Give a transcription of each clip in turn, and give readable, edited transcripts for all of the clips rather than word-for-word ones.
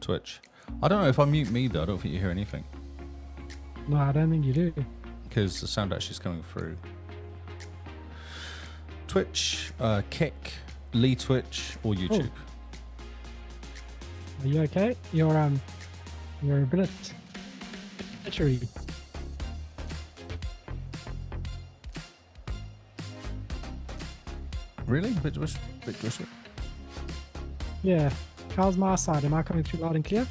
Twitch. I don't know if I mute me though. I don't think you hear anything. No, I don't think you do. Because the sound actually is coming through. Twitch, Kick, Lee Twitch, or YouTube. Are you okay? You're a bit glittery. Really? Bit glitchy? Yeah. How's my side? Am I coming through loud and clear?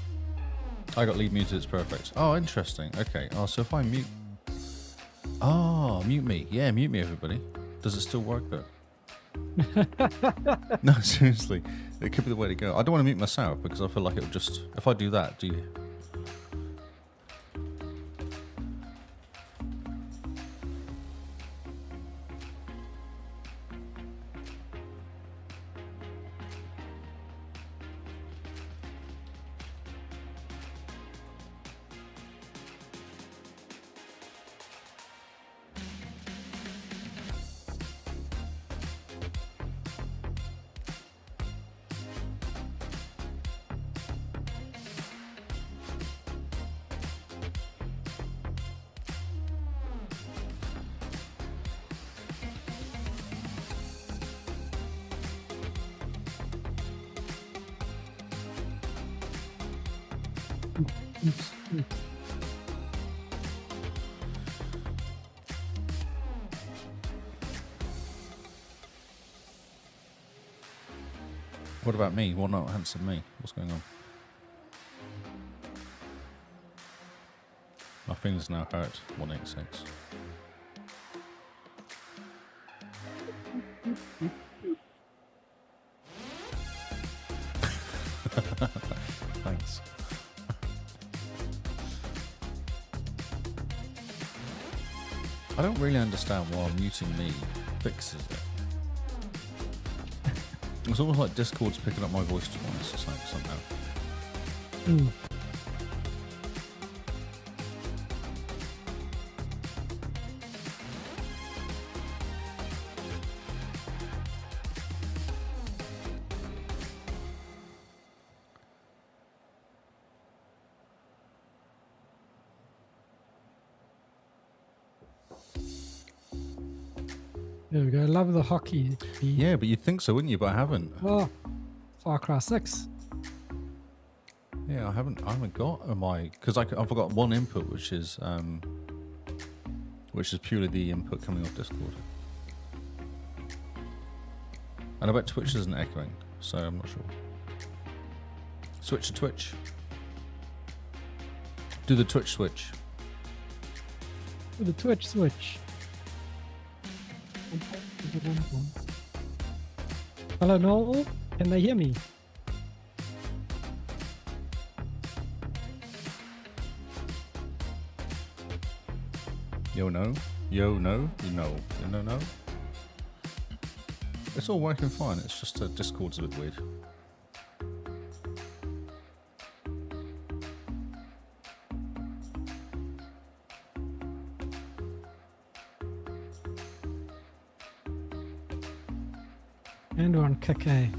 I got lead muted, it's perfect. Oh, interesting. Okay. Oh, so if I mute... Oh, mute me. Yeah, mute me, everybody. Does it still work, though? No, seriously. It could be the way to go. I don't want to mute myself because I feel like it would just... If I do that, do you... What about me? What not handsome me? What's going on? My fingers now hurt. 186. Thanks. I don't really understand why muting me fixes it. It's almost like Discord's picking up my voice twice or something somehow. There we go. Love the hockey. Yeah, but you'd think so, wouldn't you? But I haven't. Oh, Far Cry 6. Yeah, I haven't got my because I've got one input, which is purely the input coming off Discord, and I bet Twitch isn't echoing, so I'm not sure. Switch to Twitch. Do the Twitch switch. Do the Twitch switch. Hello, Noel. Can they hear me? Yo, no. Yo, no. You know. No, no. It's all working fine. It's just Discord's a bit weird. And we're on KK.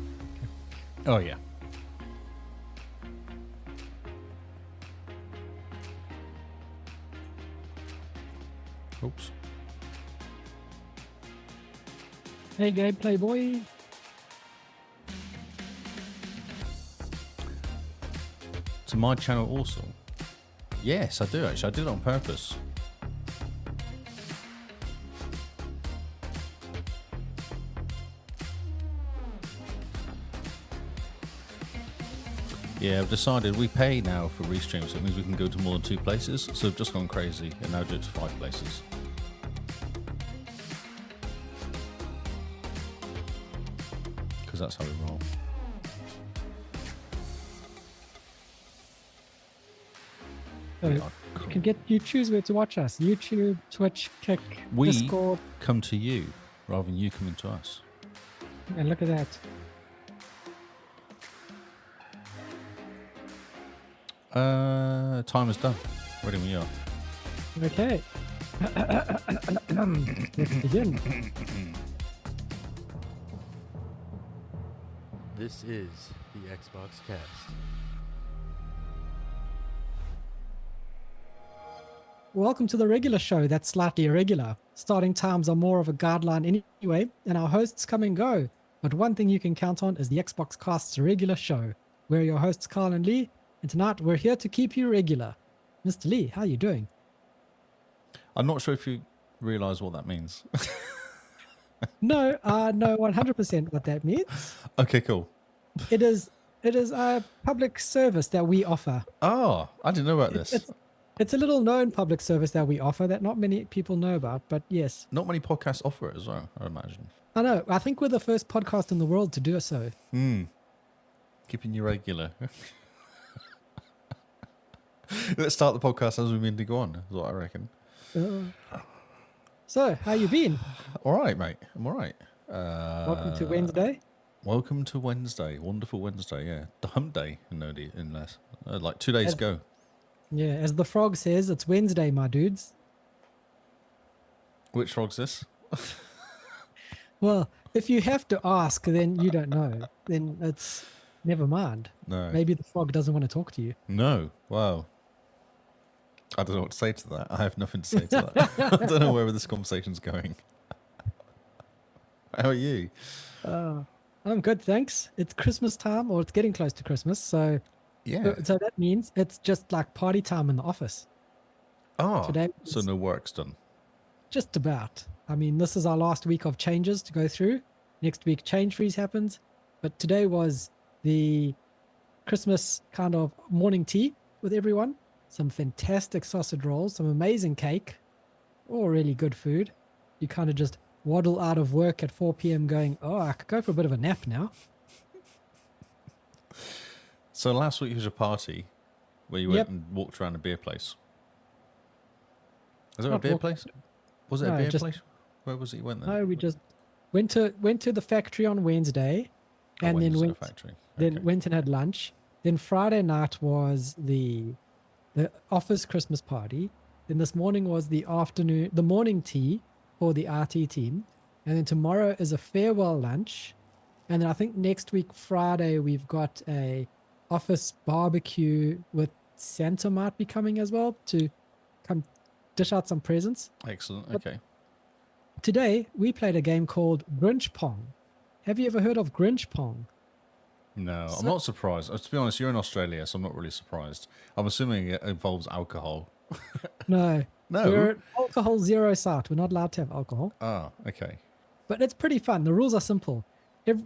Oh, yeah. Oops. Hey, gameplay boy. To my channel also? Yes, I do actually. I did it on purpose. Yeah, I've decided we pay now for restreams, so it means we can go to more than 2 places. So I've just gone crazy and now do it to 5 places. Because that's how we roll. So you can get, you choose where to watch us. YouTube, Twitch, Kick, We Discord. come to you rather than you coming to us. And look at that. Time is done. Ready when you are. Okay. Let's begin. This is the XboxCast. Welcome to the regular show that's slightly irregular. Starting times are more of a guideline anyway, and our hosts come and go. But one thing you can count on is the XboxCast's regular show. We're your hosts, Carl and Lee, and tonight we're here to keep you regular. Mr. Lee, how are you doing? I'm not sure if you realise what that means. No, I know 100% what that means. Okay, cool. It is a public service that we offer. Oh, I didn't know about this. It's a little known public service that we offer that not many people know about, but yes. Not many podcasts offer it as well, I imagine. I know. I think we're the first podcast in the world to do so. Keeping you regular. Let's start the podcast as we mean to go on, is what I reckon. So, how you been? All right, mate. I'm all right. Welcome to Wednesday. Welcome to Wednesday. Wonderful Wednesday, yeah. The hump day, like 2 days ago. Yeah, as the frog says, it's Wednesday, my dudes. Which frog's this? Well, if you have to ask, then you don't know. Then it's never mind. No. Maybe the frog doesn't want to talk to you. No. Wow. I don't know what to say to that. I have nothing to say to that. I don't know where this conversation's going. How are you? I'm good, thanks. It's Christmas time, or it's getting close to Christmas, so Yeah. so that means it's just like party time in the office. Oh, Today so no work's done. Just about. I mean, this is our last week of changes to go through. Next week, change freeze happens. But today was the Christmas kind of morning tea with everyone. Some fantastic sausage rolls, some amazing cake, all really good food. You kind of just waddle out of work at 4 p.m. going, oh, I could go for a bit of a nap now. So last week was a party where you went and walked around a beer place. Is it a beer place? Was it a beer place? Where was it you went then? No, we just went to the factory on Wednesday, and then went and had lunch. Then Friday night was the office Christmas party. Then this morning was the morning tea for the RT team, and then tomorrow is a farewell lunch, and then I think next week Friday we've got a office barbecue with Santa might be coming as well to come dish out some presents. Excellent. Okay. Today, we played a game called Grinch Pong. Have you ever heard of Grinch Pong? No, I'm not surprised. To be honest, you're in Australia, so I'm not really surprised. I'm assuming it involves alcohol. No. No? We're an alcohol zero site. We're not allowed to have alcohol. Ah, okay. But it's pretty fun. The rules are simple.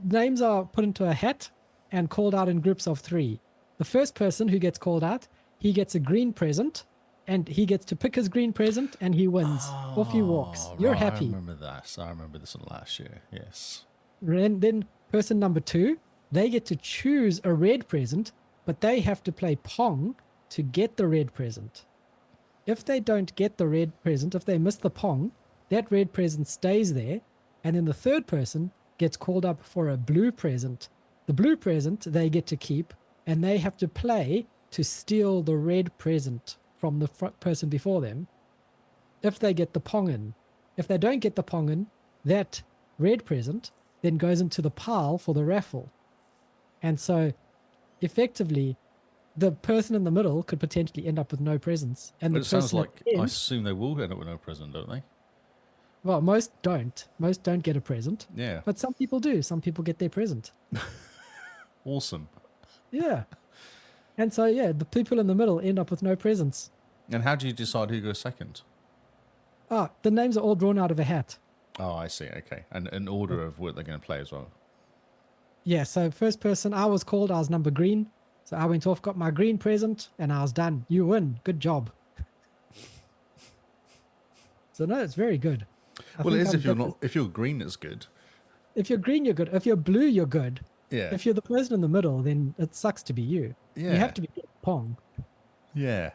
Names are put into a hat and called out in groups of 3. The first person who gets called out, he gets a green present. And he gets to pick his green present, and he wins. Off he walks. You're happy. I remember that. I remember this one last year. Yes. And then person number 2, they get to choose a red present, but they have to play Pong to get the red present. If they don't get the red present, if they miss the Pong, that red present stays there, and then the third person gets called up for a blue present. The blue present they get to keep, and they have to play to steal the red present from the person before them if they get the Pong in. If they don't get the Pong in, that red present then goes into the pile for the raffle. And so effectively the person in the middle could potentially end up with no presents. And it sounds like I assume they will end up with no present, don't they? Well, most don't. Most don't get a present. Yeah. But some people do. Some people get their present. Awesome. Yeah. And so, yeah, the people in the middle end up with no presents. And how do you decide who goes second? The names are all drawn out of a hat. Oh, I see. Okay. And in order of what they're going to play as well. Yeah, so first person, I was called, I was number green. So I went off, got my green present, and I was done. You win. Good job. So, no, it's very good. Well, it is if you're green, it's good. If you're green, you're good. If you're blue, you're good. Yeah. If you're the person in the middle, then it sucks to be you. Yeah. You have to be Pong. Yeah.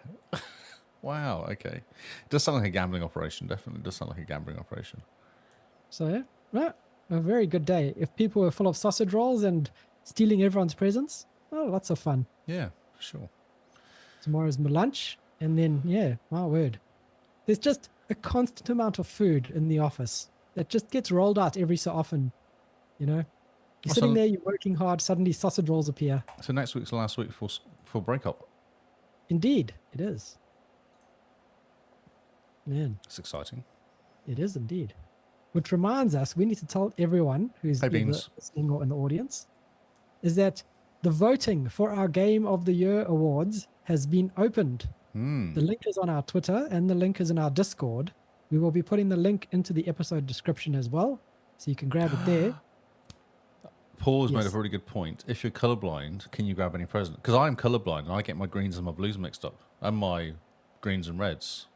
Wow. Okay. It does sound like a gambling operation. Definitely does sound like a gambling operation. So, yeah, right. A very good day. If people were full of sausage rolls and stealing everyone's presents, oh, lots of fun. Yeah, sure. Tomorrow's my lunch. And then, yeah, my word. There's just a constant amount of food in the office that just gets rolled out every so often, you know? You're sitting there, you're working hard, suddenly sausage rolls appear. So next week's the last week for breakup. Indeed, it is. Man, It's exciting. it is indeed. Which reminds us, we need to tell everyone who's Hey, either Beans. listening or in the audience, is that the voting for our Game of the Year awards has been opened. The link is on our Twitter and the link is in our Discord. We will be putting the link into the episode description as well, so you can grab it there. Paul's made Yes. a really good point. If you're colorblind, can you grab any present? Because I'm colorblind and I get my greens and my blues mixed up, and my greens and reds.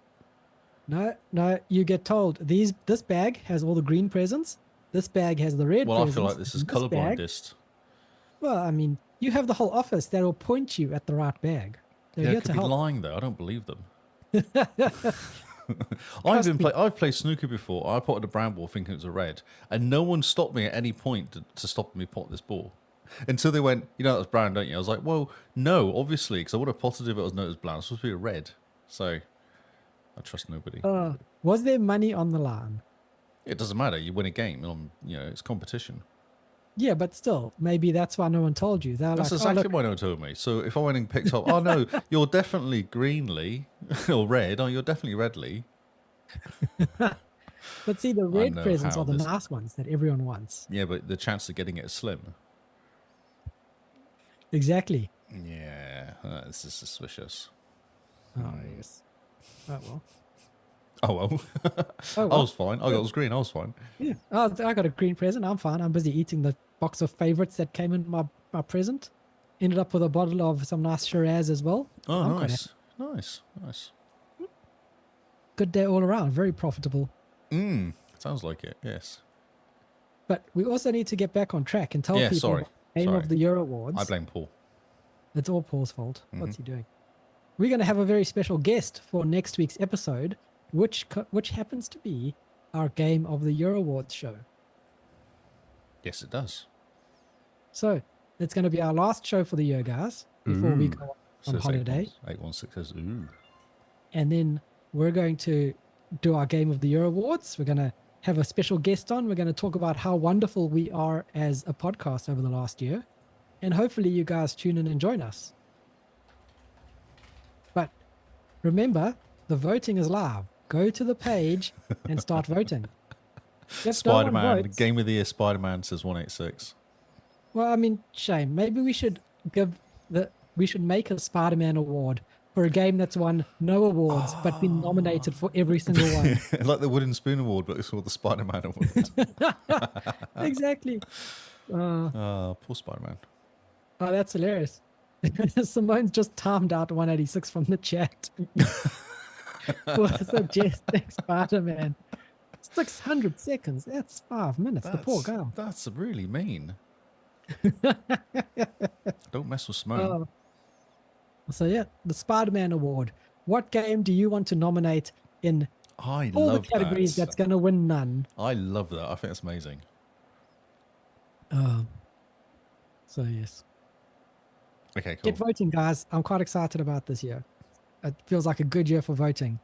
No, you get told this bag has all the green presents. This bag has the red Well, I presents. feel like this is and bag- colorblindist. Well, I mean, you have the whole office that will point you at the right bag. They're Yeah, here it to could be help. lying though. I don't believe them. Trust me. I've played snooker before. I potted a brown ball thinking it was a red, and no one stopped me at any point to stop me pot this ball. Until they went, that was brown, don't you? I was like, well, no, obviously, because I would have potted if it was noticed brown. It's supposed to be a red. So I trust nobody. Was there money on the line? It doesn't matter. You win a game. It's competition. Yeah, but still, maybe that's why no one told you. They're That's like, exactly oh, look, why no one told me. So if I went and picked up, oh no, you're definitely greenly or red. Oh, you're definitely redly. but see, the red know presents how are the this- nice ones that everyone wants. Yeah, but the chance of getting it is slim. Exactly. Yeah, this is suspicious. Oh, yes. Oh, well. Oh well. Oh, I well. was fine. I was green. I was fine. Yeah. Oh, I got a green present. I'm fine. I'm busy eating the box of favorites that came in my present. Ended up with a bottle of some nice Shiraz as well. Oh, I'm quite nice. Good day all around. Very profitable. Sounds like it. Yes. But we also need to get back on track and tell Yeah, people sorry. Game Sorry. of the Year awards. I blame Paul. It's all Paul's fault. Mm-hmm. What's he doing? We're going to have a very special guest for next week's episode, which happens to be our Game of the Year awards show. Yes, it does. So it's going to be our last show for the year, guys, before we go on Says holiday. 816 says, ooh. And then we're going to do our Game of the Year awards. We're going to have a special guest on. We're going to talk about how wonderful we are as a podcast over the last year. And hopefully you guys tune in and join us. But remember, the voting is live. Go to the page and start voting. If no one Spider-Man. votes- Game of the Year Spider-Man says 186. Well, I mean, shame. Maybe we should make a Spider-Man award for a game that's won no awards but been nominated for every single one. Like the Wooden Spoon Award, but it's called the Spider-Man Award. Exactly. Poor Spider-Man. Oh, that's hilarious. Simone's just timed out 186 from the chat. For suggesting Spider-Man. 600 seconds. That's 5 minutes. The poor girl. That's really mean. Don't mess with Simone. Oh. So yeah, the Spider-Man Award. What game do you want to nominate in I all the love categories that. that's going to win none? I love that. I think that's amazing. So yes. Okay, cool. Get voting, guys. I'm quite excited about this year. It feels like a good year for voting.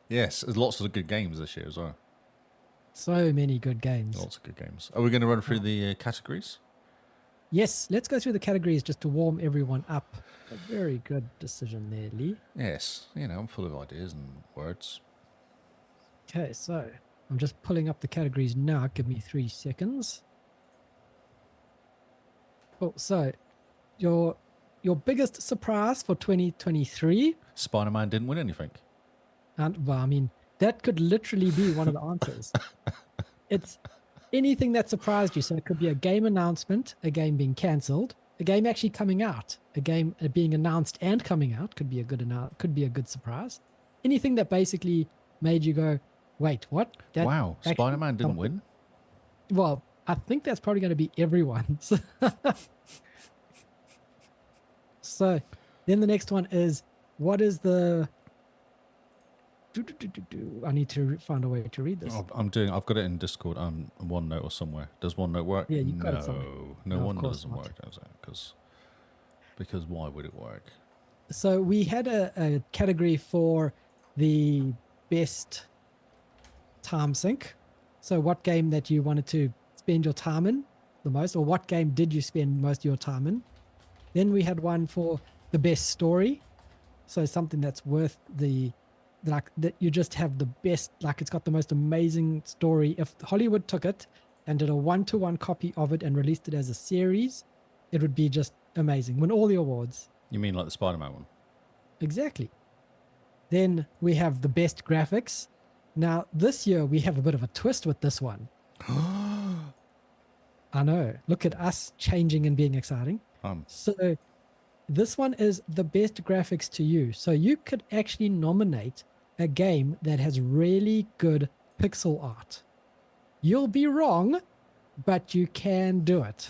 Yes, there's lots of good games this year as well. So many good games. Lots of good games. Are we going to run through the categories? Yes, let's go through the categories just to warm everyone up. A very good decision there, Lee. Yes. I'm full of ideas and words. Okay, so I'm just pulling up the categories now. Give me 3 seconds. Oh, so your biggest surprise for 2023? Spider-Man didn't win anything. And well, I mean, that could literally be one of the answers. It's anything that surprised you. So it could be a game announcement, a game being cancelled, a game actually coming out, a game being announced and coming out could be a good surprise. Anything that basically made you go, "Wait, what?" That Wow, actually Spider-Man didn't come- win? Well, I think that's probably going to be everyone's. So, then the next one is, what is the? I need to find a way to read this. Oh, I've got it in Discord, OneNote or somewhere. Does OneNote work? Yeah, you got it somewhere. No, No, of OneNote course doesn't not. work, does it? Because why would it work? So we had a category for the best time sink. So what game that you wanted to spend your time in the most, or what game did you spend most of your time in? Then we had one for the best story. So something that's worth like that you just have the best, like it's got the most amazing story. If Hollywood took it and did a 1-to-1 copy of it and released it as a series, it would be just amazing. Win all the awards. You mean like the Spider-Man one? Exactly. Then we have the best graphics. Now, this year we have a bit of a twist with this one. I know. Look at us changing and being exciting. So this one is the best graphics to you. So you could actually nominate a game that has really good pixel art. You'll be wrong, but you can do it.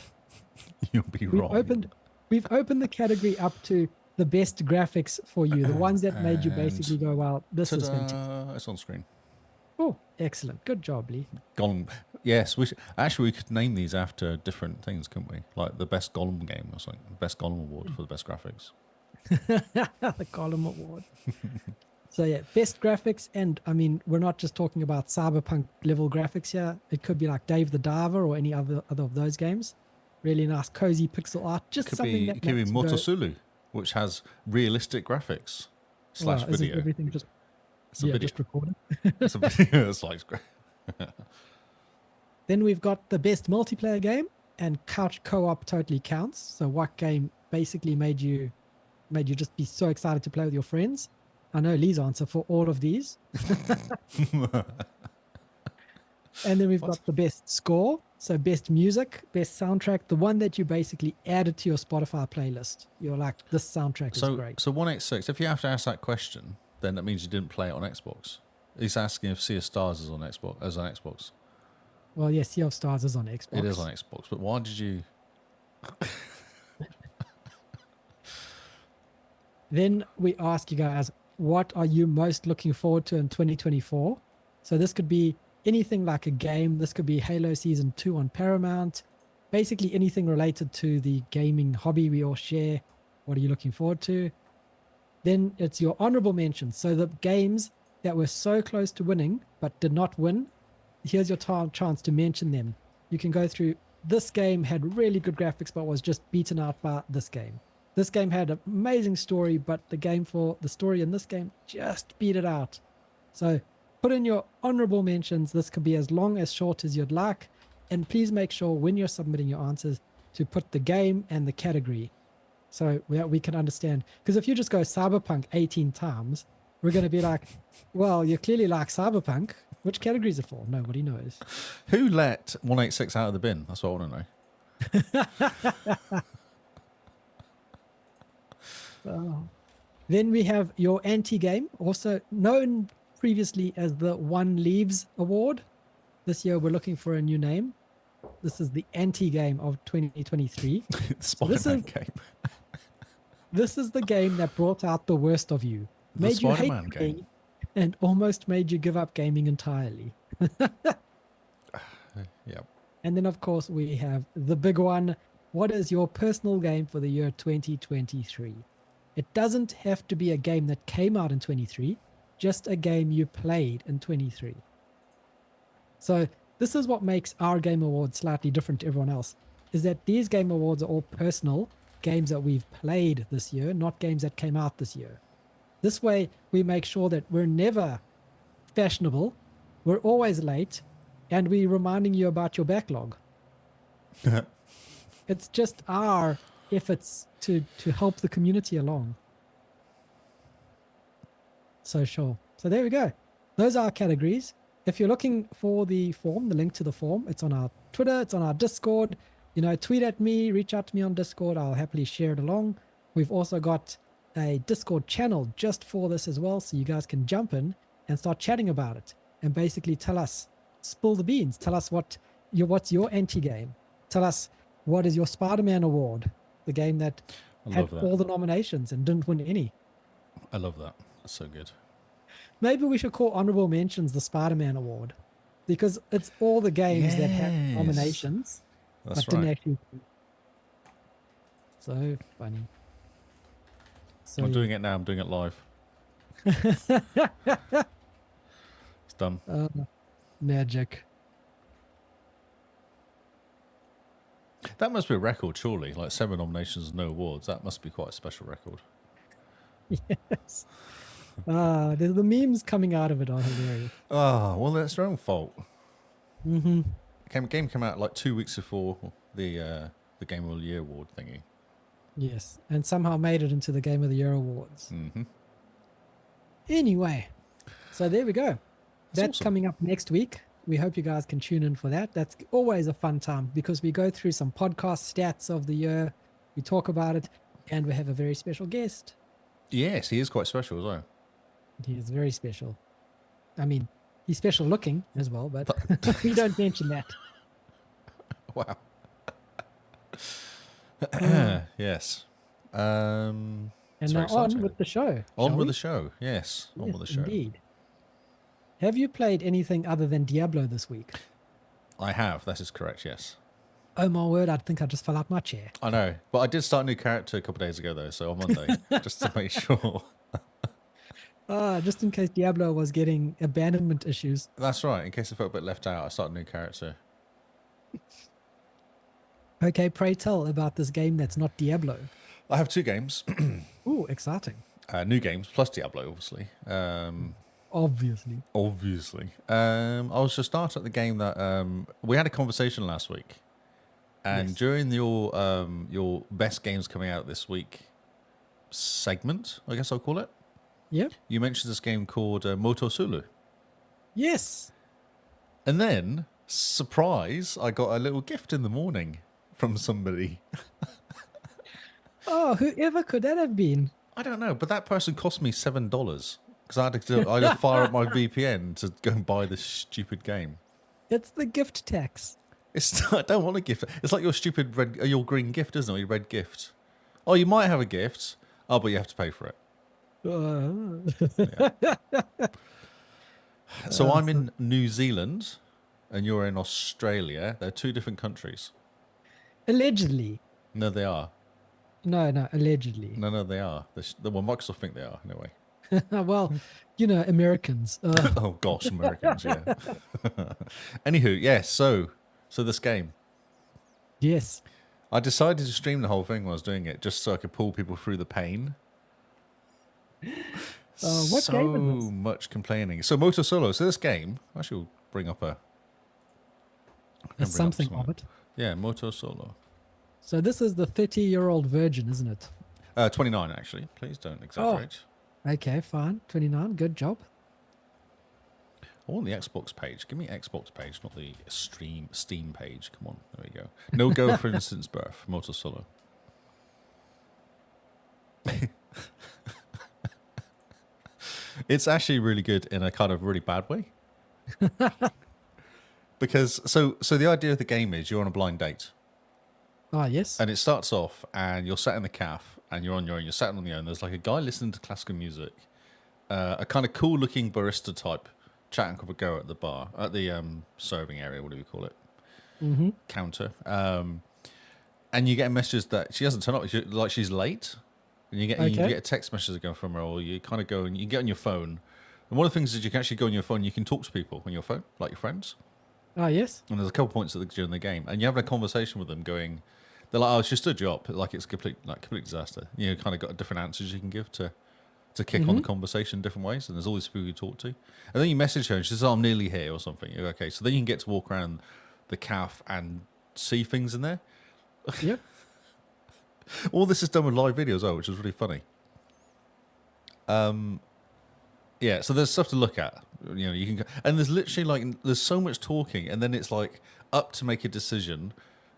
You'll be wrong. We've opened the category up to the best graphics for you, the ones that made you basically go, well, this is fantastic. It's on screen. Oh, excellent. Good job, Lee. Gollum. Yes, we could name these after different things, couldn't we? Like the best Gollum game or something. Best Gollum award for the best graphics. The Gollum award. So yeah, best graphics. And I mean, we're not just talking about cyberpunk level graphics here. It could be like Dave the Diver or any other of those games. Really nice, cozy pixel art. Just something that it could be Motesolo, which has realistic graphics / video. Everything just It's a video. just recorded. It's a video. It's like great. Then we've got the best multiplayer game, and couch co-op totally counts. So what game basically made you just be so excited to play with your friends? I know Lee's answer for all of these. And then we've got the best score. So best music, best soundtrack, the one that you basically added to your Spotify playlist. You're like, this soundtrack is great. So 186, if you have to ask that question, then that means you didn't play it on Xbox. He's asking if Sea of Stars is on Xbox. Well, yes, Sea of Stars is on Xbox. It is on Xbox, but why did you... Then we ask you guys, what are you most looking forward to in 2024? So this could be anything like a game. This could be Halo Season 2 on Paramount. Basically anything related to the gaming hobby we all share. What are you looking forward to? Then it's your honorable mentions. So the games that were so close to winning but did not win, here's your chance to mention them. You can go through, this game had really good graphics but was just beaten out by this game. This game had an amazing story, but the story in this game just beat it out. So put in your honorable mentions. This could be as long as short as you'd like. And please make sure when you're submitting your answers to put the game and the category so we can understand. Because if you just go Cyberpunk 18 times, we're going to be like, well, you clearly like Cyberpunk. Which category is it for? Nobody knows. Who let 186 out of the bin? That's what I want to know. Then we have your anti-game, also known previously as the One Leaves Award. This year we're looking for a new name. This is the anti-game of 2023. Spider-Man game. This is the game that brought out the worst of you. Made you hate the game and almost made you give up gaming entirely. Yep. And then, of course, we have the big one. What is your personal game for the year 2023? It doesn't have to be a game that came out in 23, just a game you played in 23. So this is what makes our Game Awards slightly different to everyone else, is that these Game Awards are all personal games that we've played this year, not games that came out this year. This way, we make sure that we're never fashionable, we're always late, and we're reminding you about your backlog. It's just our efforts to help the community along. So sure. So there we go. Those are our categories. If you're looking for the form, the link to the form, it's on our Twitter, it's on our Discord. You know, tweet at me, reach out to me on Discord. I'll happily share it along. We've also got a Discord channel just for this as well, so you guys can jump in and start chatting about it and basically tell us, spill the beans. Tell us what's your anti-game. Tell us what is your Spider-Man award, the game that had all the nominations and didn't win any. I love that. That's so good. Maybe we should call honorable mentions the Spider-Man award, because it's all the games that had nominations but didn't actually. So funny. So, I'm doing it now. I'm doing it live. It's done. Magic. That must be a record, surely. Like 7 nominations, no awards. That must be quite a special record. Yes. The memes coming out of it are hilarious. Oh, well, that's their own fault. Mm-hmm. Game came out like 2 weeks before the Game of the Year award thingy. Yes, and somehow made it into the Game of the Year awards. Mm-hmm. Anyway, so there we go. That's awesome. coming up next week. We hope you guys can tune in for that. That's always a fun time because we go through some podcast stats of the year, we talk about it, and we have a very special guest. Yes, he is quite special as well. He is very special. I mean, he's special looking as well, but we don't mention that. Wow. Yes. And it's now very exciting. on with the show. On shall with we? the show. Yes, on Yes, with the show. Indeed. Have you played anything other than Diablo this week? I have. That is correct. Yes. Oh my word! I think I just fell out my chair. I know, but I did start a new character a couple of days ago though, so on Monday, just to make sure. Just in case Diablo was getting abandonment issues. That's right. In case I felt a bit left out, I started a new character. Okay, pray tell about this game that's not Diablo. I have 2 games, Ooh, exciting. new games plus Diablo, obviously. Obviously. Obviously, I was just starting at the game that we had a conversation last week, and Yes. during your best games coming out this week segment, I guess I'll call it. Yep. You mentioned this game called Motesolo. Yes. And then, surprise, I got a little gift in the morning from somebody. Oh, whoever could that have been? I don't know, but that person cost me $7 because I had to fire up my VPN to go and buy this stupid game. It's the gift tax. I don't want a gift. It's like your stupid your green gift, isn't it? Your red gift. Oh, you might have a gift. Oh, but you have to pay for it. So I'm in New Zealand, and you're in Australia. They're 2 different countries. Allegedly. No, they are. No, allegedly. No, they are. Well, Microsoft think they are, anyway. Well, Americans. Oh, gosh, Americans, yeah. Anywho, yes, so this game. Yes. I decided to stream the whole thing while I was doing it, just so I could pull people through the pain. What so game is this? much complaining. So Motesolo. So this game, actually, will bring up It's something of it. Yeah, Motesolo. So this is the 30-year-old virgin, isn't it? 29, actually. Please don't exaggerate. Okay, fine. 29. Good job. I want the Xbox page. Give me Xbox page, not the Steam page. Come on, there we go. No go, for instance, birth. Motesolo. It's actually really good in a kind of really bad way. Because so the idea of the game is you're on a blind date. Ah, yes. And it starts off and you're sat in the cafe and you're on your own, you're sat on your own. There's like a guy listening to classical music, a kind of cool looking barista type chatting with a girl at the bar, at the serving area, what do we call it? Mm-hmm. Counter. And you get messages that she hasn't turned up, like she's late. And you get a text message going from her, or you kind of go and you get on your phone. And one of the things is you can actually go on your phone, you can talk to people on your phone, like your friends. Ah, yes. And there's a couple points during the game, and you're having a conversation with them going, they're like, oh, it's just a job. Like it's complete disaster. You know, kind of got different answers you can give to kick on the conversation in different ways. And there's all these people you talk to. And then you message her and she says, oh, I'm nearly here or something. You're okay. So then you can get to walk around the cafe and see things in there. Yep. All this is done with live videos, which is really funny. Yeah, so there's stuff to look at. You know, you can, and there's literally there's so much talking, and then it's like up to make a decision,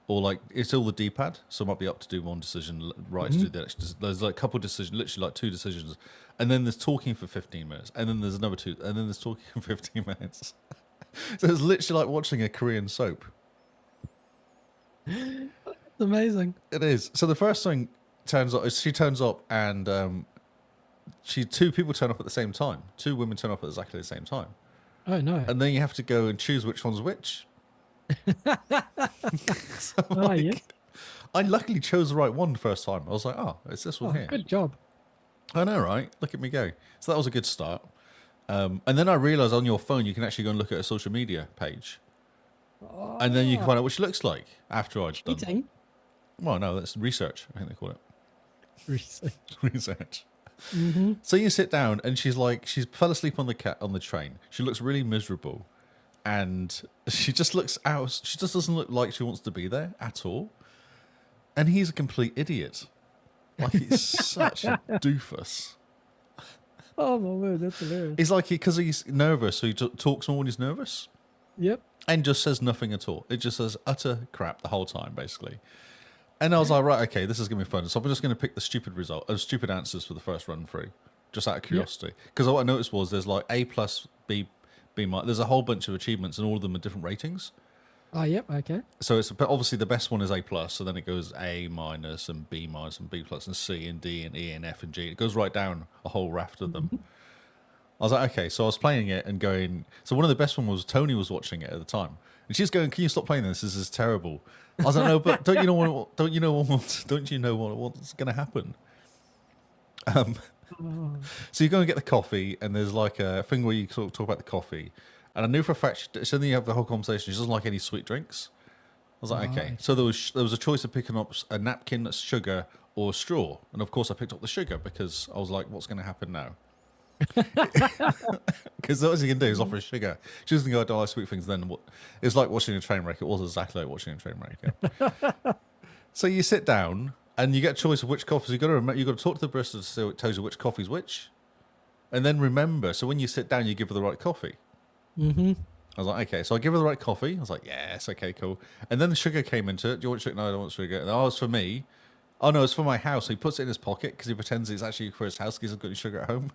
or like it's all the D-pad. So it might be up to do one decision, right to do the next. There's like a couple of decisions, literally like 2 decisions, and then there's talking for 15 minutes, and then there's another 2, and then there's talking for 15 minutes. So it's literally like watching a Korean soap. It's amazing. It is. So the first thing she turns up and 2 people turn up at the same time. 2 women turn up at exactly the same time. Oh, no. And then you have to go and choose which one's which. So, Yes. I luckily chose the right one the first time. I was like, oh, it's this one here. Good job. I know, right? Look at me go. So that was a good start. And then I realised on your phone you can actually go and look at a social media page. And then you can find out what she looks like after I'd done. Cheating. Well, no, that's research. I think they call it Research. research. So you sit down, and she's fell asleep on the train. She looks really miserable, and she just looks out. She just doesn't look like she wants to be there at all. And he's a complete idiot. Like, he's such a doofus. Oh my word, that's hilarious. It's like because he's nervous, so he talks more when he's nervous, Yep. and just says nothing at all. It just says utter crap the whole time, basically. And I was like, right, okay, this is gonna be fun. So I'm just gonna pick the stupid answers for the first run through, just out of curiosity. Because what I noticed was there's like A plus, B minus. There's a whole bunch of achievements, and all of them are different ratings. Oh, yep. Okay. So but obviously the best one is A plus, so then it goes A minus and B minus and B plus and C and D and E and F and G. It goes right down a whole raft of them. I was like, okay, so I was playing it and going. So one of the best one was Tony was watching it at the time, and she's going, "Can you stop playing this? This is terrible." I was like, "No, but don't you know what's going to happen?" So you go and get the coffee, and there's like a thing where you sort of talk about the coffee. And I knew for a fact, so then you have the whole conversation. She doesn't like any sweet drinks. I was like, okay. So there was a choice of picking up a napkin, sugar, or a straw. And of course, I picked up the sugar because I was like, what's going to happen now? Because all you can do is offer a sugar. She doesn't go, I don't like sweet things. Then it's like watching a train wreck. It was exactly like watching a train wreck. Yeah. So you sit down and you get a choice of which coffees. You've got to talk to the barista so it tells you which coffee's which. And then remember, so when you sit down, you give her the right coffee. I was like, okay, so I give her the right coffee. I was like, yes, okay, cool. And then the sugar came into it. Do you want sugar? No, I don't want sugar. And it's for me. Oh no, it's for my house. So he puts it in his pocket because he pretends it's actually for his house because he hasn't got any sugar at home.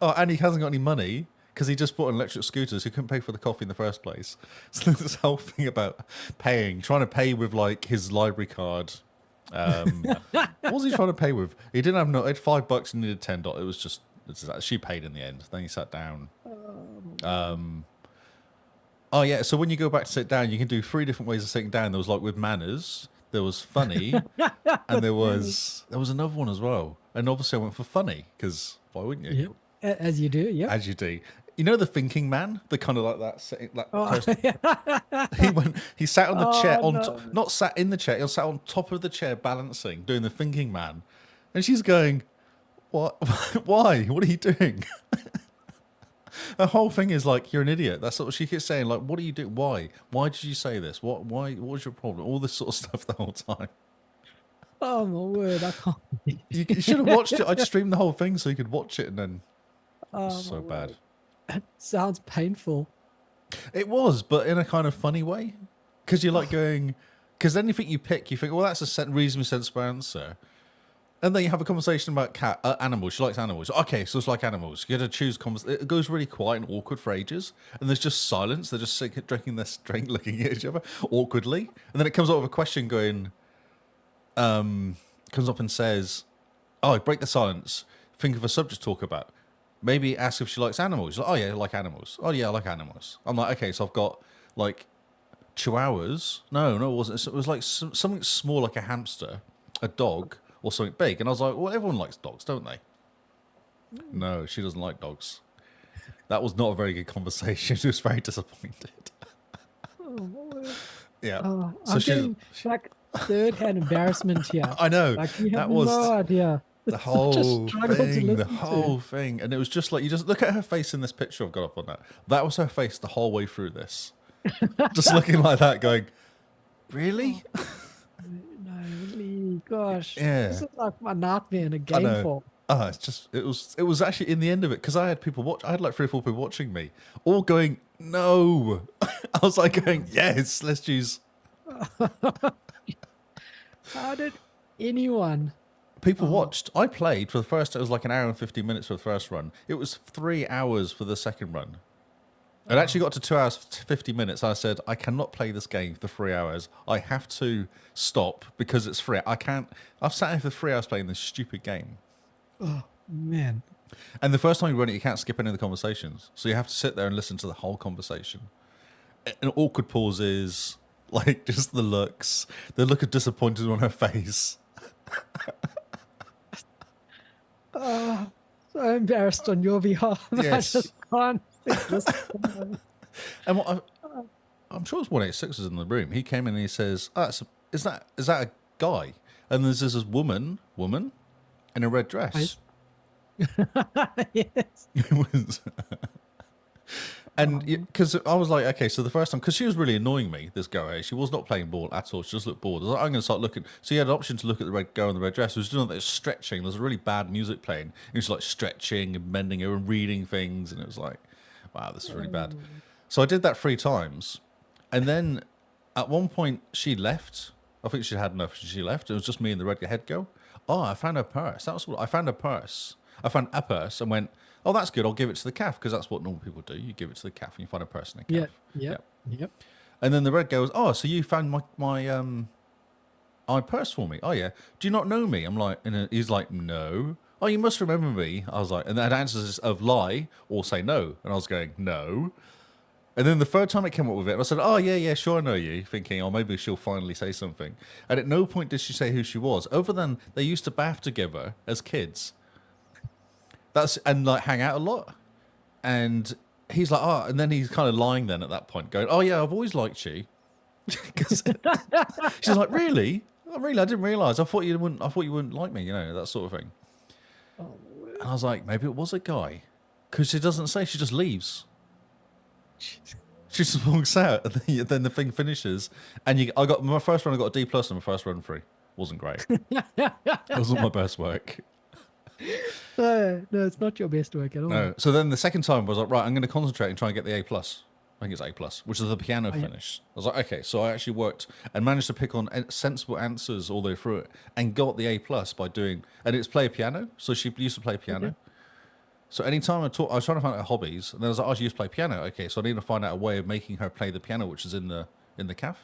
Oh, and he hasn't got any money because he just bought an electric scooter, so he couldn't pay for the coffee in the first place. So this whole thing about trying to pay with like his library card. What was he trying to pay with? He didn't have he had $5 and needed $10. It was just she paid in the end. Then he sat down. Oh yeah, so when you go back to sit down, you can do 3 different ways of sitting down. There was like with manners, there was funny, and there was another one as well. And obviously I went for funny because why wouldn't you? Yep. As you do, yeah. As you do. You know the thinking man, the kind of like that sitting person. He sat on the chair not sat in the chair, he sat on top of the chair balancing, doing the thinking man. And she's going, "What? Why? What are you doing?" The whole thing is like, you're an idiot. That's what she keeps saying. Like, what are you doing? Why? Why did you say this? What was your problem? All this sort of stuff the whole time. Oh my word, I can't. You should have watched it. I'd streamed the whole thing so you could watch it, and then it was so bad. Word. It sounds painful. It was, but in a kind of funny way. Because you're like going, because anything you pick, you think, well, that's a reasonably sensible answer. And then you have a conversation about animals. She likes animals. Okay, so it's like animals. You got to choose. It goes really quiet and awkward for ages. And there's just silence. They're just drinking their drink, looking at each other awkwardly. And then it comes up with a question going, comes up and says, oh, break the silence. Think of a subject to talk about. Maybe ask if she likes animals. Like, oh, yeah, I like animals. Oh, yeah, I like animals. I'm like, okay, so I've got like chihuahuas. No, it wasn't. It was like something small like a hamster, a dog, or something big. And I was like, well, everyone likes dogs, don't they? No, she doesn't like dogs. That was not a very good conversation. She was very disappointed. Yeah. I'm getting like third-hand embarrassment here. I know. Like, you have that was no idea. the It's whole such a struggle to thing. The listen whole to. thing. And it was just like, you just look at her face in this picture I've got up on that. That was her face the whole way through this. Just looking like that, going, really? No, really, gosh. Yeah. This is like my nightmare in a game know. form. Oh, it was actually in the end of it, because I had like 3 or 4 people watching me, all going, no. I was like going, yes, let's choose. How did anyone? People watched. I played for the first, it was like an hour and 50 minutes for the first run. It was 3 hours for the second run. It actually got to 2 hours, 50 minutes. I said, I cannot play this game for 3 hours. I have to stop because it's free. I've sat here for 3 hours playing this stupid game. Oh, man. And the first time you run it, you can't skip any of the conversations. So you have to sit there and listen to the whole conversation. And awkward pauses, like just the look of disappointed on her face. So embarrassed on your behalf. Yes. I just can't listen. And what I'm sure it's 186 is in the room. He came in and he says, is that a guy? And there's this woman in a red dress. Yes. It was, and because I was like, okay, so the first time, because she was really annoying me, this girl, she was not playing ball at all. She just looked bored. I was like, I'm going to start looking. So you had an option to look at the red girl in the red dress. She was doing that stretching. There's really bad music playing. And she was like stretching and bending her and reading things. And it was like, wow, this is really bad. So I did that 3 times. And then at one point she left. I think she had enough. She left. It was just me and the red head girl. Oh, I found her purse. That was what I found her purse. I found a purse and went, oh, that's good. I'll give it to the calf because that's what normal people do. You give it to the calf and you find a purse in a calf. Yep. And then the red girl goes, oh, so you found my purse for me? Oh yeah. Do you not know me? I'm like, and he's like, no. Oh, you must remember me. I was like, and that answers of lie or say no. And I was going, no. And then the third time it came up with it, I said, oh, yeah, sure, I know you. Thinking, oh, maybe she'll finally say something. And at no point did she say who she was, other than they used to bath together as kids. And like hang out a lot. And he's like, oh, and then he's kind of lying then at that point, going, oh, yeah, I've always liked you. She's like, really? Oh, really? I didn't realise. I thought you wouldn't like me, that sort of thing. Oh, And I was like, maybe it was a guy. Because she doesn't say, she just leaves. She just walks out, and then the thing finishes. And I got my first run. I got a D plus on my first run through. Wasn't great. It wasn't my best work. No, it's not your best work at all. No. So then the second time I was like, right, I'm going to concentrate and try and get the A plus. I think it's A plus, which is the piano finish. I was like, okay, so I actually worked and managed to pick on sensible answers all the way through it, and got the A plus by doing. And it's play piano, so she used to play piano. Okay. So anytime I was trying to find out her hobbies, and then I was like, oh, she used to play piano. Okay, so I need to find out a way of making her play the piano, which is in the calf.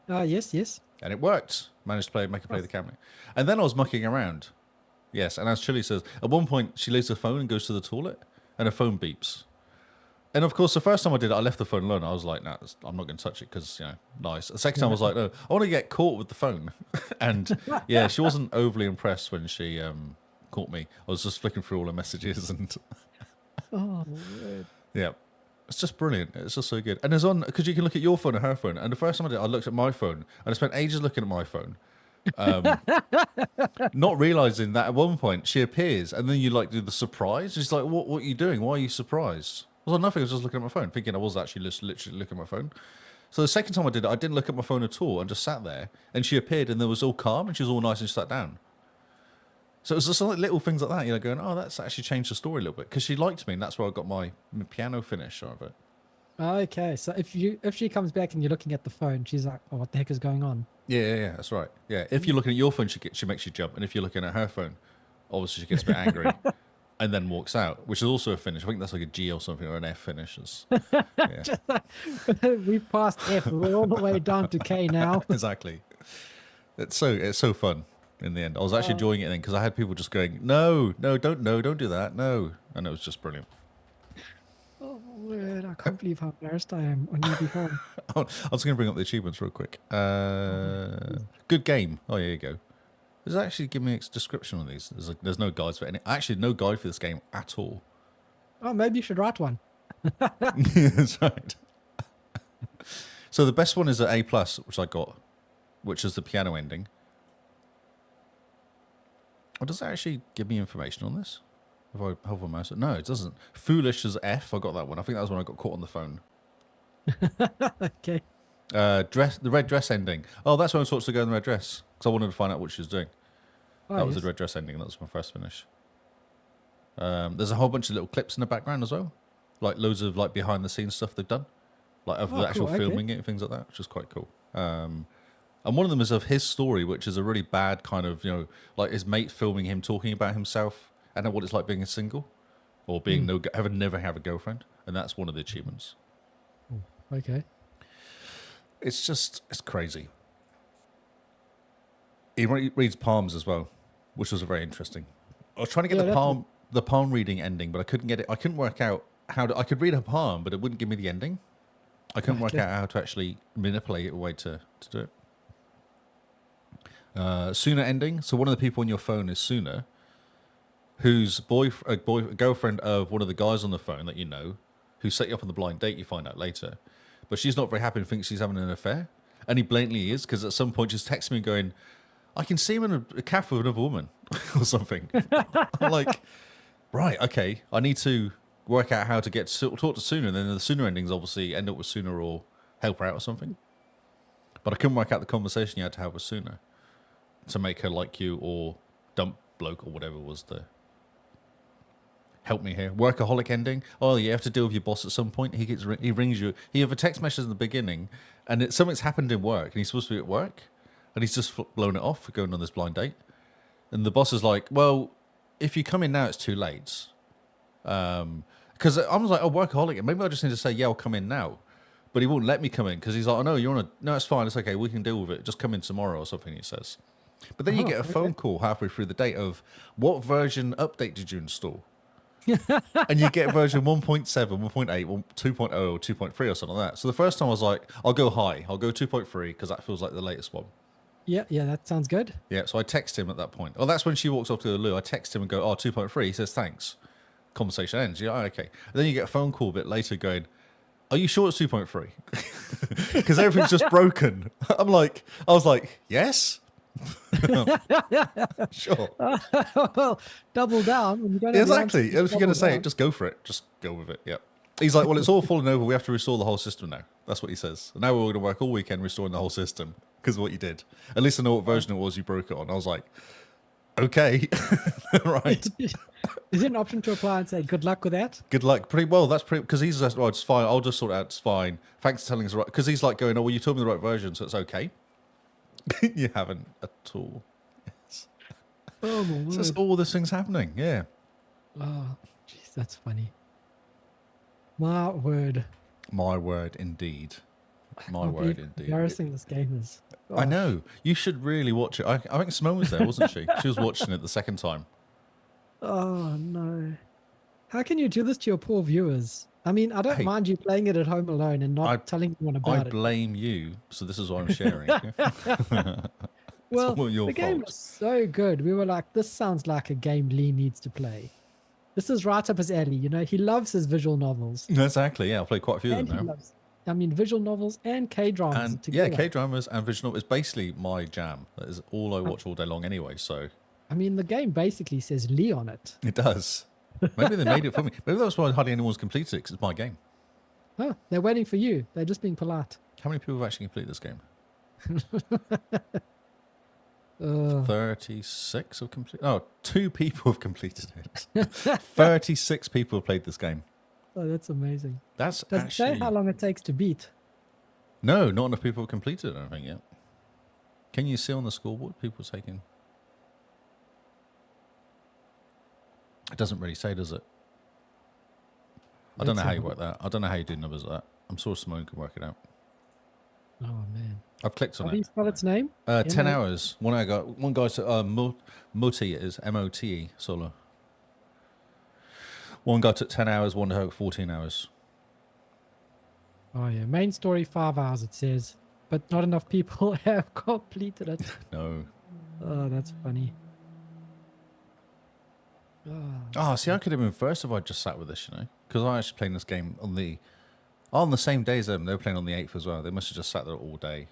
Yes. And it worked. Managed to make her play the piano. And then I was mucking around. Yes, and as Chili says, at one point she leaves her phone and goes to the toilet, and her phone beeps. And of course, the first time I did it, I left the phone alone. I was like, nah, I'm not going to touch it because, nice. The second time I was like, no, I want to get caught with the phone. And yeah, she wasn't overly impressed when she caught me. I was just flicking through all her messages and Oh, word. yeah, it's just brilliant. It's just so good. And it's on because you can look at your phone and her phone. And the first time I did, I looked at my phone and I spent ages looking at my phone, not realizing that at one point she appears and then you like do the surprise. She's like, "What are you doing? Why are you surprised?" I was like, "Nothing. I was just looking at my phone, thinking I was actually literally looking at my phone." So the second time I did it, I didn't look at my phone at all and just sat there. And she appeared and there was all calm and she was all nice and she sat down. So it was just like little things like that, going, oh, that's actually changed the story a little bit because she liked me, and that's where I got my piano finish of it. Okay, so if she comes back and you're looking at the phone, she's like, "Oh, what the heck is going on?" Yeah, that's right. Yeah, if you're looking at your phone, she makes you jump, and if you're looking at her phone, obviously she gets a bit angry, and then walks out, which is also a finish. I think that's like a G or something or an F finish. Yeah. We've passed F, we're all the way down to K now. Exactly. It's so fun. In the end, I was actually enjoying it then because I had people just going, no, don't do that, no, and it was just brilliant. Oh, word, I can't believe how embarrassed I am on your behalf. I was going to bring up the achievements real quick. Good game. Oh, here you go. Does it actually give me a description on these? There's no guides for any. Actually, no guide for this game at all. Oh, maybe you should write one. That's right. So the best one is an A plus, which I got, which is the piano ending. Oh, does it actually give me information on this? If I hover my mouse? No, it doesn't. Foolish is F. I got that one. I think that was when I got caught on the phone. Okay. The red dress ending. Oh, that's when I was supposed to go in the red dress because I wanted to find out what she was doing. That was the red dress ending. That was my first finish. There's a whole bunch of little clips in the background as well, like loads of like behind the scenes stuff they've done, like of the actual filming it and things like that, which is quite cool. And one of them is of his story, which is a really bad kind of, like his mate filming him talking about himself and what it's like being a single or being never have a girlfriend. And that's one of the achievements. Okay. It's crazy. He reads palms as well, which was very interesting. I was trying to get the palm reading ending, but I couldn't get it. I couldn't work out I could read her palm, but it wouldn't give me the ending. I couldn't work out how to actually manipulate a way to do it. Sooner ending. So one of the people on your phone is Sooner, who's girlfriend of one of the guys on the phone that who set you up on the blind date. You find out later, but she's not very happy and thinks she's having an affair. And he blatantly is, because at some point she's texting me going, I can see him in a cafe with another woman or something. I'm like, right, okay, I need to work out how to get to talk to Sooner. And then the Sooner endings obviously end up with Sooner or help her out or something. But I couldn't work out the conversation you had to have with Sooner to make her like you or dump bloke or whatever was the help me here workaholic ending. Oh, you have to deal with your boss at some point. He rings you. He have a text message in the beginning, and something's happened in work, and he's supposed to be at work, and he's just blown it off for going on this blind date. And the boss is like, "Well, if you come in now, it's too late." Because I was like, "Oh, workaholic. Maybe I just need to say, yeah, I'll come in now." But he won't let me come in because he's like, "Oh no, you're on a no, it's fine, it's okay, we can deal with it. Just come in tomorrow or something." He says. But then you get a phone call halfway through the date of what version update did you install? And you get version 1.7, 1.8, 2.0, 2.3 or something like that. So the first time I was like, I'll go high. I'll go 2.3 because that feels like the latest one. Yeah, that sounds good. Yeah, so I text him at that point. Oh, that's when she walks off to the loo. I text him and go, oh, 2.3. He says, thanks. Conversation ends. Yeah, okay. And then you get a phone call a bit later going, are you sure it's 2.3? Because everything's just broken. I was like, yes. Sure. Well, double down. When you don't have Exactly. the answer, If you're going to say double it, just go for it. Just go with it. Yep. He's like, well, it's all fallen over. We have to restore the whole system now. That's what he says. And now we're going to work all weekend restoring the whole system because of what you did. At least I know what version it was you broke it on. I was like, okay. Right. Is there an option to apply and say, good luck with that? Good luck. Pretty well. That's pretty, because he's just, well, it's fine. I'll just sort it out. It's fine. Thanks for telling us the right. Because he's like going, oh, well, you told me the right version, so it's okay. You haven't at all. Yes. Oh, my word. It's just all these things happening. Yeah. Oh, jeez, that's funny. My word. My word, indeed. My word, indeed. Embarrassing this game is. I know. You should really watch it. I think Simone was there, wasn't she? She was watching it the second time. Oh, no. How can you do this to your poor viewers? I mean, I don't mind you playing it at home alone and not telling anyone about I it. blame you, so this is what I'm sharing. Well, all your the game fault. was so good. We were like, this sounds like a game Lee needs to play. This is right up his alley. You know, he loves his visual novels. Exactly, yeah. I've played quite a few of And them he now. loves, I mean, visual novels and K-dramas And together. yeah, K-dramas and visual novels is basically my jam. That is all I watch all day long anyway, so. I mean, the game basically says Lee on it. It does. Maybe they made it for me. Maybe that's why hardly anyone's completed it, because it's my game. Oh, they're waiting for you. They're just being polite. How many people have actually completed this game? 36 36 have completed. Oh, 2 people have completed it. 36 people have played this game. Oh, that's amazing. That's Does it actually say how long it takes to beat? no, not enough people have completed it. I don't think yet. Can you see on the scoreboard people taking? It doesn't really say, does it? I don't know how you work that. I don't know how you do numbers like that. I'm sure Simone can work it out. Oh man! I've clicked on How do you it. spell its name? 10 hours. One guy said Mote is Mote solo. One guy took 10 hours. One took 14 hours. Oh yeah, main story 5 hours it says, but not enough people have completed it. No. Oh, that's funny. Oh, see, I could have been first if I just sat with this, you know, because I actually playing this game on the same day as them. They were playing on the 8th as well. They must have just sat there all day.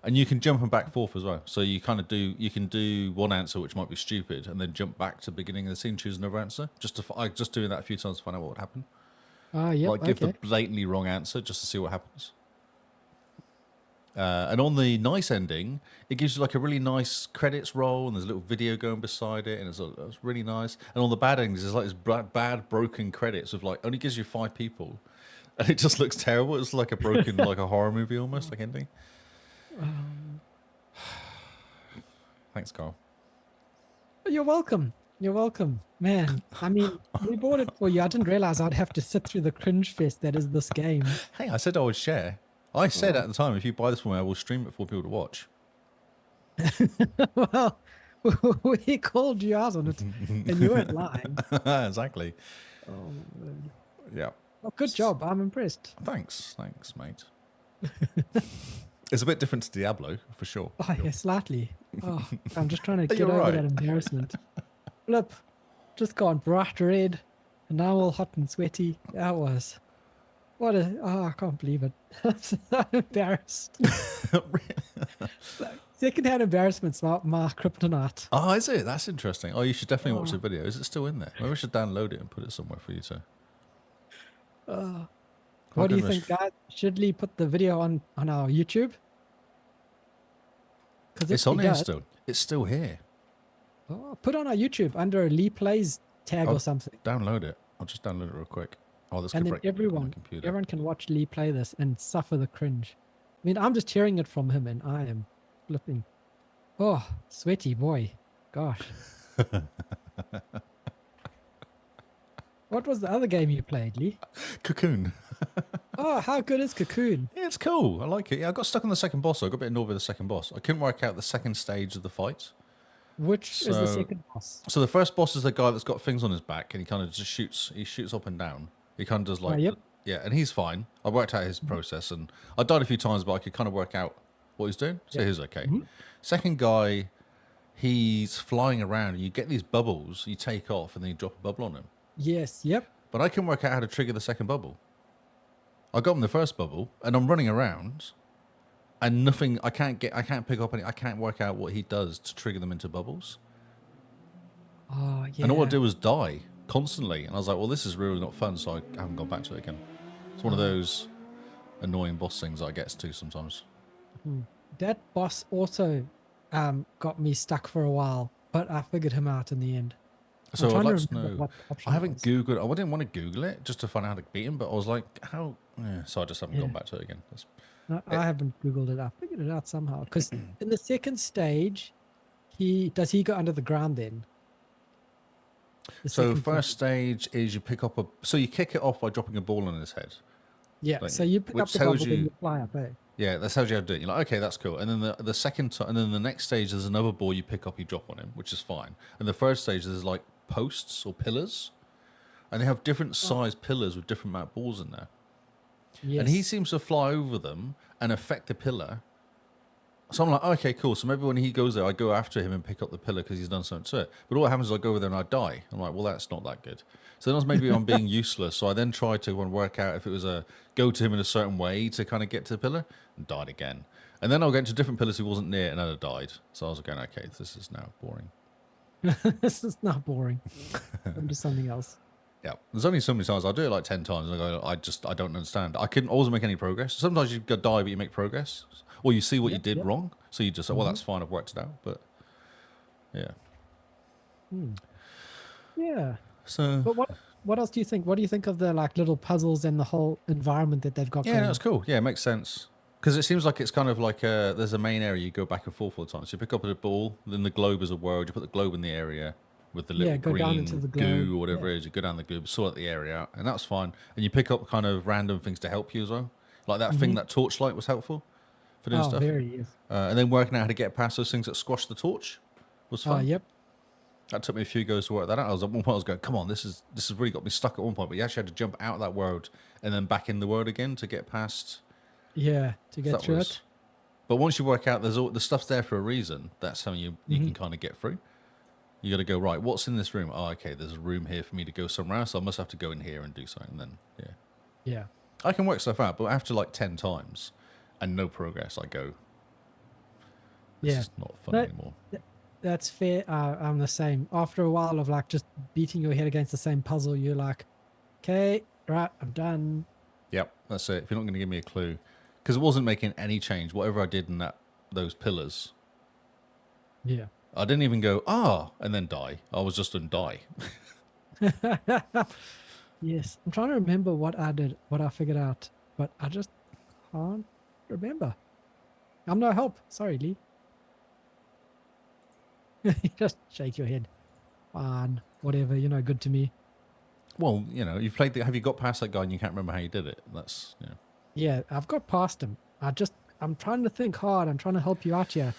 And you can jump them back and forth as well. So you can do one answer which might be stupid, and then jump back to the beginning of the scene, choose another answer. I just doing that a few times to find out what would happen. Yeah, Like give okay. the blatantly wrong answer just to see what happens. And on the nice ending, it gives you like a really nice credits roll, and there's a little video going beside it, and it's really nice. And on the bad endings, there's like this bad broken credits of like only gives you 5 people, and it just looks terrible. It's like a broken like a horror movie almost, like ending. Thanks, Carl. You're welcome. You're welcome, man. I mean, we bought it for you. I didn't realize I'd have to sit through the cringe fest that is this game. Hey, I said I would share. I said at the time, if you buy this for me, I will stream it for people to watch. Well, we called you out on it, and you weren't lying. Exactly. Oh, man. Yeah. Well, good job. I'm impressed. Thanks, mate. It's a bit different to Diablo, for sure. Oh, yeah, slightly. Oh, I'm just trying to get You're over right. that embarrassment. Flip, just gone bright red, and now all hot and sweaty. That was. What a, oh, I can't believe it. I'm so embarrassed. Secondhand embarrassment's my kryptonite. Oh, is it? That's interesting. Oh, you should definitely watch Oh, the video. Is it still in there? Maybe we should download it and put it somewhere for you to. oh. My What do you goodness. think, guys? Should we put the video on our YouTube? Because It's if on we here does, still. It's still here. oh, put on our YouTube under Lee Plays tag I'll or something. download it. I'll just download it real quick. Oh, this And could then break my everyone computer. can watch Lee play this and suffer the cringe. I mean, I'm just hearing it from him and I am flipping. Oh, sweaty boy. Gosh. What was the other game you played, Lee? Cocoon. Oh, how good is Cocoon? Yeah, it's cool. I like it. Yeah, I got stuck on the second boss. I got a bit annoyed with the second boss. I couldn't work out the second stage of the fight. Which is the So- second boss? So the first boss is the guy that's got things on his back, and he kind of just shoots. He shoots up and down. He kind of does like, yep. yeah, and he's fine. I worked out his process, and I died a few times, but I could kind of work out what he's doing. So Yep. he was okay. Mhm. Second guy, he's flying around, and you get these bubbles. You take off, and then you drop a bubble on him. Yes, yep. But I couldn't work out how to trigger the second bubble. I got him the first bubble, and I'm running around, and nothing. I can't pick up any. I can't work out what he does to trigger them into bubbles. Oh, yeah. And all I did was die constantly. And I was like, well, this is really not fun, so I haven't gone back to it again. It's one of those annoying boss things that I get to sometimes. That boss also got me stuck for a while, but I figured him out in the end. I'm So I'd trying like to remember know. what option I it haven't was. Googled. I didn't want to Google it just to find out how to beat him, but I was like, how? Yeah, so I just haven't gone Yeah. back to it again. That's, No, I haven't Googled it. I figured it out somehow. Because in the second stage, does he go under the ground then? The so second first phase. stage is you pick up a. So you kick it off by dropping a ball on his head. Yeah, like, so you pick which up the tells bubble, then you- you fly up, eh? Yeah, that tells you how to do it. You're like, okay, that's cool. And then the second time, and then the next stage, there's another ball you pick up, you drop on him, which is fine. And the first stage, there's like posts or pillars, and they have different size pillars with different amount of balls in there. Yes. And he seems to fly over them and affect the pillar. So I'm like, okay, cool. So maybe when he goes there, I go after him and pick up the pillar because he's done something to it. But all that happens is I go over there and I die. I'm like, well, that's not that good. So then I was maybe I'm being useless. So I then tried to work out if it was a go to him in a certain way to kind of get to the pillar and died again. And then I'll get into different pillars he wasn't near and then I died. So I was going, okay, this is now boring. This is not boring. I'm just something else. Yeah, there's only so many times. I'll do it like 10 times and I go, I don't understand. I couldn't always make any progress. Sometimes you go die, but you make progress. Or you see what you Yep, did yep. wrong. So you just say, well, that's fine. I've worked it out. But yeah. Yeah. So But what else do you think? What do you think of the like little puzzles and the whole environment that they've got yeah, going? that's cool. Yeah, it makes sense. Because it seems like it's kind of like there's a main area you go back and forth all the time. So you pick up a ball, then the globe is a world. You put the globe in the area with the little go down green into the goo globe, or whatever it is. You go down the globe, sort the area out, and that's fine. And you pick up kind of random things to help you as well. Like that thing, that torchlight was helpful for doing Oh, stuff. very yes. And then working out how to get past those things that squash the torch was Oh, fun. yep. That took me a few goes to work that out. I was at one point I was going, come on, this has really got me stuck at one point. But you actually had to jump out of that world and then back in the world again to get past. Yeah, to get that through was- it. But once you work out the stuff's there for a reason, that's how you can kind of get through. You got to go, right, what's in this room? Oh, okay, there's a room here for me to go somewhere else. So I must have to go in here and do something. And then, yeah. Yeah. I can work stuff out, but after like 10 times and no progress, I go, this Yeah. is not fun No, anymore. That's fair. I'm the same. After a while of like just beating your head against the same puzzle, you're like, okay, right, I'm done. Yep, that's it. If you're not going to give me a clue, because it wasn't making any change. Whatever I did in those pillars, Yeah. I didn't even go and then die. I was just on die. Yes. I'm trying to remember what I did, what I figured out, but I just can't remember. I'm no help. Sorry, Lee. Just shake your head. Fine. Whatever. You're no good to me. Well, you've played. Have you got past that guy and you can't remember how you did it? That's Yeah, I've got past him. I'm trying to think hard. I'm trying to help you out here,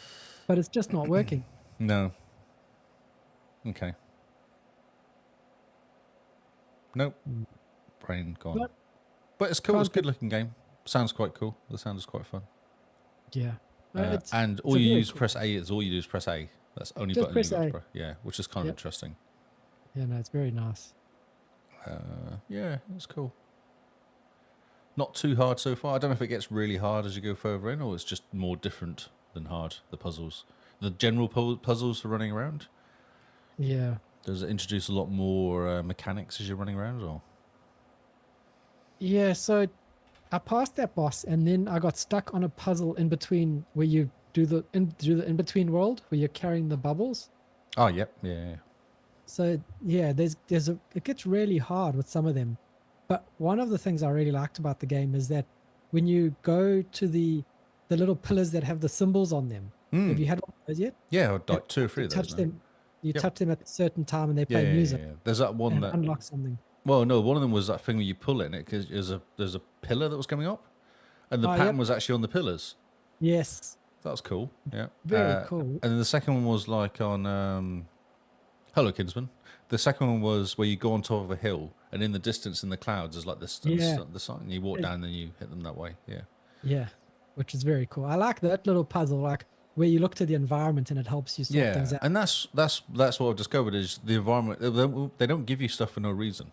but it's just not working. no. Okay. Nope. Brain gone. Nope. But it's cool. It's a Can't good looking game. Sounds quite cool. The sound is quite fun. Yeah. And it's all a you very use cool- press A is all you do is press A. That's the only Just button press you got to A. press. Yeah, which is kind of Yep. interesting. Yeah, no, it's very nice. Yeah, it's cool. Not too hard so far. I don't know if it gets really hard as you go further in, or it's just more different than hard. The puzzles, the general puzzles for running around. Yeah. Does it introduce a lot more mechanics as you're running around, or? Yeah, so I passed that boss and then I got stuck on a puzzle in between where you do the in between world where you're carrying the bubbles. Oh, yep, yeah. So yeah, it gets really hard with some of them. But one of the things I really liked about the game is that when you go to the little pillars that have the symbols on them, have you had one of those yet? Yeah, like 2 or 3 You of those. touch Now. them, you Yep. touch them at a certain time and they Yeah, play yeah, music yeah. There's that one and that. unlock something. Well, no, one of them was that thing where you pull it, and because there's a pillar that was coming up, and the Oh, pattern yep. was actually on the pillars. Yes, That was cool. Yeah. very cool. And then the second one was like on Hello Kinsman. The second one was where you go on top of a hill, and in the distance in the clouds is like this Yeah. the sign. And you walk down, and you hit them that way. Yeah. Yeah, which is very cool. I like that little puzzle, like where you look to the environment and it helps you sort things Yeah, out. and that's what I've discovered is the environment. They don't give you stuff for no reason.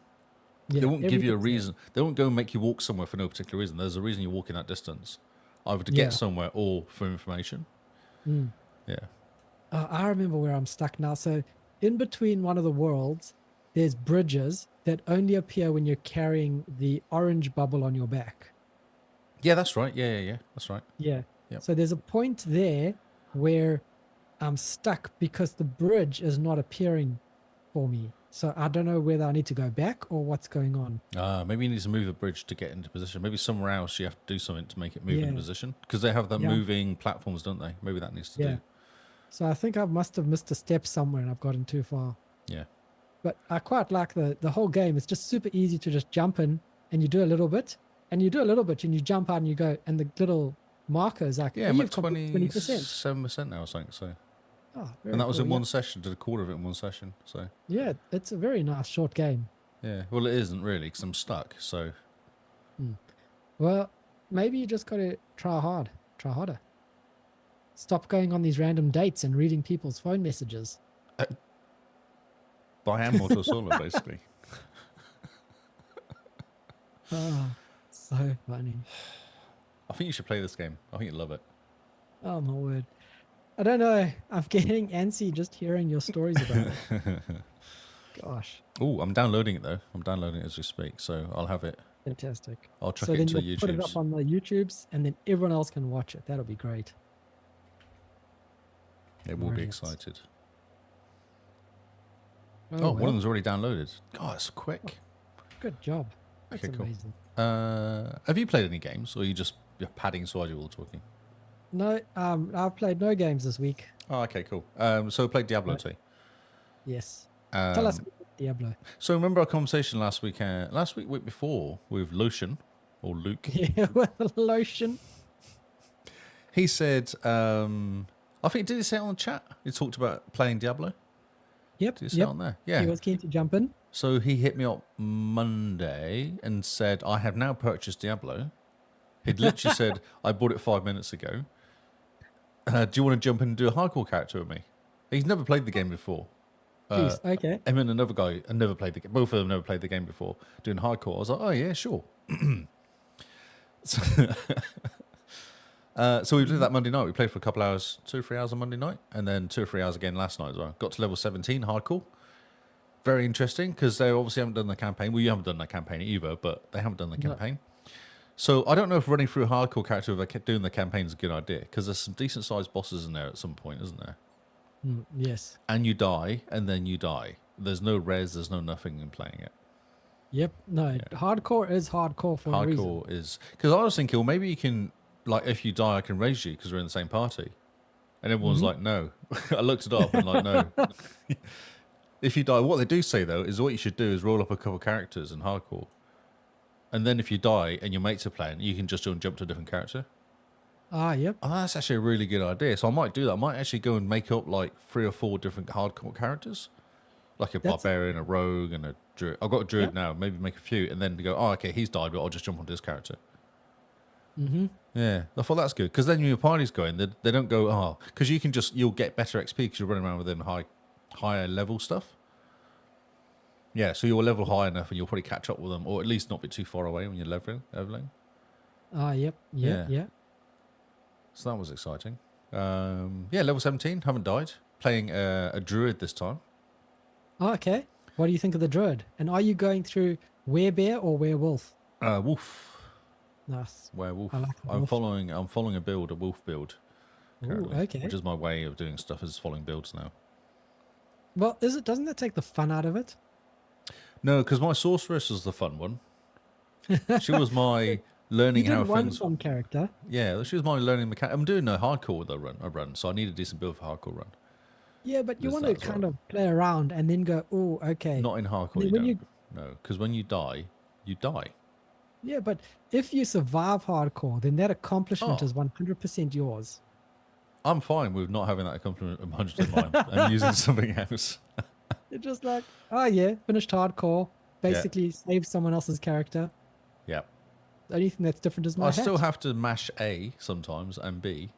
Yeah, They won't give you a everything's there. reason. They won't go and make you walk somewhere for no particular reason. There's a reason you're walking that distance, either to Yeah. get somewhere or for information. Mm. Yeah. I remember where I'm stuck now. So in between one of the worlds, there's bridges that only appear when you're carrying the orange bubble on your back. Yeah, that's right. Yeah. That's right. Yeah. Yep. So there's a point there where I'm stuck because the bridge is not appearing for me. So I don't know whether I need to go back or what's going on. Maybe you need to move a bridge to get into position. Maybe somewhere else you have to do something to make it move into Yeah. position. Because they have the Yeah. moving platforms, don't they? Maybe that needs to Yeah. do. So I think I must have missed a step somewhere and I've gotten too far. Yeah. But I quite like the whole game. It's just super easy to just jump in and you do a little bit and you do a little bit and you jump out and you go and the little marker is like, Yeah, oh, I'm you've at completed 20%. 27% now, I think. So, Oh, very and that was cool, in yeah. one session. Did a quarter of it in one session. So, Yeah, it's a very nice short game. yeah. Well, it isn't really because I'm stuck. So, Well, maybe you just got to try harder. Stop going on these random dates and reading people's phone messages. but I am Motesolo, basically. Oh, so funny. I think you should play this game. I think you'd love it. Oh, my word. I don't know. I'm getting antsy just hearing your stories about it. Gosh, Oh, I'm downloading it though. I'm downloading it as we speak, so I'll have it. fantastic. I'll chuck So it then into you'll put it up YouTube's. on the YouTubes and then everyone else can watch it. That'll be great. It will be Brilliant. excited. Oh, Oh, one well, of them's already downloaded. God, it's quick. good job. That's Okay, cool. amazing. Have you played any games, or are you just padding so while talking? No, I've played no games this week. Oh, okay, cool. So played Diablo Right. 2. Yes. Tell us Um, about Diablo. So remember our conversation last week, week before with Lucian or Luke. Yeah, with the lotion. He said, I think did he say it on the chat? He talked about playing Diablo. Yep. Did he say it on there? Yeah. He was keen to jump in. So he hit me up Monday and said, I have now purchased Diablo. He'd literally said, I bought it 5 minutes ago. Do you want to jump in and do a hardcore character with me? He's never played the game before. Jeez, okay. Him and another guy had never played the game. Both of them never played the game before. Doing hardcore. I was like, oh, yeah, sure. So we did that Monday night. We played for a couple hours, 2 or 3 hours on Monday night, and then 2 or 3 hours again last night as well. Got to level 17, hardcore. Very interesting because they obviously haven't done the campaign. Well, you haven't done the campaign either, but they haven't done the No. campaign. So I don't know if running through a hardcore character without doing the campaign is a good idea because there's some decent sized bosses in there at some point, isn't there? Yes. And you die, and then you die. There's no res, there's no nothing in playing it. Yep. No, hardcore is hardcore for a reason. Hardcore is because I was thinking, well, maybe you can like if you die, I can raise you because we're in the same party. And everyone's like, no. I looked it up and like, no. If you die, what they do say though is what you should do is roll up a couple of characters in hardcore, and then if you die and your mates are playing, you can just go and jump to a different character. Ah, yep. Oh, that's actually a really good idea. So I might do that. I might actually go and make up like 3 or 4 different hardcore characters, like a That's- barbarian, a rogue, and a druid. I've got a druid Yep. now. Maybe make a few, and then go, oh, okay, he's died, but I'll just jump onto this character. Mm-hmm. Yeah, I thought that's good because then when your party's going, they don't go, oh, because you'll get better XP because you're running around with them higher level stuff. Yeah, so you'll level high enough and you'll probably catch up with them, or at least not be too far away when you're leveling. Ah, yep, Yeah. yeah. So that was exciting. Yeah, level 17, haven't died. Playing a druid this time. Oh, okay. What do you think of the druid? And are you going through werebear or werewolf? Wolf. Nice. Werewolf. I like the I'm wolf. following a build, a wolf build Ooh, currently, okay. which is my way of doing stuff, is following builds now. Well, doesn't that take the fun out of it? No, because my sorceress was the fun one. She was my learning You how did one things. fun character. Yeah, she was my learning mechanic. I'm doing a hardcore with I run, so I need a decent build for hardcore run. Yeah, but you There's want that to as well. kind of play around and then go, oh, okay. Not in And hardcore, then you when don't. No, because when you die, you die. yeah, but if you survive hardcore, then that accomplishment Oh. is 100% yours. I'm fine with not having that accomplishment 100% mine. I'm using something else. You're just like, oh yeah, finished hardcore. Basically, saved someone else's character. Yeah. The only thing that's different is my I hat. still have to mash A sometimes and B.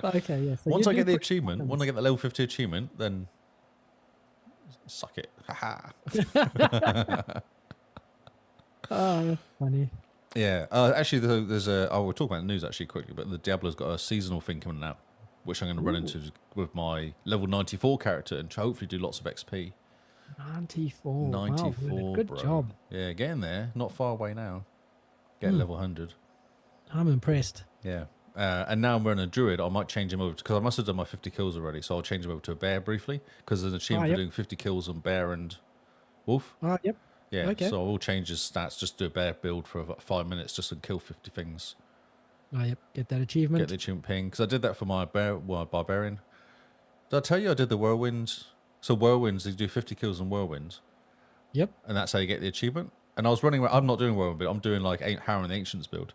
Okay, yeah. So Once I you get the push achievement, buttons. when I get the level 50 achievement, then suck it. Haha. Oh, that's funny. Yeah. Actually, there's a. I will talk about the news actually quickly, but the Diablo's got a seasonal thing coming out, which I'm going to run into with my level 94 character and hopefully do lots of XP. 94. 94, Wow, good bro. job. Yeah, getting there. Not far away now. Get level 100. I'm impressed. Yeah. And now I'm running a druid. I might change him over because I must have done my 50 kills already, so I'll change him over to a bear briefly because there's an achievement yep. for doing 50 kills on bear and wolf. Oh, yep. Yeah, Okay. so I'll change his stats, just do a bear build for about 5 minutes just to kill 50 things. Oh, yep. Get that achievement. Get the achievement ping. Because I did that for my barbarian. Did I tell you I did the whirlwinds? So whirlwinds, they do 50 kills on whirlwinds. Yep. And that's how you get the achievement. And I was running around, I'm not doing whirlwind, but I'm doing like Harrow and the Ancients build.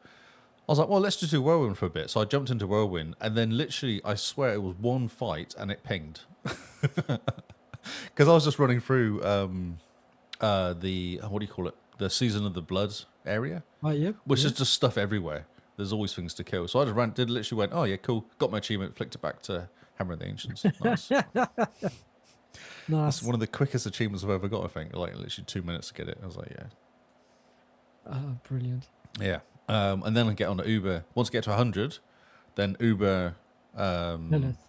I was like, well, let's just do whirlwind for a bit. So I jumped into whirlwind, and then literally, I swear it was one fight, and it pinged. Because I was just running through the, what do you call it? The Season of the Blood area, Oh, yep. which yep. is just stuff everywhere. There's always things to kill. So I just literally went, oh yeah, cool. Got my achievement, flicked it back to Hammer of the Ancients. Nice. Nice. That's one of the quickest achievements I've ever got, I think. Like literally 2 minutes to get it. I was like, yeah. Oh, brilliant. Yeah. And then I get on to Uber. Once I get to 100, then Uber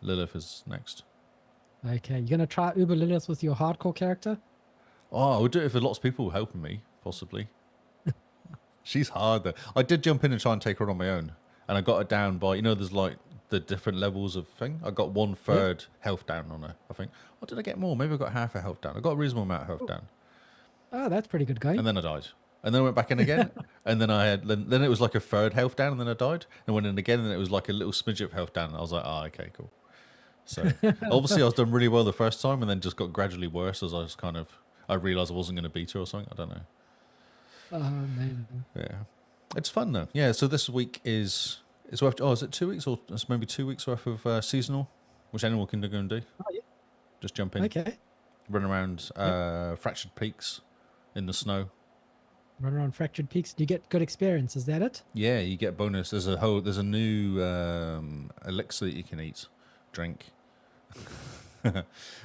Lilith is next. Okay, you're going to try Uber Lilith with your hardcore character? Oh, I would do it if there's lots of people helping me, possibly. She's hard, though. I did jump in and try and take her on my own. And I got her down by, there's like the different levels of thing. I got 1/3 health down on her, I think. Or did I get more? Maybe I got half a health down. I got a reasonable amount of health down. Oh, that's pretty good going. And then I died. And then I went back in again. And then I had, then it was like a third health down, and then I died. And went in again, and it was like a little smidge of health down. And I was like, okay, cool. So obviously I was done really well the first time, and then just got gradually worse as I realized I wasn't going to beat her or something. I don't know. Oh, amazing. Yeah. It's fun though. Yeah. So this week is worth, is it 2 weeks or it's maybe 2 weeks worth of seasonal, which anyone can go and do. Oh, yeah. Just jump in, Okay. run around Fractured Peaks in the snow. Run around Fractured Peaks. Do you get good experience? Is that it? Yeah, you get bonus. There's a new elixir that you can drink,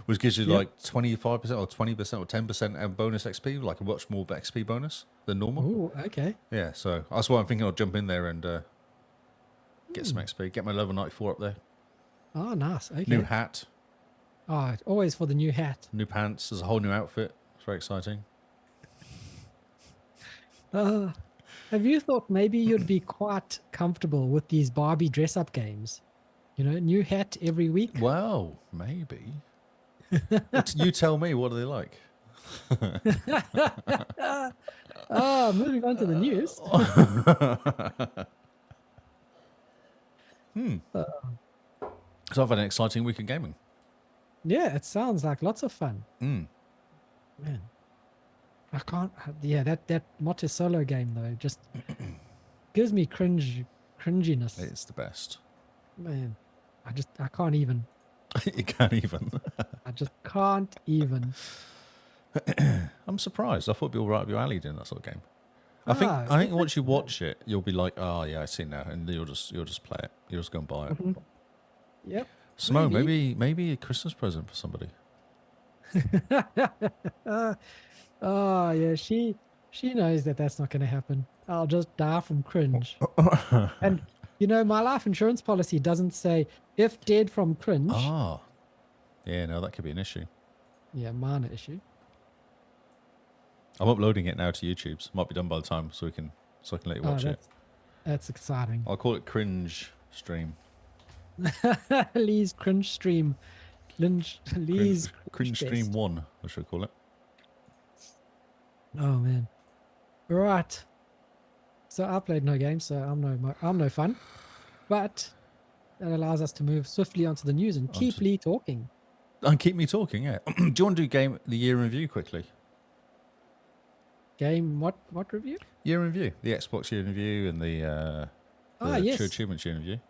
which gives you like 25% or 20% or 10% bonus XP, like a much more XP bonus than normal. Oh, okay. Yeah, so that's why I'm thinking I'll jump in there and get some XP, get my level 94 up there. Oh, nice. Okay. New hat, Oh, always for the new hat. new pants. There's a whole new outfit. It's very exciting. Have you thought maybe you'd be quite comfortable with these Barbie dress-up games? New hat every week. Well, maybe. You tell me, what are they like? Moving on to the news. So I've had an exciting week of gaming. Yeah, it sounds like lots of fun. Mm. Man, I can't. Yeah, that Motesolo game though just gives me cringiness. It's the best. Man, I can't even. You can't even. I just can't even. I'm surprised. I thought it'd be all right up your alley doing that sort of game. I think once you watch it, you'll be like, oh yeah, I see now, and you'll just play it. You'll just go and buy it. Mhm. Yep. Simone, Maybe. maybe a Christmas present for somebody. Oh yeah, she She knows that that's not going to happen. I'll just die from cringe. And, my life insurance policy doesn't say if dead from cringe. Ah. Yeah, no, that could be an issue. Yeah, minor issue. I'm uploading it now to YouTube. Might be done by the time so I can let you watch it. That's exciting. I'll call it Cringe Stream. Lee's cringe stream. Lee's Cringe Stream fest. 1, I should call it. Oh man. Right. So I played no game, so I'm no fun. But that allows us to move swiftly onto the news and keep Lee talking. And keep me talking, yeah. Do you want to do game the year in review quickly? Game what review? Year in review. The Xbox year in review and the yes. True Achievements year in review.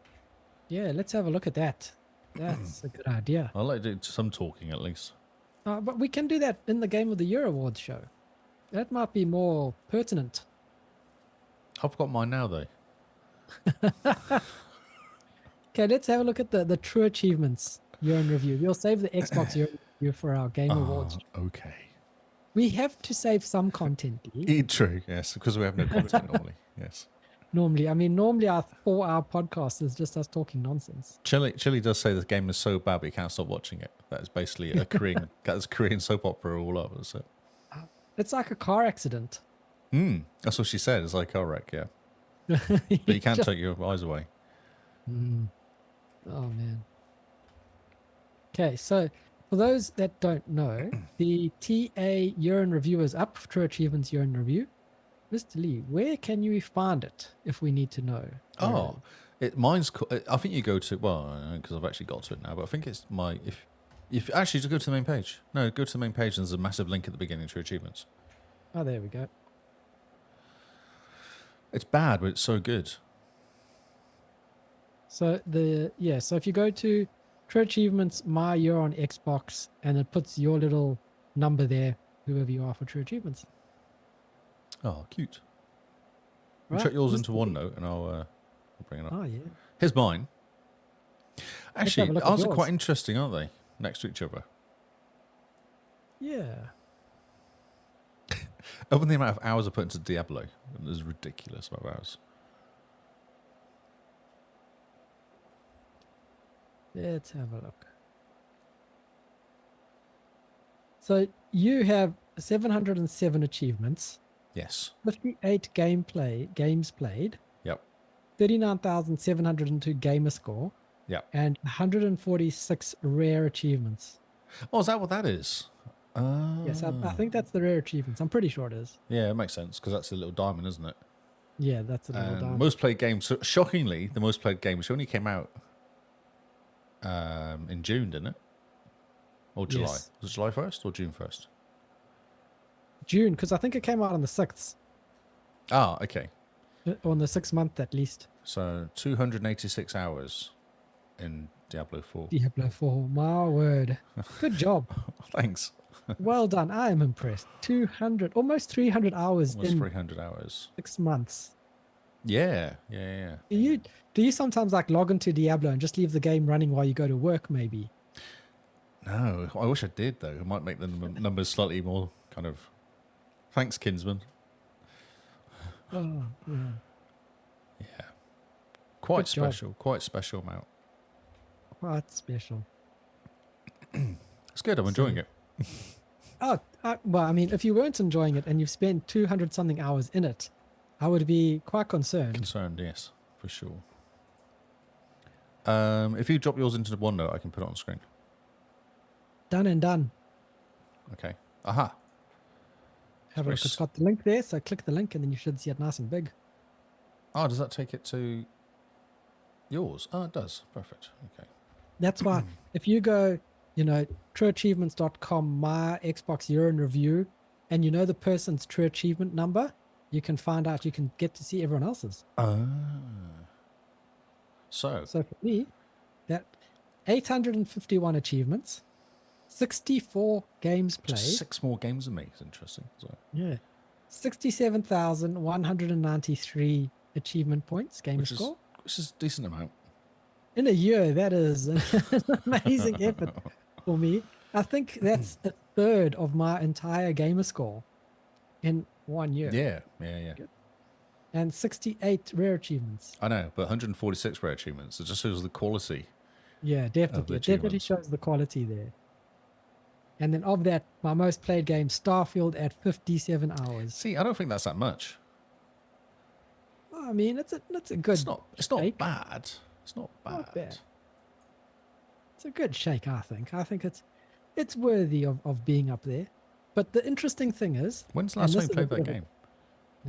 Yeah, let's have a look at that. That's a good idea. I'd like to do some talking at least. But we can do that in the Game of the Year Awards show. That might be more pertinent. I've got mine now though. Okay, let's have a look at the True Achievements year in review. We'll save the Xbox year in review for our Game Awards. Okay. We have to save some content, Lee. True, yes, because we have no content normally. Yes. Normally our 4-hour podcast is just us talking nonsense. Chili does say the game is so bad but you can't stop watching it. That is basically a Korean soap opera all over. So. It's like a car accident. That's what she said. It's like a car wreck, yeah. But you can't take your eyes away. Oh man. Okay, so for those that don't know, the TA year in review is up. True Achievements year in review. Mr. Lee, where can you find it if we need to know? Mine's. I think you go to because I've actually got to it now. But I think it's my if actually just go to the main page. No, go to the main page. And there's a massive link at the beginning to achievements. Oh, there we go. It's bad, but it's so good. So so if you go to True Achievements My Year on Xbox, and it puts your little number there, whoever you are for True Achievements. Oh, cute. Right. Check yours into OneNote, and I'll bring it up. Oh yeah. Here's mine. Actually, look at ours are yours. quite interesting, aren't they? Next to each other. Yeah. Over the amount of hours I put into Diablo, it's ridiculous amount of hours. Let's have a look. So you have 707 achievements, Yes. 58 games played, Yep. 39,702 gamer score, Yep. and 146 rare achievements. Oh, is that what that is? Yes, I think that's the rare achievements. I'm pretty sure it is. Yeah, it makes sense because that's a little diamond, isn't it? Yeah, that's a little diamond. Most played game. So shockingly, the most played game, which only came out in June, didn't it? Or July? Yes. Was it July 1st or June 1st? June, because I think it came out on the 6th, Ah, okay. on the 6th month at least. So 286 hours in Diablo 4. Diablo 4, my word. Good job. Thanks. Well done. I am impressed. almost 300 hours Almost in 300 hours. 6 months. Yeah. Do you sometimes like log into Diablo and just leave the game running while you go to work maybe? No, I wish I did though. It might make the numbers slightly more kind of. Thanks, Kinsman. Oh, yeah. Yeah. Quite Good job. special. Quite special amount. Quite special. It's good. I'm enjoying it. Well, I mean, if you weren't enjoying it and you've spent 200 something hours in it, I would be quite concerned. Concerned, yes, for sure. If you drop yours into the OneNote, I can put it on screen. Done and done. Okay. Aha. Have a look. It's got the link there, so click the link and then you should see it nice and big. Oh, does that take it to yours? Oh, it does. Perfect. Okay. That's why if you go, trueachievements.com, my Xbox year in review, and you know the person's true achievement number, you can find out, you can get to see everyone else's. So for me, that 851 achievements, 64 games played. just 6 more games than me. It's interesting. So, Yeah. 67,193 achievement points, gamer score. Which is a decent amount. In a year, that is an amazing effort for me. I think that's a third of my entire gamer score. And 1 year. Yeah. And 68 rare achievements. I know, but 146 rare achievements. It just shows the quality. Yeah, definitely. It definitely achievements. shows the quality there. And then of that, my most played game, Starfield, at 57 hours. See, I don't think that's that much. I mean, it's a good. It's not shake. bad. It's not bad. Not bad. It's a good shake, I think. I think it's worthy of being up there. But the interesting thing is, When's the last and time this you is a played that bit of game?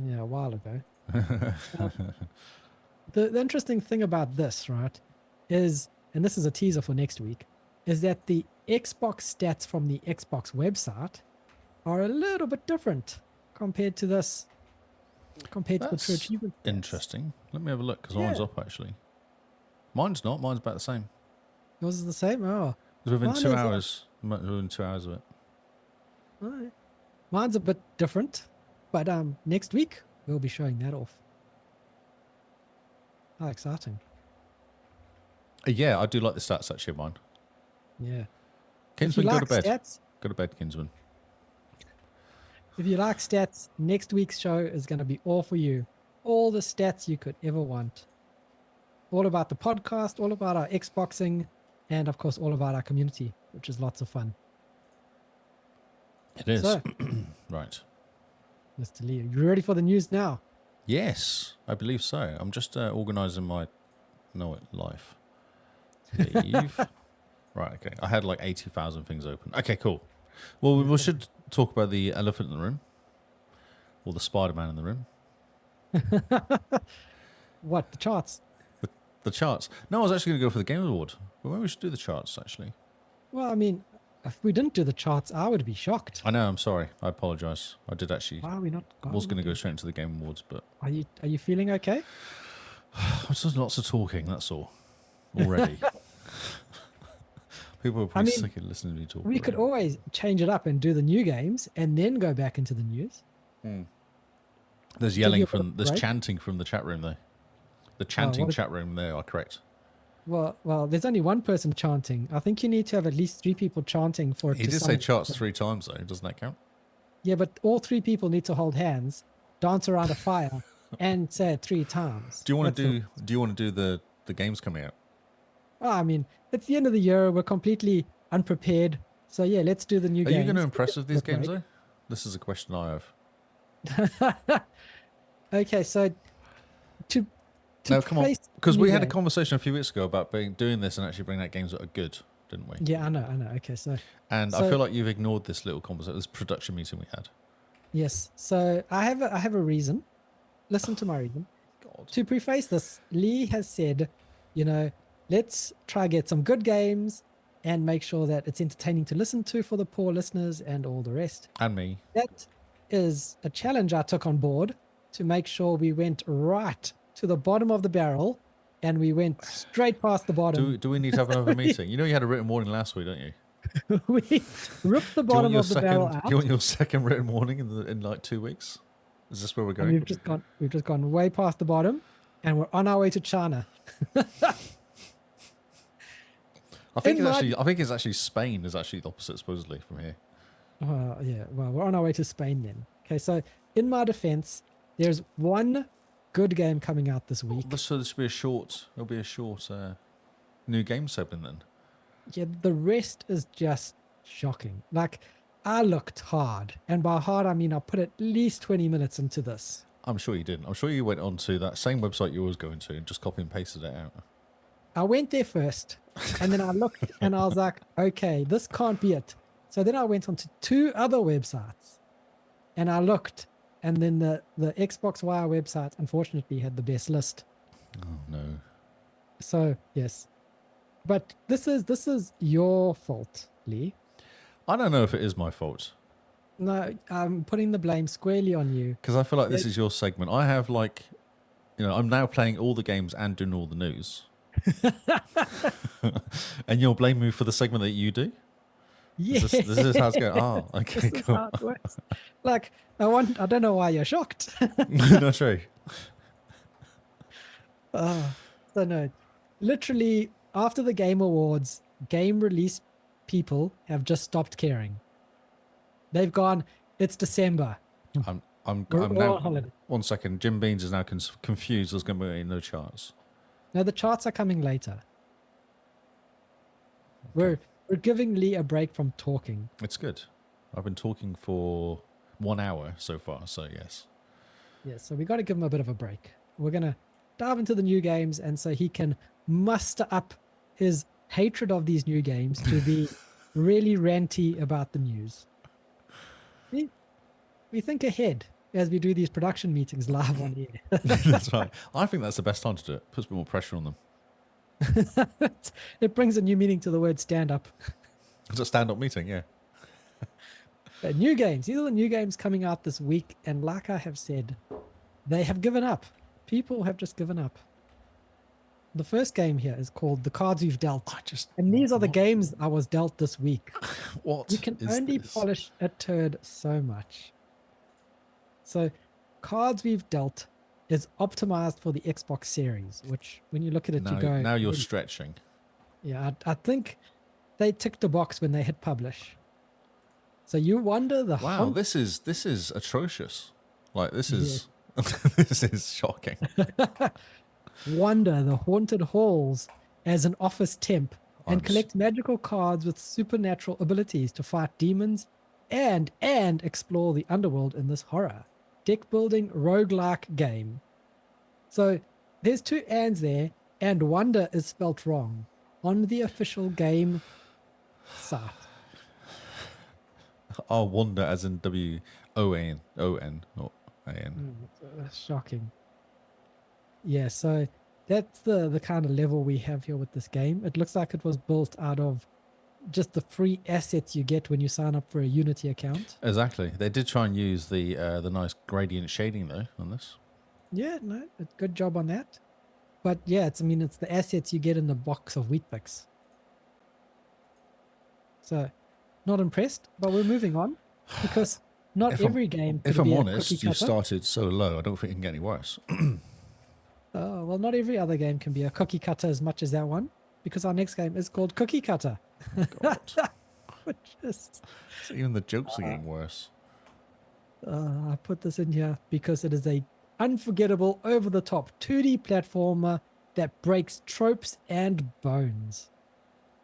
Yeah, a while ago. The interesting thing about this, right, is, and this is a teaser for next week, is that the Xbox stats from the Xbox website are a little bit different compared to this, compared to the true That's achievement stats. interesting. Let me have a look, because mine's up, actually. Mine's not. Mine's about the same. Yours is the same? Oh. It's within Mine 2 is, hours. Within 2 hours of it. Alright. Mine's a bit different, but next week we'll be showing that off. How exciting. Yeah, I do like the stats, actually, of mine. Yeah. Kinsman, go to bed. Stats, Go to bed, Kinsman. if you like stats, next week's show is going to be all for you. All the stats you could ever want. All about the podcast, all about our Xboxing, and of course, all about our community, which is lots of fun. It is. So, Right. Mr. Lee, you ready for the news now? Yes, I believe so. I'm just organising my life. Leave. Right, okay. I had like 80,000 things open. Okay, cool. Well, we should talk about the elephant in the room. Or the Spider-Man in the room. What, the charts? The charts. No, I was actually going to go for the Game Award. But maybe we should do the charts, actually. Well, I mean, if we didn't do the charts, I would be shocked. I know, I'm sorry. I apologise. I did actually... Why are we not? I was going to go straight into the Game Awards, but... Are you feeling okay? There's just lots of talking, that's all. Already. People are probably sick of listening to me talk. We could always change it up and do the new games and then go back into the news. There's yelling from... There's chanting from the chat room, though. The chanting chat room there are correct. Well, there's only one person chanting. I think you need to have at least 3 people chanting for it He to did say sound- charts 3 times, though. Doesn't that count? Yeah, but all 3 people need to hold hands, dance around a fire, and say it 3 times. Do you want That's to do the games coming out? I mean, it's the end of the year. We're completely unprepared. So yeah, let's do the new Are games. you going to impress with these Look games, great. though? This is a question I have. Okay, so to No, come on. place Because new we had a game- conversation a few weeks ago about doing this and actually bringing out games that are good, didn't we? Yeah, I know. Okay, so And I feel like you've ignored this little conversation, this production meeting we had. yes, so I have a reason. Listen to my reason. God. To preface this, Lee has said, let's try get some good games and make sure that it's entertaining to listen to for the poor listeners and all the rest. And me. That is a challenge I took on board to make sure we went right to the bottom of the barrel and we went straight past the bottom. Do we need to have another meeting? You know you had a written warning last week, don't you? We ripped the bottom of the barrel out. Do you want your second written warning in like 2 weeks? Is this where we're And going? we've just gone way past the bottom and we're on our way to China. I think it's actually Spain is actually the opposite supposedly from here. Yeah, well, we're on our way to Spain then. Okay, so in my defense, there's one good game coming out this week. So this will be a short. It'll be a short new game segment then. Yeah, the rest is just shocking. Like, I looked hard, and by hard I mean I put at least 20 minutes into this. I'm sure you didn't. I'm sure you went onto that same website you always go into and just copy and pasted it out. I went there first, and then I looked, and I was like, okay, this can't be it. So then I went on to 2 other websites, and I looked, and then the Xbox Wire website unfortunately had the best list. Oh no. So yes, but this is your fault, Lee. I don't know if it is my fault. No, I'm putting the blame squarely on you. Because I feel like this is your segment. I have I'm now playing all the games and doing all the news. And you're blaming me for the segment that you do? Yeah, This is how it's going. Oh, okay, this is cool. how it works. Like, I don't know why you're shocked. Not true. So no, literally after the Game Awards, game release people have just stopped caring. They've gone, it's December. I'm We're on now. holiday. 1 second. Jim Beans is now confused. There's going to be no charts. No, the charts are coming later. We're giving Lee a break from talking. It's good. I've been talking for 1 hour so far, so yes. Yeah, so we got to give him a bit of a break. We're going to dive into the new games, and so he can muster up his hatred of these new games to be really ranty about the news. We think ahead as we do these production meetings live on air. That's right. I think that's the best time to do it. Puts a bit more pressure on them. It brings a new meaning to the word stand-up. It's a stand-up meeting, yeah. New games. These are the new games coming out this week, and like I have said, they have given up. People have just given up. The first game here is called The Cards We've Dealt. And these are the games I was dealt this week. What You can is only this? polish a turd so much. So, Cards We've Dealt is optimized for the Xbox Series, which when you look at it, you go... Now you're stretching. Yeah, I think they ticked the box when they hit publish. So you wonder the... Wow, this is atrocious. Like, this is... this is shocking. Wander the haunted halls as an office temp and collect magical cards with supernatural abilities to fight demons and explore the underworld in this horror deck building roguelike game. So there's two ands there, and wonder is spelt wrong on the official game site. Oh, wonder as in W-O-N, O-N, not A-N. That's shocking. Yeah, so that's the kind of level we have here with this game. It looks like it was built out of just the free assets you get when you sign up for a Unity account. Exactly. They did try and use the nice gradient shading though on this. Yeah, no, good job on that. But yeah, it's the assets you get in the box of Weet-Bix. So, not impressed, but we're moving on because not every game. If could I'm be a honest, cookie you cutter. started so low. I don't think it can get any worse. Well, not every other game can be a cookie cutter as much as that one, because our next game is called Cookie Cutter. God. Which is, Even the jokes are getting worse. I put this in here because it is a unforgettable, over-the-top 2D platformer that breaks tropes and bones.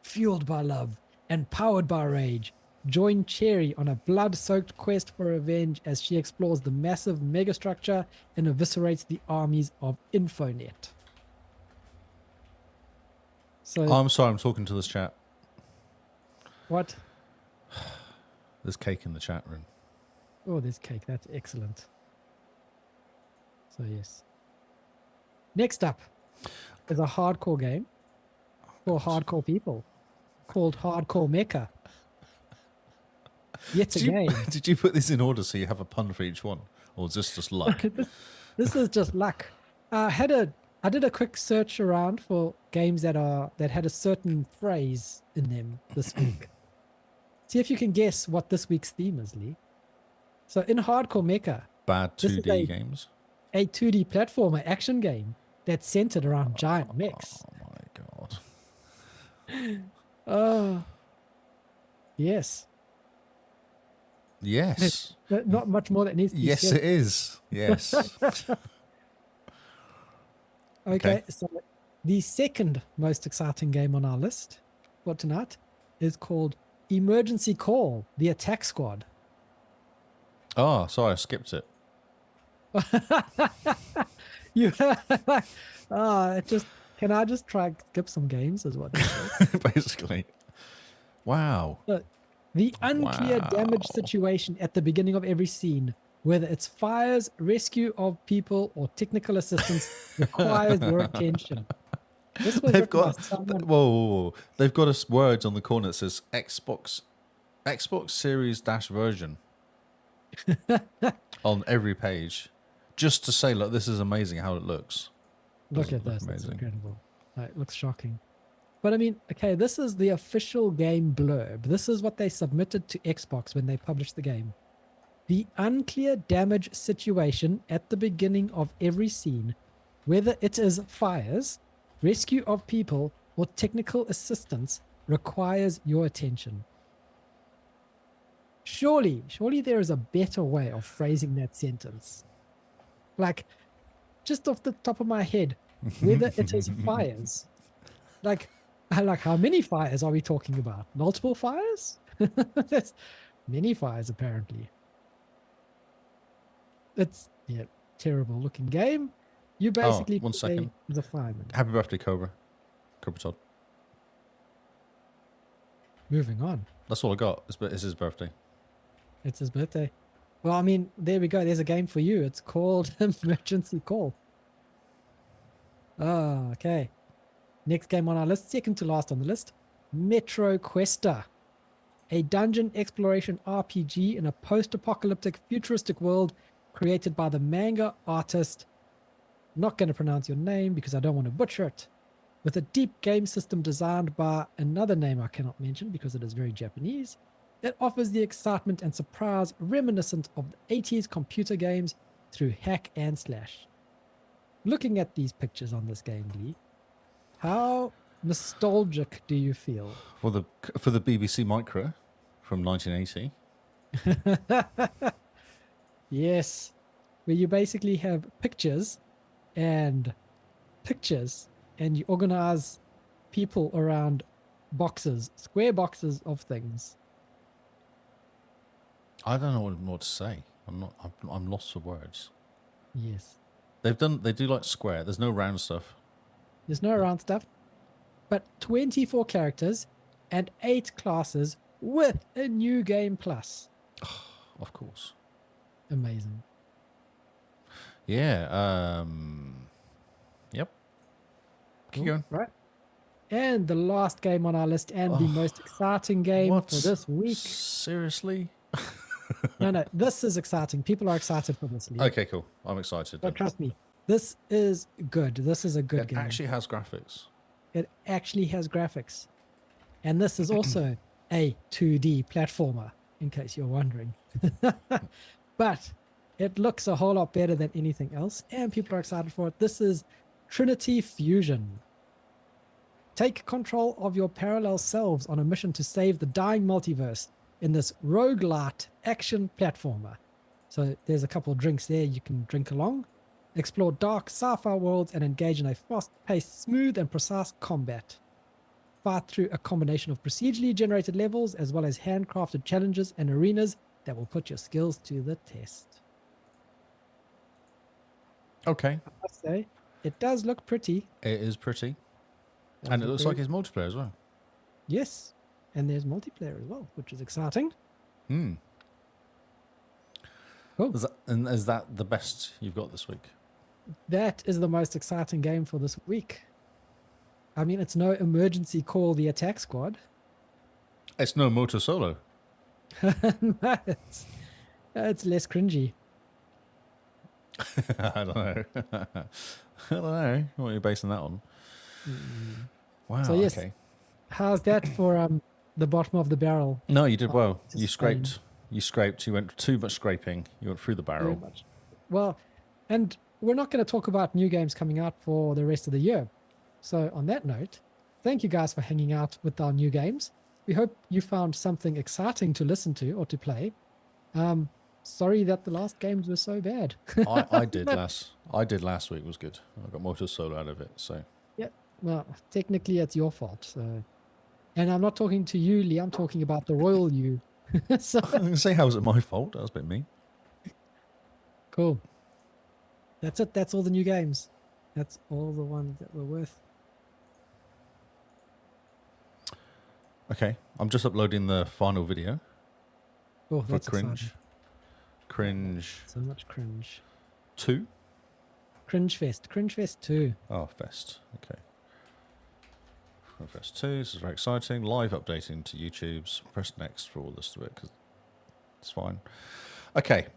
Fueled by love and powered by rage, join Cherry on a blood-soaked quest for revenge as she explores the massive megastructure and eviscerates the armies of Infonet. So, Oh, I'm sorry, I'm talking to this chat. what? There's cake in the chat room. Oh, there's cake. That's excellent. So, yes. Next up is a hardcore game for hardcore people called Hardcore Mecha. Yet again. Did you put this in order so you have a pun for each one? Or is this just luck? This is just luck. I did a quick search around for games that had a certain phrase in them this week. See if you can guess what this week's theme is, Lee. So in Hardcore Mecha, Bad this is 2D games. a 2D platformer action game that's centered around giant mechs. Oh my god. Oh, yes. Yes. Not much more that needs to be Yes, said. it is. Yes. Okay, so the second most exciting game on our list for tonight is called Emergency Call: The Attack Squad. Oh, sorry, I skipped it. You can I just try and skip some games is what this is. Basically. Wow. The unclear damage situation at the beginning of every scene, whether it's fires, rescue of people, or technical assistance, requires your attention. This was They've written by got someone. They've got us words on the corner that says Xbox Series version on every page, just to say, look, this is amazing how it looks. Look Doesn't at look this. It's amazing. incredible. It looks shocking. But I mean, okay, this is the official game blurb. This is what they submitted to Xbox when they published the game. The unclear damage situation at the beginning of every scene, whether it is fires, rescue of people, or technical assistance, requires your attention. Surely there is a better way of phrasing that sentence. Like, just off the top of my head, whether it is fires. Like how many fires are we talking about? Multiple fires? That's many fires, apparently. It's terrible looking game. You basically one play second. as a fireman. Happy birthday, Cobra. Cobra Todd. Moving on. That's all I got. It's his birthday. It's his birthday. Well, I mean, there we go. There's a game for you. It's called Emergency Call. Oh, okay. Next game on our list, second to last on the list, Metro Questa. A dungeon exploration RPG in a post-apocalyptic futuristic world created by the manga artist. I'm not going to pronounce your name because I don't want to butcher it. With a deep game system designed by another name I cannot mention because it is very Japanese. It offers the excitement and surprise reminiscent of the 80s computer games through hack and slash. Looking at these pictures on this game, Lee, how nostalgic do you feel? For the BBC Micro from 1980. Yes, where you basically have pictures and you organize people around boxes, square boxes of things. I don't know what to say. I'm lost for words. Yes. They do like square. There's no round stuff. There's no round stuff, but 24 characters and 8 classes with a new game plus. Of course. Amazing. Yeah. Yep. Keep going. Right. And the last game on our list and the most exciting game for this week. Seriously? No, this is exciting. People are excited for this, Lee. Okay, cool. I'm excited. But trust me, this is good. This is a good game. It actually has graphics. It actually has graphics. And this is also a 2D platformer, in case you're wondering. But it looks a whole lot better than anything else, and people are excited for it. This is Trinity Fusion. Take control of your parallel selves on a mission to save the dying multiverse in this roguelite action platformer. So there's a couple of drinks there you can drink along. Explore dark sci-fi worlds and engage in a fast-paced, smooth and precise combat. Fight through a combination of procedurally generated levels as well as handcrafted challenges and arenas that will put your skills to the test. Okay. I must say, it does look pretty. It is pretty. And it looks like it's multiplayer as well. Yes. And there's multiplayer as well, which is exciting. Hmm. Cool. Is that the best you've got this week? That is the most exciting game for this week. I mean, it's no Emergency Call the Attack Squad. It's no Motesolo. It's less cringy. I don't know. I don't know. What are you basing that on? Wow. So yes, okay. how's that for the bottom of the barrel? No, you did well. It's You Spain. scraped. You scraped. You went too much scraping. You went through the Very barrel. much. Well, and we're not going to talk about new games coming out for the rest of the year. So on that note, thank you guys for hanging out with our new games. We hope you found something exciting to listen to or to play. Sorry that the last games were so bad. I did last week was good. I got Motesolo out of it. So Yeah, well, technically it's your fault. So. And I'm not talking to you, Lee. I'm talking about the royal you. So, I didn't say how was it my fault. That was a bit mean. cool. That's it. That's all the new games. That's all the ones that were worth. Okay, I'm just uploading the final video Oh, for that's Cringe. exciting. Cringe So much cringe. 2. Cringe Fest. Cringe Fest 2. Oh, Fest. Okay. Fest 2. This is very exciting. Live updating to YouTube's. Press next for all this of it because it's fine. Okay.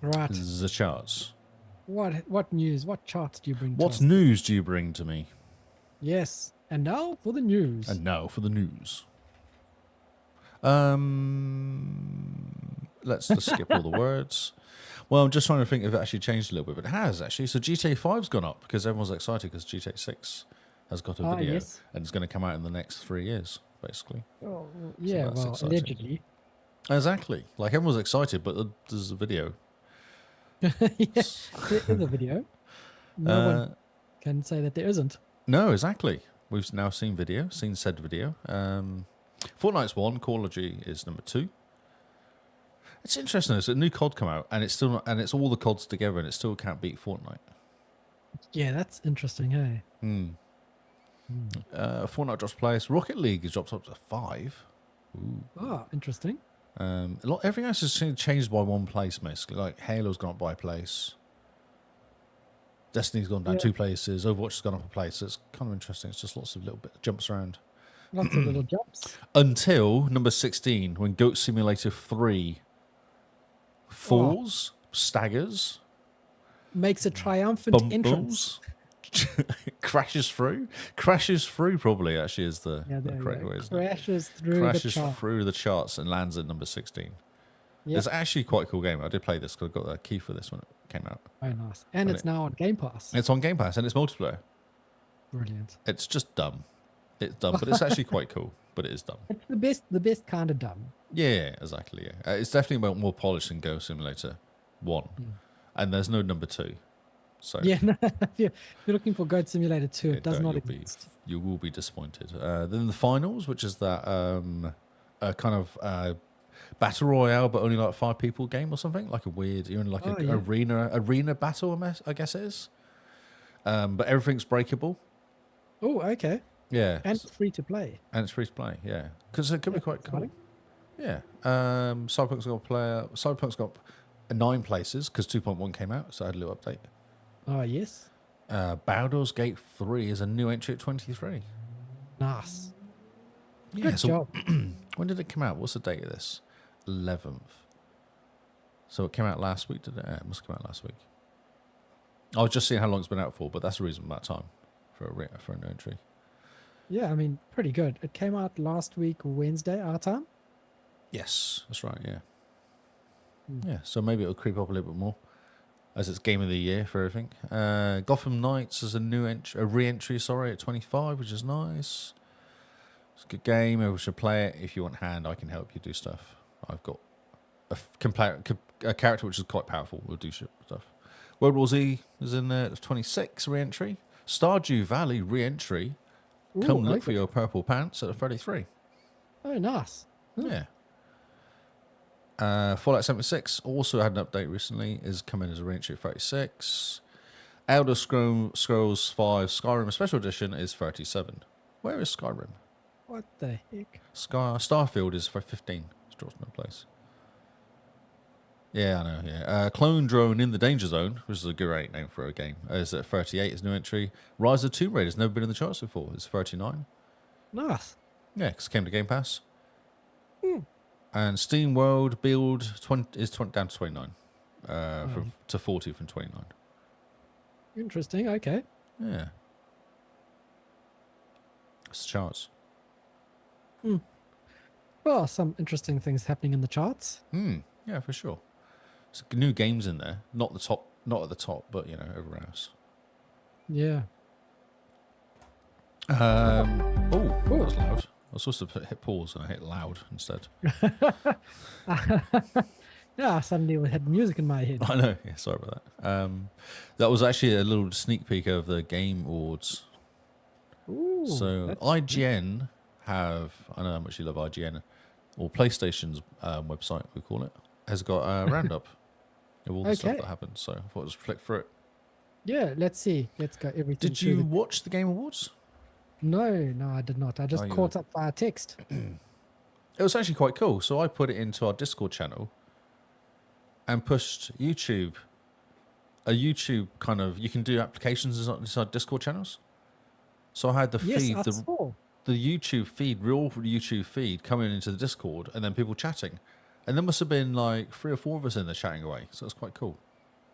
Right. The charts. What news? What charts do you bring to What us? news do you bring to me? Yes. And now for the news. And now for the news. Let's just skip all the words. Well, I'm just trying to think if it actually changed a little bit, but it has actually. So GTA 5's gone up because everyone's excited because GTA 6 has got a video yes. and it's going to come out in the next 3 years, basically. Oh, yeah, that's well, exciting. allegedly. Exactly. Like everyone's excited, but there's a video. Yeah, there is a video. No one can say that there isn't. No, exactly. We've now seen said video. Fortnite's 1, Call of Duty is number 2. It's interesting. There's a new COD come out, and it's still not, and it's all the CODs together, and it still can't beat Fortnite. Yeah, that's interesting, hey? Fortnite drops place. Rocket League has dropped up to 5. Oh, interesting. Everything else has changed by one place, basically. Like Halo's gone up by a place. Destiny's gone down 2 places. Overwatch has gone up a place. So it's kind of interesting. It's just lots of little bit jumps around. Lots of little jumps. Until number 16, when Goat Simulator 3 falls, staggers, Makes a triumphant entrance. crashes through, probably actually is the correct way. Crashes through Through the charts and lands at number 16. Yep. It's actually quite a cool game. I did play this because I got the key for this when it came out. Oh, nice. And it's now on Game Pass. It's on Game Pass and it's multiplayer. Brilliant. It's just dumb. It's dumb, but it's actually quite cool. But it is dumb. It's the best kind of dumb. Yeah, exactly. Yeah, it's definitely more polished than Go Simulator 1, and there's no number 2. So yeah, no, if you're looking for Goat Simulator 2, it does not exist. You will be disappointed. Then the finals, which is that kind of battle royale, but only like 5 people game or something, like a weird. You're in like arena battle, I guess it is. But everything's breakable. Oh, okay. Yeah, and free to play. And it's free to play. Yeah, because it could be quite cool. Yeah. Cyberpunk's got 9 places because 2.1 came out, so I had a little update. Oh, yes. Baldur's Gate 3 is a new entry at 23. Nice. Yeah, Good job. When did it come out? What's the date of this? 11th. So it came out last week, did it? Yeah, it must have come out last week. I was just seeing how long it's been out for, but that's a reasonable amount of time for a new entry. Yeah, I mean, pretty good. It came out last week, Wednesday, our time. Yes, that's right, yeah. Yeah, so maybe it'll creep up a little bit more as it's game of the year for everything. Gotham Knights is a re-entry, at 25, which is nice. It's a good game. Everyone should play it. If you want hand, I can help you do stuff. I've got a character which is quite powerful. We'll do stuff. World War Z is in there. It's 26 re-entry. Stardew Valley re-entry. Come look for your purple pants at a 33. Oh, nice. Yeah. Fallout 76 also had an update recently. Is coming as a re-entry at 36. Elder Scrolls 5 Skyrim Special Edition is 37. Where is Skyrim? What the heck? Starfield is for 15. It's dropped no place. Yeah, I know. Yeah. Clone Drone in the Danger Zone, which is a great name for a game, is at 38. Is new entry. Rise of Tomb Raider has never been in the charts before. It's 39. Nice. Yeah, because it came to Game Pass. And Steam World Build is down to 29, to 40 from 29. Interesting. Okay. Yeah. It's the charts. Well, some interesting things happening in the charts. Yeah, for sure. There's new games in there. Not at the top, but everywhere else. Yeah. That was loud. I was supposed to hit pause and I hit loud instead. Yeah, suddenly we had music in my head. I know. Yeah, sorry about that. That was actually a little sneak peek of the Game Awards. Ooh, so IGN I know how much you love IGN, or PlayStation's website, we call it, has got a roundup of all the stuff that happened. So I thought I'd just flick through it. Yeah, let's see. Let's go everything. Did you watch the Game Awards? No, I did not. I just caught up via text. It was actually quite cool. So I put it into our Discord channel and pushed YouTube. A YouTube kind of, you can do applications inside Discord channels. So I had the feed, the YouTube feed, real YouTube feed coming into the Discord, and then people chatting. And there must have been like 3 or 4 of us in there chatting away. So it's quite cool.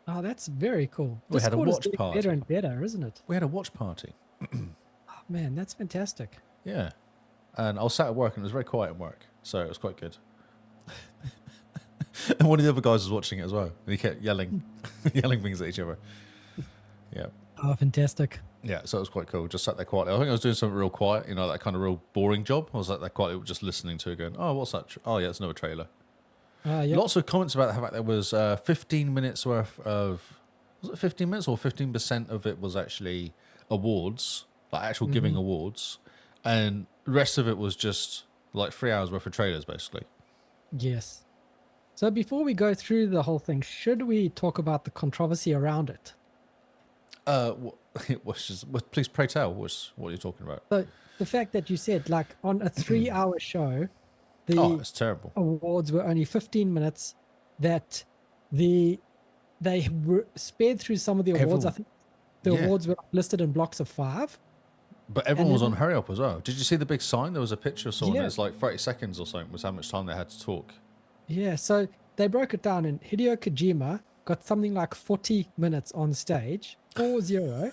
Oh, that's very cool. We had a watch party. Better and better, isn't it? We had a watch party. Oh, man, that's fantastic. Yeah. And I was sat at work and it was very quiet at work. So it was quite good. And one of the other guys was watching it as well. And he kept yelling things at each other. Yeah. Oh, fantastic. Yeah, so it was quite cool. Just sat there quietly. I think I was doing something real quiet, that kind of real boring job. I was like that quietly just listening to it going, oh, what's that? Oh, yeah, it's another trailer. Yeah. Lots of comments about the fact there was 15 minutes worth of, was it 15 minutes or 15% of it was actually awards, like actual giving awards, and the rest of it was just like 3 hours worth of trailers, basically. Yes. So before we go through the whole thing, should we talk about the controversy around it? It was just, please pray tell, what are you talking about? So the fact that you said, like, on a 3-hour show, Oh, the it's terrible. awards were only 15 minutes, that they were spared through some of the awards. I think the Yeah. awards were listed in blocks of 5. But everyone was then- on hurry up as well. Did you see the big sign? There was a picture of someone. Yeah. It's like 30 seconds or something was how much time they had to talk. Yeah, so they broke it down, and Hideo Kojima got something like 40 minutes on stage, 4-0,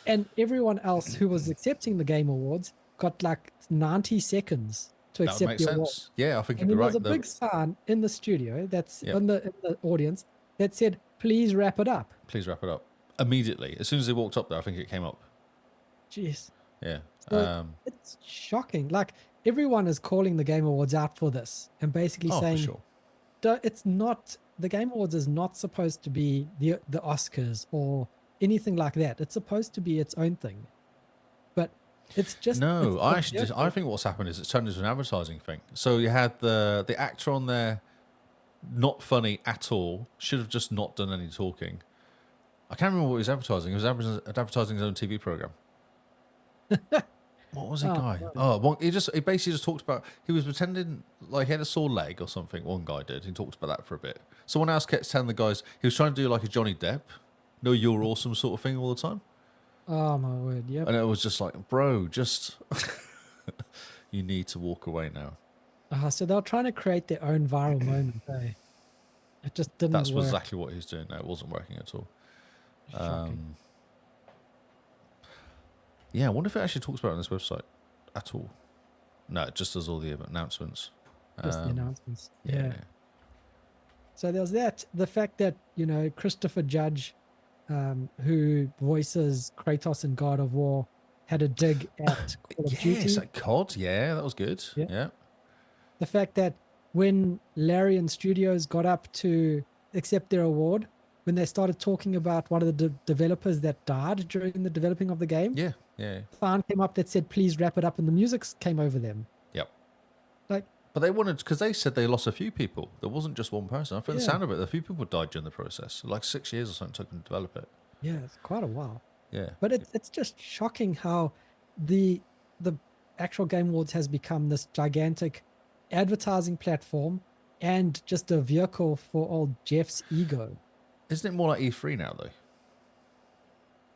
and everyone else who was accepting the Game Awards got like 90 seconds to That would accept make the award. sense. Yeah, I think And you'd be then there's right. a big sign in the studio that's Yeah. in the audience that said, "Please wrap it up." Please wrap it up. Immediately. As soon as they walked up there, I think it came up. Jeez. Yeah. So it's shocking. Like, everyone is calling the Game Awards out for this and basically for saying, sure. It's not, the Game Awards is not supposed to be the Oscars or anything like that. It's supposed to be its own thing. But it's just No, it's I actually objective. I think what's happened is it's turned into an advertising thing. So you had the actor on there, not funny at all. Should have just not done any talking. I can't remember what he was advertising. He was advertising his own TV program. What was it, guy? no. He basically just talked about, he was pretending like he had a sore leg or something. One guy did. He talked about that for a bit. Someone else kept telling the guys he was trying to do like a Johnny Depp, "No, you're awesome" sort of thing all the time. Oh my word, yep. And it was just like, bro, just you need to walk away now. So they're trying to create their own viral moment, eh? It just didn't That's work. exactly what he's doing now. It wasn't working at all. Shocking. Yeah, I wonder if it actually talks about it on this website at all. No, it just does all the announcements. Just the announcements. Yeah. Yeah. So there's that. The fact that, Christopher Judge, who voices Kratos in God of War, had a dig at Call of Duty. Yes, like COD. Yeah, that was good. Yeah. Yeah. The fact that when Larian Studios got up to accept their award, when they started talking about one of the developers that died during the developing of the game, Yeah. Yeah. sign came up that said, "Please wrap it up," and the music came over them. Yep. Like, But they wanted, because they said they lost a few people. There wasn't just one person. I think the Yeah. sound of it, a few people died during the process. Like 6 years or something took them to develop it. yeah, it's quite a while. Yeah. But it's just shocking how the actual Game Awards has become this gigantic advertising platform and just a vehicle for old Jeff's ego. Isn't it more like E3 now, though?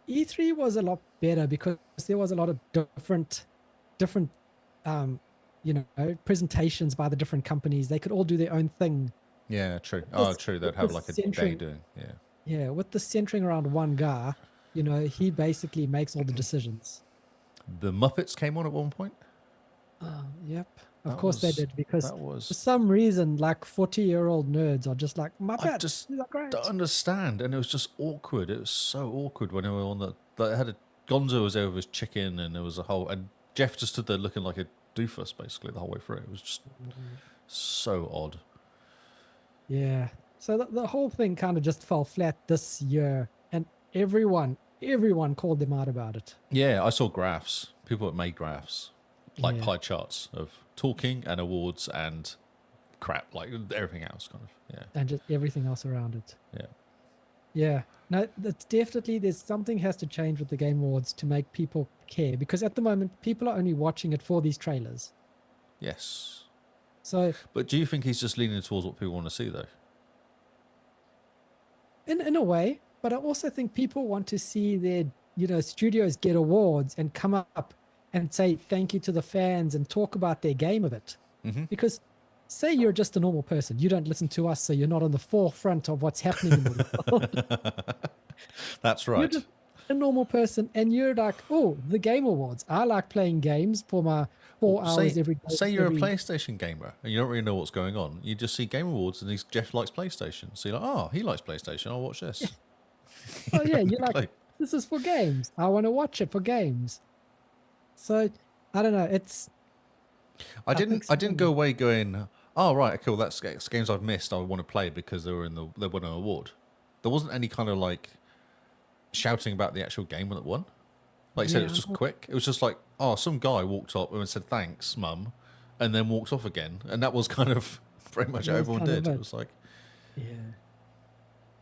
E3 was a lot better because there was a lot of different presentations by the different companies. They could all do their own thing. Yeah, true. This- True. They'd with have the like a day centering- doing. Yeah. Yeah, with the centering around one guy, he basically makes all the decisions. The Muppets came on at one point. Yep. Of That course they was- did, because that was- for some reason, like 40-year-old nerds are just like, I Muppets, just these are great. don't understand, and it was just awkward. It was so awkward when they were on the. They had Gonzo was there with his chicken, and there was a whole. And Jeff just stood there looking like a doofus basically the whole way through. It was just so odd. Yeah. So the whole thing kind of just fell flat this year, and everyone called them out about it. Yeah, I saw graphs. People that made graphs, like Yeah. pie charts of talking and awards and crap, like everything else, kind of. Yeah, And just everything else around it. yeah. Yeah. No, that's definitely, there's something has to change with the Game Awards to make people care, because at the moment people are only watching it for these trailers. Yes. So But do you think he's just leaning towards what people want to see, though? in a way, but I also think people want to see their studios get awards and come up and say thank you to the fans and talk about their game of it. Mhm. Because say you're just a normal person, you don't listen to us, so you're not on the forefront of what's happening in the world. That's You're right. just a normal person, and you're like, oh, the Game Awards, I like playing games for my 4 hours every day. Say you're a every- PlayStation gamer and you don't really know what's going on. You just see Game Awards and Jeff likes PlayStation. So you're like, oh, he likes PlayStation. I'll watch this. Oh yeah, you're like, Like- this is for games. I want to watch it for games. So I don't know. It's I think didn't go away going, Oh right, cool. That's games I've missed. I want to play because they won an award. There wasn't any kind of like shouting about the actual game when it won. Like you said, it was just quick. It was just like, oh, some guy walked up and said thanks, mum, and then walked off again, and that was kind of pretty much how everyone did. It was like,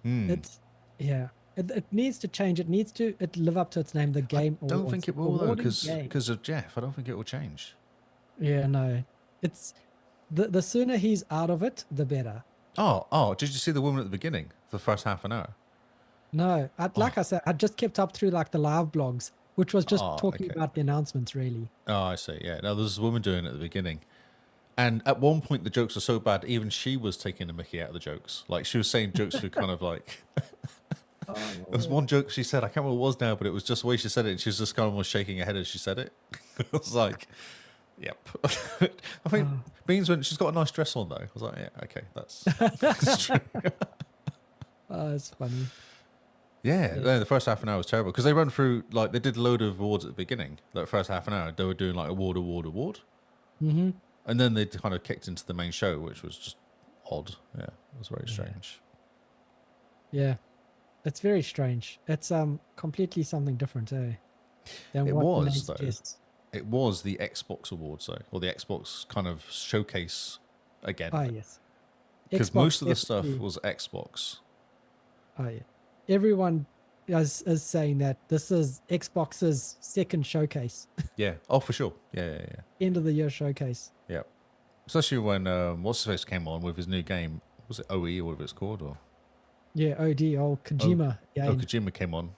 it's it needs to change. It needs to live up to its name. The game. I don't think it will though, awarding because of Jeff. I don't think it will change. Yeah, no. It's the sooner he's out of it, the better. Oh! Did you see the woman at the beginning? The first half an hour. No, like I said, I just kept up through like the live blogs, which was just talking okay. about the announcements, really. Oh, I see. Yeah. Now there's a woman doing it at the beginning, and at one point the jokes were so bad, even she was taking the mickey out of the jokes. Like she was saying jokes were kind of like. There was one joke she said. I can't remember what it was now, but it was just the way she said it. And she was just kind of almost shaking her head as she said it. I was like, "Yep." I think Beans when she's got a nice dress on though. I was like, "Yeah, okay, that's true." It's funny. Yeah, the first half an hour was terrible because they run through like they did a load of awards at the beginning. That first half an hour, they were doing like award, Mm-hmm. and then they kind of kicked into the main show, which was just odd. Yeah, it was very strange. Yeah, it's very strange. It's completely something different, eh? Than It what the was name though. suggests. It was the Xbox Awards though, or the Xbox kind of showcase again. Ah, yes. Because most of the stuff definitely- was Xbox. Oh yeah. Everyone is saying that this is Xbox's second showcase, Yeah. Oh, for sure. Yeah. end of the year showcase. Yeah. Especially when what's his face came on with his new game. Was it OE or whatever it's called? Or Yeah, old Kojima. oh, Kojima came on.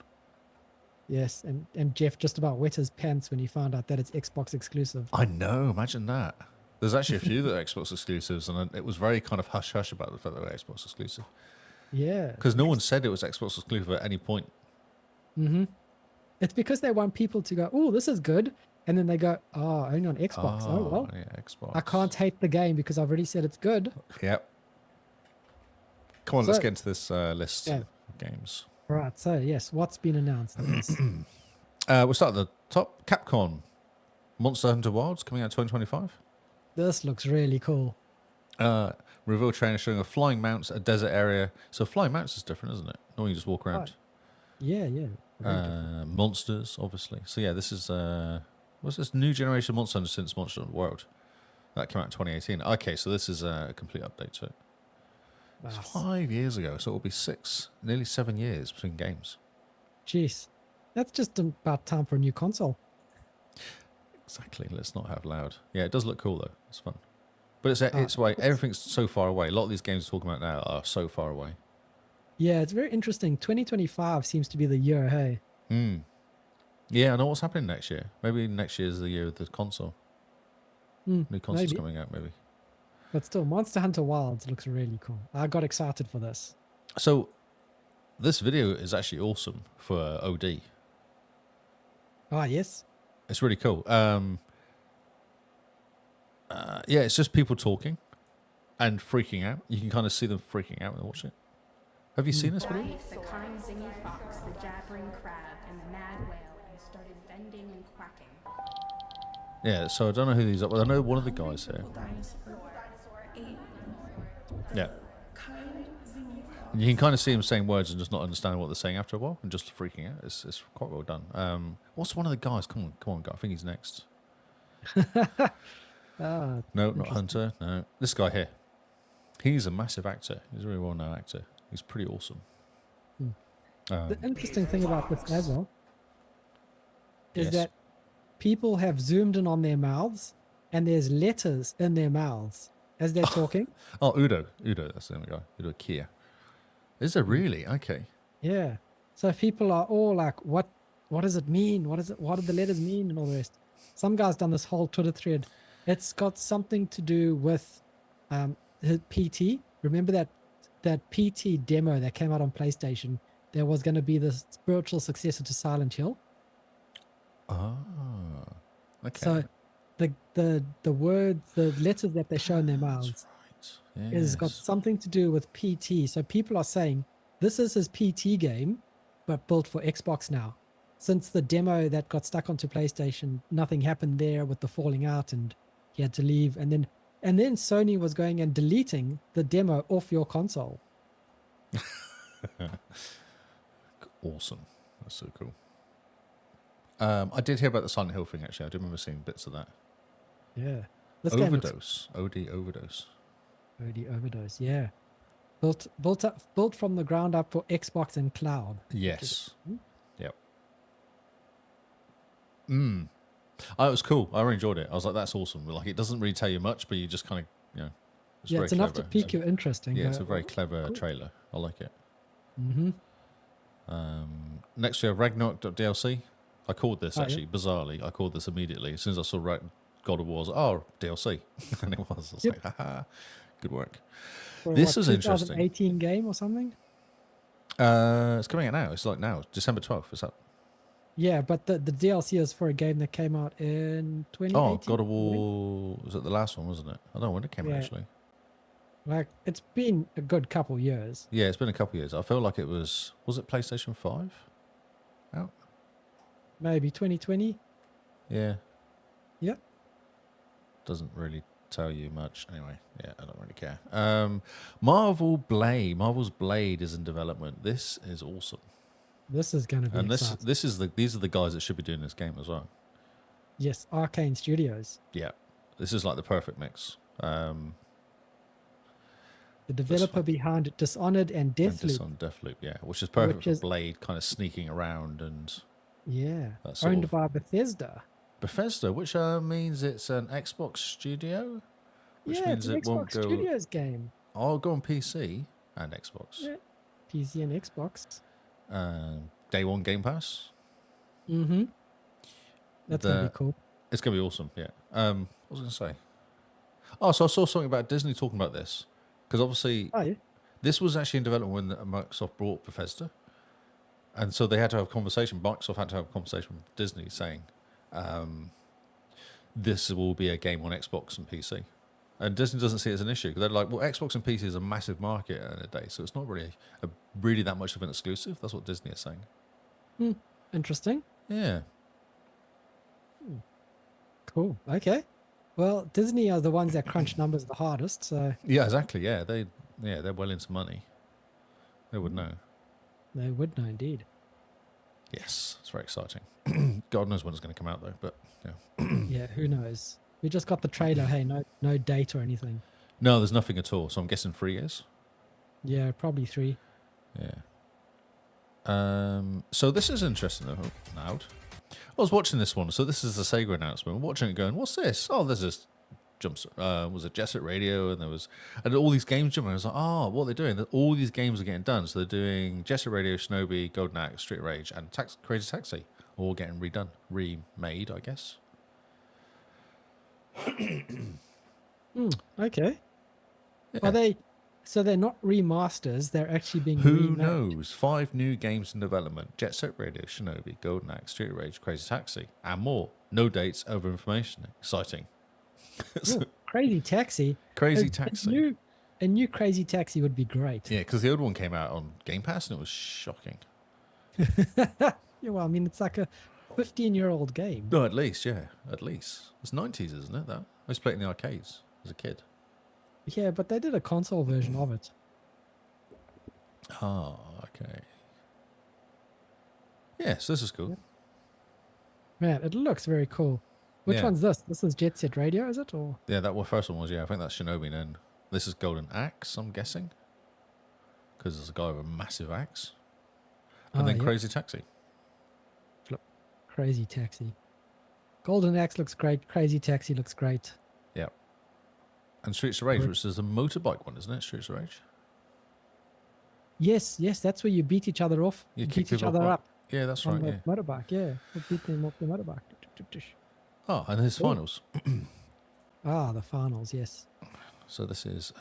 Yes, and Jeff just about wet his pants when he found out that it's Xbox exclusive. I know. Imagine that. There's actually a few that are Xbox exclusives, and it was very kind of hush hush about the fact that they were Xbox exclusive. Yeah. Because no one said it was Xbox exclusive at any point. Mm-hmm. It's because they want people to go, oh, this is good. And then they go, oh, only on Xbox. Oh, well, yeah, Xbox. I can't hate the game because I've already said it's good. Yep. Come on, let's So- get into this list Yeah. of games. Right. So, yes, what's been announced? Yes. We'll start at the top. Capcom. Monster Hunter Wilds coming out 2025. This looks really cool. Reveal trailer showing a flying mounts, a desert area. So flying mounts is different, isn't it? Normally you just walk around. Yeah. Very different. Monsters, obviously. So yeah, this is what's this new generation Monster Hunter since Monster Hunter World? That came out in 2018. Okay, so this is a complete update to it. It's Nice. 5 years ago, so it'll be nearly 7 years between games. Jeez. That's just about time for a new console. Exactly. Let's not have loud. Yeah, it does look cool though. It's fun, but it's way everything's so far away. A lot of these games we're talking about now are so far away. Yeah, it's very interesting. 2025 seems to be the year, hey? Yeah, I know what's happening next year. Maybe next year is the year of the console. New console's maybe. coming out, maybe. But still, Monster Hunter Wilds looks really cool. I got excited for this. So, this video is actually awesome for OD. Ah, yes. It's really cool. Yeah, it's just people talking and freaking out. You can kind of see them freaking out when they watch it. Have you seen this video? The kind zingy fox, the jabbering crab, and the mad whale, and started bending and quacking. Yeah, so I don't know who these are, but I know one of the guys here. Yeah. And you can kind of see him saying words and just not understanding what they're saying after a while and just freaking out. It's quite well done. What's one of the guys? Come on, guy. I think he's next. No, not Hunter. No, this guy here. He's a massive actor. He's a really well-known actor. He's pretty awesome. The interesting thing about this as well is Yes. that people have zoomed in on their mouths and there's letters in their mouths as they're talking. Oh, Udo, that's the other guy. Udo Kier. Is there really? Okay. Yeah. So people are all like, what does it mean? What do the letters mean and all the rest? Some guy's done this whole Twitter thread. It's got something to do with his PT. Remember that PT demo that came out on PlayStation? There was going to be the spiritual successor to Silent Hill. Ah. Okay. So the words, the letters that they show in their mouths Right. is got Yes. something to do with PT. So people are saying this is his PT game, but built for Xbox now. Since the demo that got stuck onto PlayStation, nothing happened there with the falling out and he had to leave. And then And then Sony was going and deleting the demo off your console. Awesome. That's so cool. I did hear about the Silent Hill thing, actually. I do remember seeing bits of that. Yeah. This game looks Overdose. OD Overdose. OD Overdose, yeah. Built from the ground up for Xbox and cloud. Yes. Yep. Oh, it was cool. I really enjoyed it. I was like, that's awesome. Like, it doesn't really tell you much, but you just kind of, it's Yeah, very it's enough to clever. pique your interest. And Yeah, it's go, a very clever cool. trailer. I like it. Mm-hmm. Next we have Ragnarok.dlc. I called this, Oh, yeah. actually, bizarrely. I called this immediately. As soon as I saw God of War, I was like, oh, DLC. And it was. I was Yep. like, haha, good work. For This what, is interesting. 2018 game or something? It's coming out now. It's like now. December 12th. It's up. Yeah, but the DLC is for a game that came out in 2018. Oh, God of War. Was it the last one, wasn't it? I don't know when it came out, Yeah. actually. Like, it's been a good couple years. Yeah, it's been a couple of years. I feel like it was it PlayStation 5 out? Maybe 2020. Yeah. Yep. Doesn't really tell you much. Anyway, yeah, I don't really care. Marvel's Blade is in development. This is awesome. This is going to be And exciting. these are the guys that should be doing this game as well. Yes, Arcane Studios. Yeah. This is like the perfect mix. The developer behind Dishonored and And this Deathloop. on Deathloop, yeah, which is perfect Which for is- Blade kind of sneaking around and Yeah. that sort Owned of- by Bethesda. Bethesda, which means it's an Xbox studio, which Yeah, means it's an it won't Xbox go. Studios game. I'll go on PC and Xbox. Yeah. PC and Xbox. Day one Game Pass. Mm-hmm. That's going to The- be cool. It's gonna be awesome. Yeah. What was I gonna say? Oh, so I saw something about Disney talking about this because obviously Oh, yeah. this was actually in development when Microsoft bought Bethesda, and so they had to have a conversation. Microsoft had to have a conversation with Disney saying, "This will be a game on Xbox and PC." And Disney doesn't see it as an issue because they're like, "Well, Xbox and PC is a massive market in a day, so it's not really that much of an exclusive." That's what Disney is saying. Interesting. Yeah. Cool. Okay. Well, Disney are the ones that crunch numbers the hardest, so Yeah. Exactly. Yeah. They're well into money. They would know. they would know indeed. Yes, it's very exciting. God knows when it's going to come out though, but yeah. Yeah, who knows? We just got the trailer. Hey, no date or anything. No, there's nothing at all. So I'm guessing 3 years. Yeah, probably 3. Yeah. So this is interesting though. Now, I was watching this one. So this is the Sega announcement. I'm watching it, going, "What's this? Oh, there's this jumps. Was it Jet Set Radio? And all these games jumping. I was like, oh, what are they doing? All these games are getting done. So they're doing Jet Set Radio, Shinobi, Golden Axe, Street Rage, and Crazy Taxi, all getting remade, I guess. Okay. Yeah. Are they? So they're not remasters. They're actually being Who remade. knows? 5 new games in development: Jet Set Radio, Shinobi, Golden Axe, Street Rage, Crazy Taxi, and more. No dates, over information. Exciting. Ooh, Crazy Taxi. Crazy A Taxi. new Crazy Taxi would be great. Yeah, because the old one came out on Game Pass and it was shocking. Yeah, well, I mean, it's like a 15-year-old game. No, at least, yeah, at least. It's 90s, isn't it? That I used to play it in the arcades as a kid. Yeah, but they did a console version of it. Oh, okay. Yes, this is cool. Man, it looks very cool. Which Yeah. one's this? This is Jet Set Radio, is it? Or Yeah, that first one was, yeah, I think that's Shinobi then. This is Golden Axe, I'm guessing. Because there's a guy with a massive axe. And Oh, then yeah. Crazy Taxi. Crazy Taxi. Golden Axe looks great. Crazy Taxi looks great. Yeah. And Streets of Rage, Good. which is a motorbike one, isn't it? Streets of Rage? Yes, that's where you beat each other off. You You kick beat each people other up. up Yeah, that's on right, the yeah. motorbike. Yeah, you beat them off the motorbike. Oh, and his Ooh. finals. Ah, the finals. Yes. So this is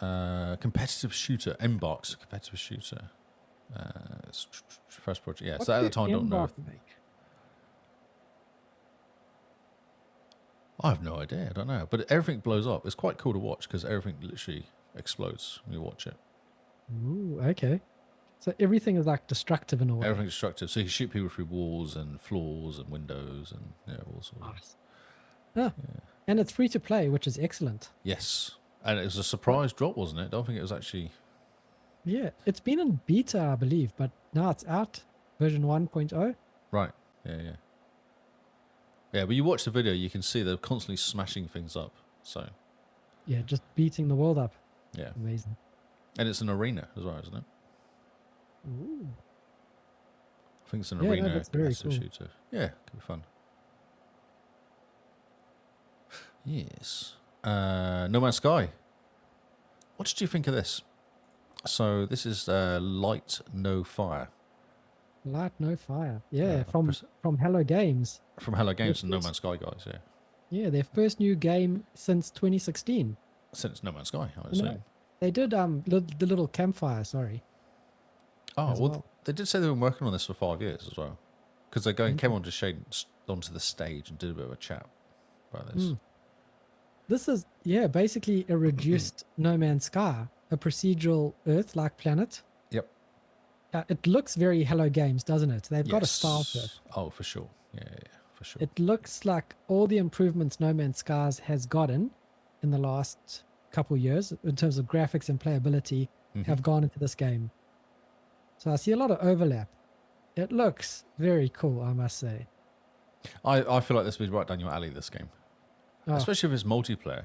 competitive shooter, Embark's competitive shooter. It's first project, yeah. What So at the do time, I don't know. Embark make? I have no idea. I don't know. But everything blows up. It's quite cool to watch because everything literally explodes when you watch it. Ooh, okay. So everything is like destructive in a way. Everything's destructive. So you shoot people through walls and floors and windows and all sorts. Nice. Ah, and it's free to play, which is excellent. Yes. And it was a surprise drop, wasn't it? I don't think it was actually... Yeah, it's been in beta, I believe, but now it's out, version 1.0. Right. Yeah, yeah. Yeah, but you watch the video, you can see they're constantly smashing things up. So, Yeah, just beating the world up. yeah. Amazing. And it's an arena as well, isn't it? Ooh. I think it's an Yeah, no, arena that's very competitive cool. shooter. Yeah, could be fun. Yes. No Man's Sky. What did you think of this? So this is Light No Fire Light, no fire. Yeah, Yeah, from Hello Games. from Hello Games Yes, and No yes. Man's Sky guys. Yeah, Yeah, their first new game since 2016. since No Man's Sky, I No, assume. they did the little campfire. Sorry. Oh as well, well. they did say they've been working on this for 5 years as well, because they came onto onto the stage and did a bit of a chat about this. This is basically a reduced No Man's Sky, a procedural Earth-like planet. Yep. It looks very Hello Games, doesn't it? They've got a Yes. style to it. Oh, for sure. Yeah, for sure. It looks like all the improvements No Man's Sky has gotten in the last couple years in terms of graphics and playability have gone into this game. So I see a lot of overlap. It looks very cool, I must say. I feel like this would be right down your alley, this game. Oh, Especially if it's multiplayer.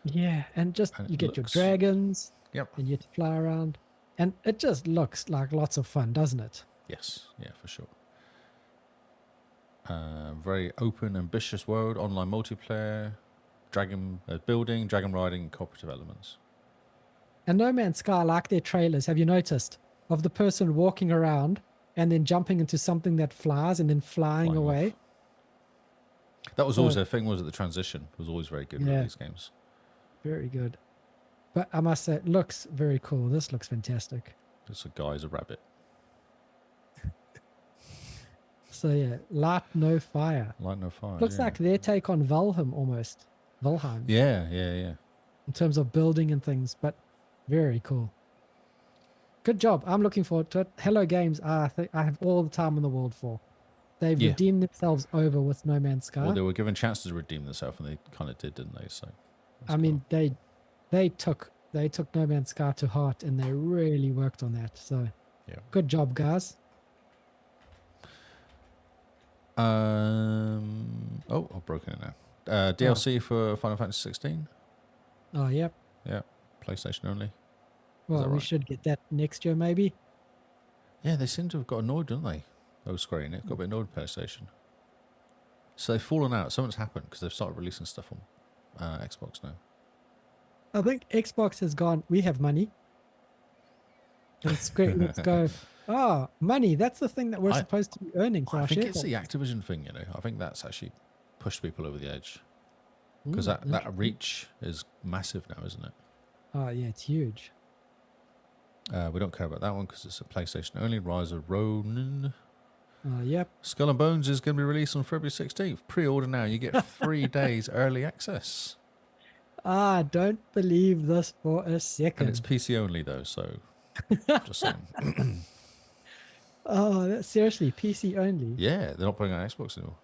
yeah, and just And you it get your looks- dragons Yep. and you get to fly around. And it just looks like lots of fun, doesn't it? Yes. Yeah, for sure. Very open, ambitious world, online multiplayer, dragon building, dragon riding, cooperative elements. And No Man's Sky, like their trailers, have you noticed? Of the person walking around and then jumping into something that flies and then flying Flying away. off. That was always So- their thing, was it? The transition was always very good Yeah. with these games. Very good. But I must say, it looks very cool. This looks fantastic. This guy's a rabbit. So yeah, light, no fire. Light no fire. Looks yeah. like their take on Valheim almost. Valheim. Yeah, yeah, yeah. In terms of building and things, but very cool. Good job. I'm looking forward to it. Hello Games, I think I have all the time in the world for. They've Yeah. redeemed themselves over with No Man's Sky. Well, they were given chances to redeem themselves, and they kind of did, didn't they? So, I mean, they took No Man's Sky to heart and they really worked on that. So yeah. good job, guys. Oh, I've broken it now. DLC for Final Fantasy 16. Oh, yep. Yeah, PlayStation only. Well, that we right? should get that next year, maybe. Yeah, they seem to have got annoyed, don't they? Oh, Square Enix got a bit annoyed with PlayStation. So they've fallen out. Something's happened because they've started releasing stuff on Xbox now. I think Xbox has gone, we have money. And Square Enix go, oh, money. That's the thing that we're supposed to be earning for I our think it's shareholders. the Activision thing, you know. I think that's actually pushed people over the edge. Because Mm, that reach is massive now, isn't it? Oh, yeah, it's huge. We don't care about that one because it's a PlayStation only. Rise of Ronin. Yep. Skull and Bones is going to be released on February 16th. Pre-order now. You get 3 days early access. I don't believe this for a And second. it's PC only, though, so just saying. Oh, that's seriously PC only. Yeah, they're not putting it on Xbox anymore.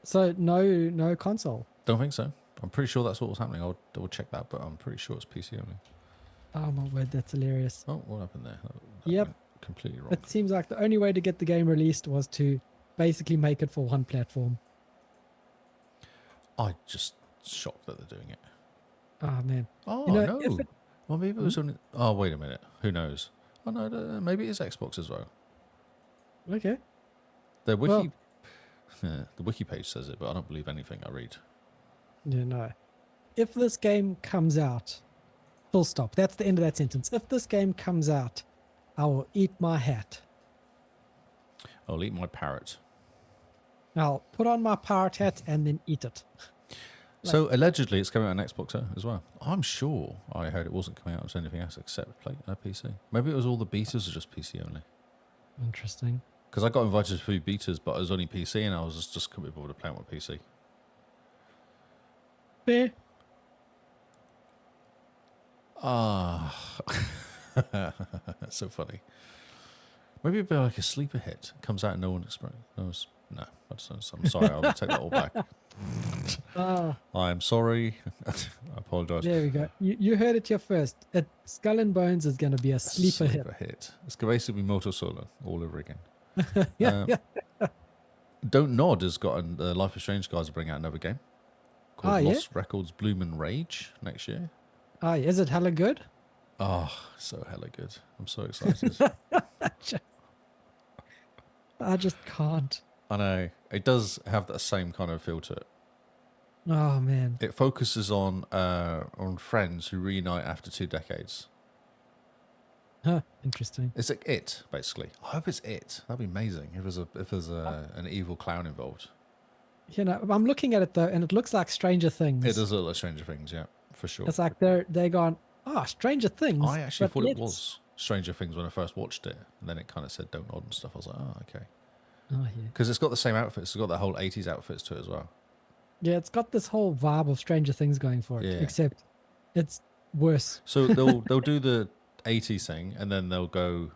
So no console. Don't think so. I'm pretty sure that's what was happening. I'll double check that, but I'm pretty sure it's PC only. Oh my word, that's hilarious. Oh, what happened there? That Yep. went completely wrong. It seems like the only way to get the game released was to basically make it for one platform. I'm just shocked that they're doing it. Oh man. Oh, You know, no. if it- Well, maybe it was only... Oh, wait a minute. Who knows? Oh, no, maybe it is Xbox as well. Okay. The wiki... Well- the wiki page says it, but I don't believe anything I read. Yeah, no. If this game comes out, full stop. That's the end of that sentence. If this game comes out, I will eat my hat. I'll eat my parrot. I'll put on my pirate hat and then eat it. So allegedly it's coming out on Xbox as well. I'm sure I heard it wasn't coming out as anything else except PC. Maybe it was all the betas or just PC only. Interesting. Because I got invited to a few betas, but it was only PC and I was just couldn't be bothered to play on my PC. Fair. Ah, that's so funny. Maybe it'd be like a sleeper hit. Comes out and no one knows. No, I'm sorry, I'll take that all back. Oh, I'm sorry. I apologise. there we go. You heard it here first. Skull and Bones is going to be a sleeper hit. Hit. It's basically Motesolo all over again. Yeah, yeah. Don't Nod has got the Life is Strange guys to bring out another game called Oh, yeah? Lost Records Bloom and Rage next year. Oh, is it hella good? Oh, so hella good. I'm so excited. I just can't. I know. It does have that same kind of feel to it. Oh, man. It focuses on friends who reunite after 2 decades. Huh, interesting. It's like It, basically. I hope it's It. That'd be amazing if there's an evil clown involved. You know, I'm looking at it though, and it looks like Stranger Things. It does look like Stranger Things, yeah, for sure. It's like they're gone, Stranger Things. I actually but thought it was Stranger Things when I first watched it, and then it kind of said Don't Nod and stuff. I was like, oh, okay. Oh, yeah. Because it's got the same outfits. It's got that whole 80s outfits to it as well. Yeah, it's got this whole vibe of Stranger Things going for it, Yeah. except it's worse. So they'll do the 80s thing, and then they'll go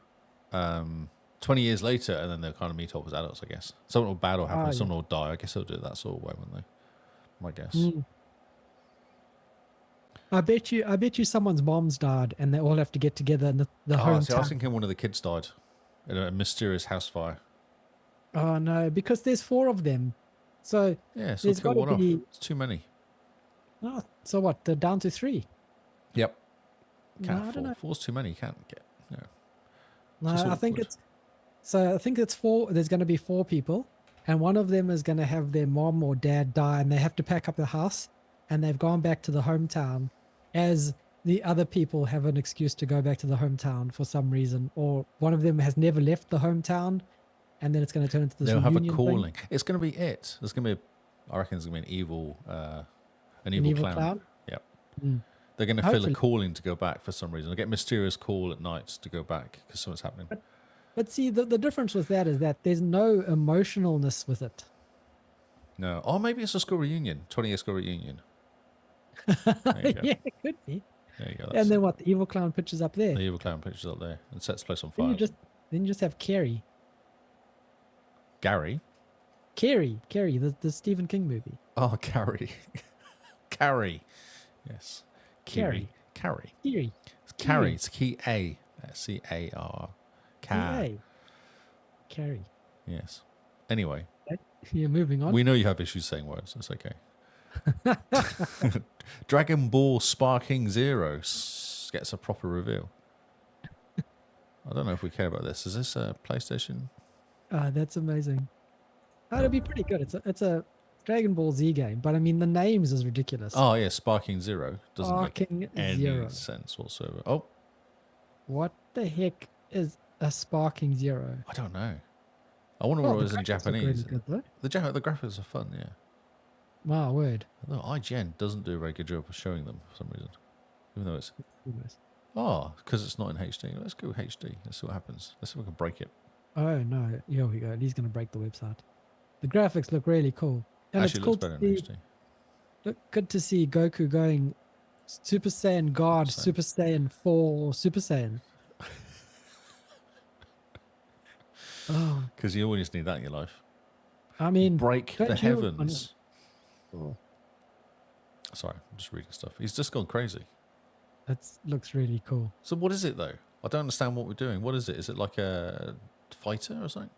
20 years later, and then they'll kind of meet up as adults, I guess. Something will bad will happen, Yeah. someone will die. I guess they'll do it that sort of way, won't they? My guess. Mm. I bet you someone's mom's died, and they all have to get together in the See, I was hometown. thinking one of the kids died in a mysterious house fire. Oh no, because there's 4 of them. So Yeah, so there's kill got one to off. be. It's too many. Oh, so what? They're down to 3. Yep. No, Can't I don't afford. know. 4's too many. You can't get. No. No, Just I think awkward. it's. So I think it's 4. There's going to be 4 people, and one of them is going to have their mom or dad die, and they have to pack up the house, and they've gone back to the hometown, as the other people have an excuse to go back to the hometown for some reason, or one of them has never left the hometown, and then it's going to turn into this They'll have a reunion calling. thing. It's going to be it. There's going to be. I reckon there's going to be an evil clown. Yep. Mm. They're going to feel a Hopefully. calling to go back for some reason. They get a mysterious call at night to go back because something's happening. But see, the difference with that is that there's no emotionalness with it. No. Oh, maybe it's a school reunion. 20-year school reunion. There you go. Yeah, it could be. There you go. And then what? The evil clown pictures up there. the evil clown pictures up there and sets the place on Then fire. you just have Carrie, Gary. the Stephen King movie. Oh, Carrie. Carrie. Yes. Carrie. Carrie. Carrie. It's Carrie. It's key A. C-A-R. Carrie. Carrie. Yes. Anyway, Yeah, moving on. we know you have issues saying words. That's okay. Dragon Ball Sparking Zero gets a proper reveal. I don't know if we care about this. Is this a PlayStation? That's amazing. That'd be pretty good. It's a Dragon Ball Z game, but I mean the names is ridiculous. Oh, yeah, Sparking Zero. Doesn't Sparking make any Zero. sense whatsoever. Oh, What the heck is a Sparking Zero? I don't know. I wonder what Oh, it the was in graphics look Japanese. really good, though. The graphics are fun, yeah. Wow, word. Although IGN doesn't do a very good job of showing them for some reason. Even though it's... Goodness. Oh, because it's not in HD. Let's go HD. Let's see what happens. Let's see if we can break it. Oh no, here we go. He's gonna break the website. The graphics look really cool. And Actually, it's it cool looks better to in see, HD. look good to see Goku going Super Saiyan God, Super Saiyan 4, Super Saiyan. Oh, Because you always need that in your life. I mean, Break the don't you- heavens. Oh, Sorry, I'm just reading stuff. He's just gone crazy. that looks really cool. So what is it, though? I don't understand what we're doing. What is it? Is it like a fighter or something?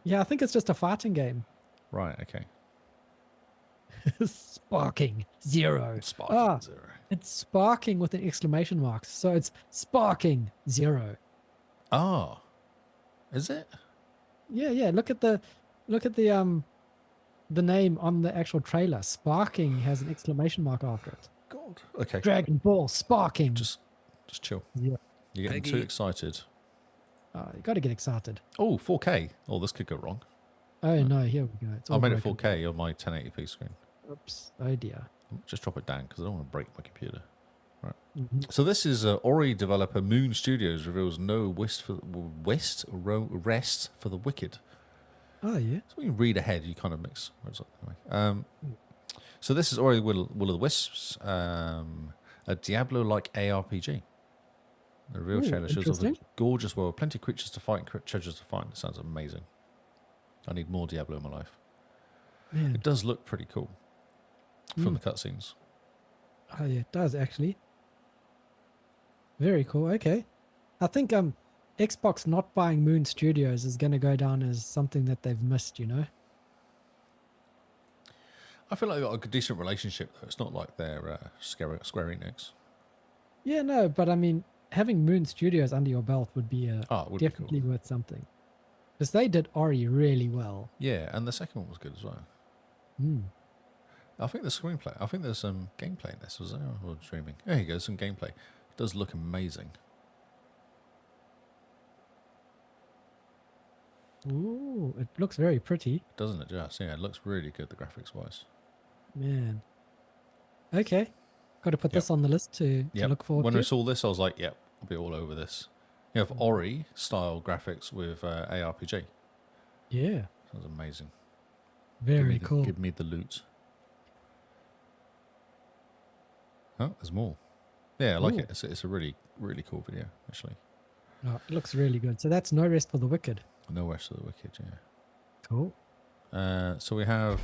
Yeah, I think it's just a fighting game. Right, okay. Sparking Zero. Sparking Ah, Zero. it's sparking with an exclamation mark. So it's Sparking Zero. Oh. Is it? Yeah. Look at the name on the actual trailer. Sparking has an exclamation mark after it. God. Okay. Dragon Ball Sparking. Just chill. Yeah. You're getting too excited. You got to get excited. Oh, 4K. Oh, this could go wrong. Oh no, here we go. It's I all made it broken. 4K on my 1080p screen. Oops. Oh dear. Just drop it down because I don't want to break my computer. Right. Mhm. So this is Ori developer Moon Studios reveals no rest for the wicked. Oh yeah. So when you read ahead, you kind of mix words up. Anyway. So this is Ori Will of the Wisps, a Diablo-like ARPG. The real Ooh, trailer shows off a interesting. gorgeous world, plenty of creatures to fight and treasures to find. It sounds amazing. I need more Diablo in my life. Man. It does look pretty cool. from the cutscenes. Oh yeah, it does actually. Very cool. Okay. I think Xbox not buying Moon Studios is going to go down as something that they've missed, you know? I feel like they've got a decent relationship, though. It's not like they're Square Enix. Yeah, no, but I mean, having Moon Studios under your belt would be It would definitely be cool. worth something. Because they did Ori really well. Yeah, and the second one was good as well. Mm. I think the screenplay. I think there's some gameplay in this. Was there? Or streaming? There you go. Some gameplay. It does look amazing. Ooh, it looks very pretty. Doesn't it just? Yeah, it looks really good, the graphics wise. Man. Okay. Got to put Yep. this on the list to look forward When to. I saw this, I was like, yep, I'll be all over this. You have Ori style graphics with ARPG. Yeah. Sounds amazing. Very cool. Give me the loot. Oh, there's more. Yeah, I like Ooh. it. It's a really, really cool video, actually. Oh, it looks really good. So that's No Rest for the Wicked. No Rest of the Wicked, yeah. Cool. So we have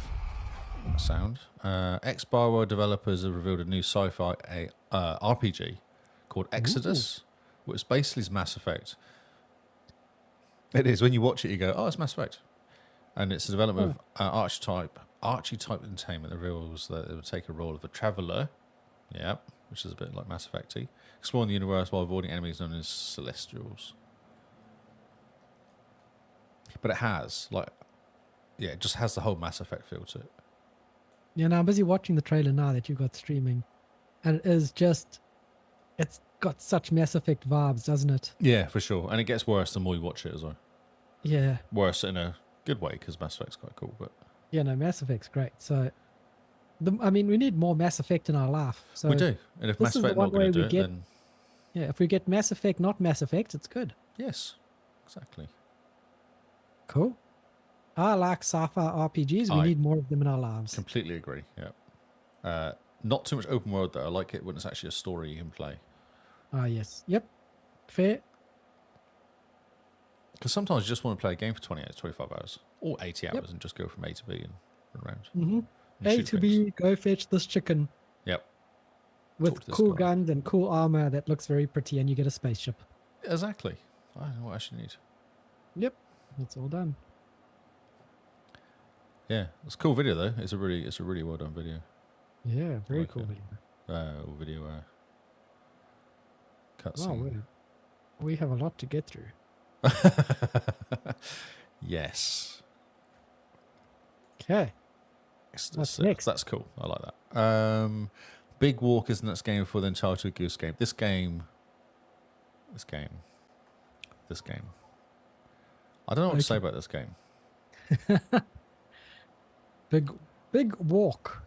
sound. X-Bioware developers have revealed a new sci-fi RPG called Exodus, which basically is Mass Effect. It is. When you watch it, you go, oh, it's Mass Effect. And it's a development of Archetype Entertainment that reveals that it will take a role of a traveller, which is a bit like Mass Effect-y, exploring the universe while avoiding enemies known as Celestials. But it has, it just has the whole Mass Effect feel to it. Yeah, now I'm busy watching the trailer now that you got streaming. And it is just, it's got such Mass Effect vibes, doesn't it? Yeah, for sure. And it gets worse the more you watch it as well. Yeah. Worse in a good way, because Mass Effect's quite cool. But Yeah, no, Mass Effect's great. So, we need more Mass Effect in our life. So we do. And if this Mass is the Effect one not going to way do we it, get- then yeah, if we get Mass Effect, not Mass Effect, it's good. yes, exactly. Cool. I like sci-fi RPGs. We I- need more of them in our lives. Completely agree. Yeah. Not too much open world, though. I like it when it's actually a story you can play. Ah, yes. Yep. Fair. Because sometimes you just want to play a game for 20 hours, 25 hours, or 80 hours Yep. and just go from A to B and run around. Mm-hmm. and A shoot to things. B, go fetch this chicken Yep. with Talk to this cool guy. guns and cool armor that looks very pretty, and you get a spaceship. Exactly. I don't know what I should need. Yep. That's all done. Yeah, it's a cool video though. It's a really well done video. Yeah, very like cool it. video. Video Wow, cutscene. we have a lot to get through. Yes. Okay. What's next? That's cool. I like that. Big Walk is the next game for the Entitled Goose Game. This game. I don't know what to say about this game. Big walk.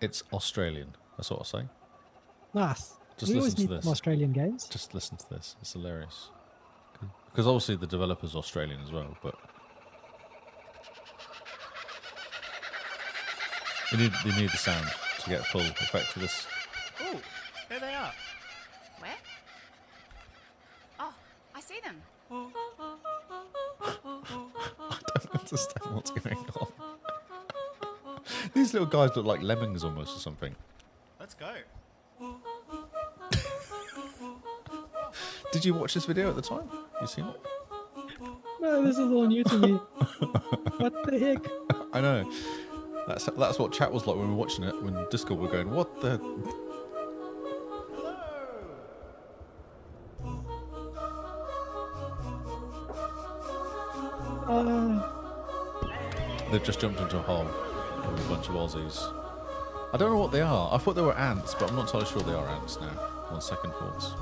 It's Australian. That's what I'll say. Nice. Just we listen always to need this. some Australian games. Just listen to this. It's hilarious. Because obviously the developer's Australian as well, but you need the sound to get full effect of this. Oh, there they are. Where? Oh, I see them. I don't understand what's going on. These little guys look like lemmings almost or something. Let's go. Did you watch this video at the time? You seen it? No, this is all new to me. What the heck? I know. That's what chat was like when we were watching it. When Discord were going, what the? They've just jumped into a hole with a bunch of Aussies. I don't know what they are. I thought they were ants, but I'm not entirely sure they are ants now. On second thoughts.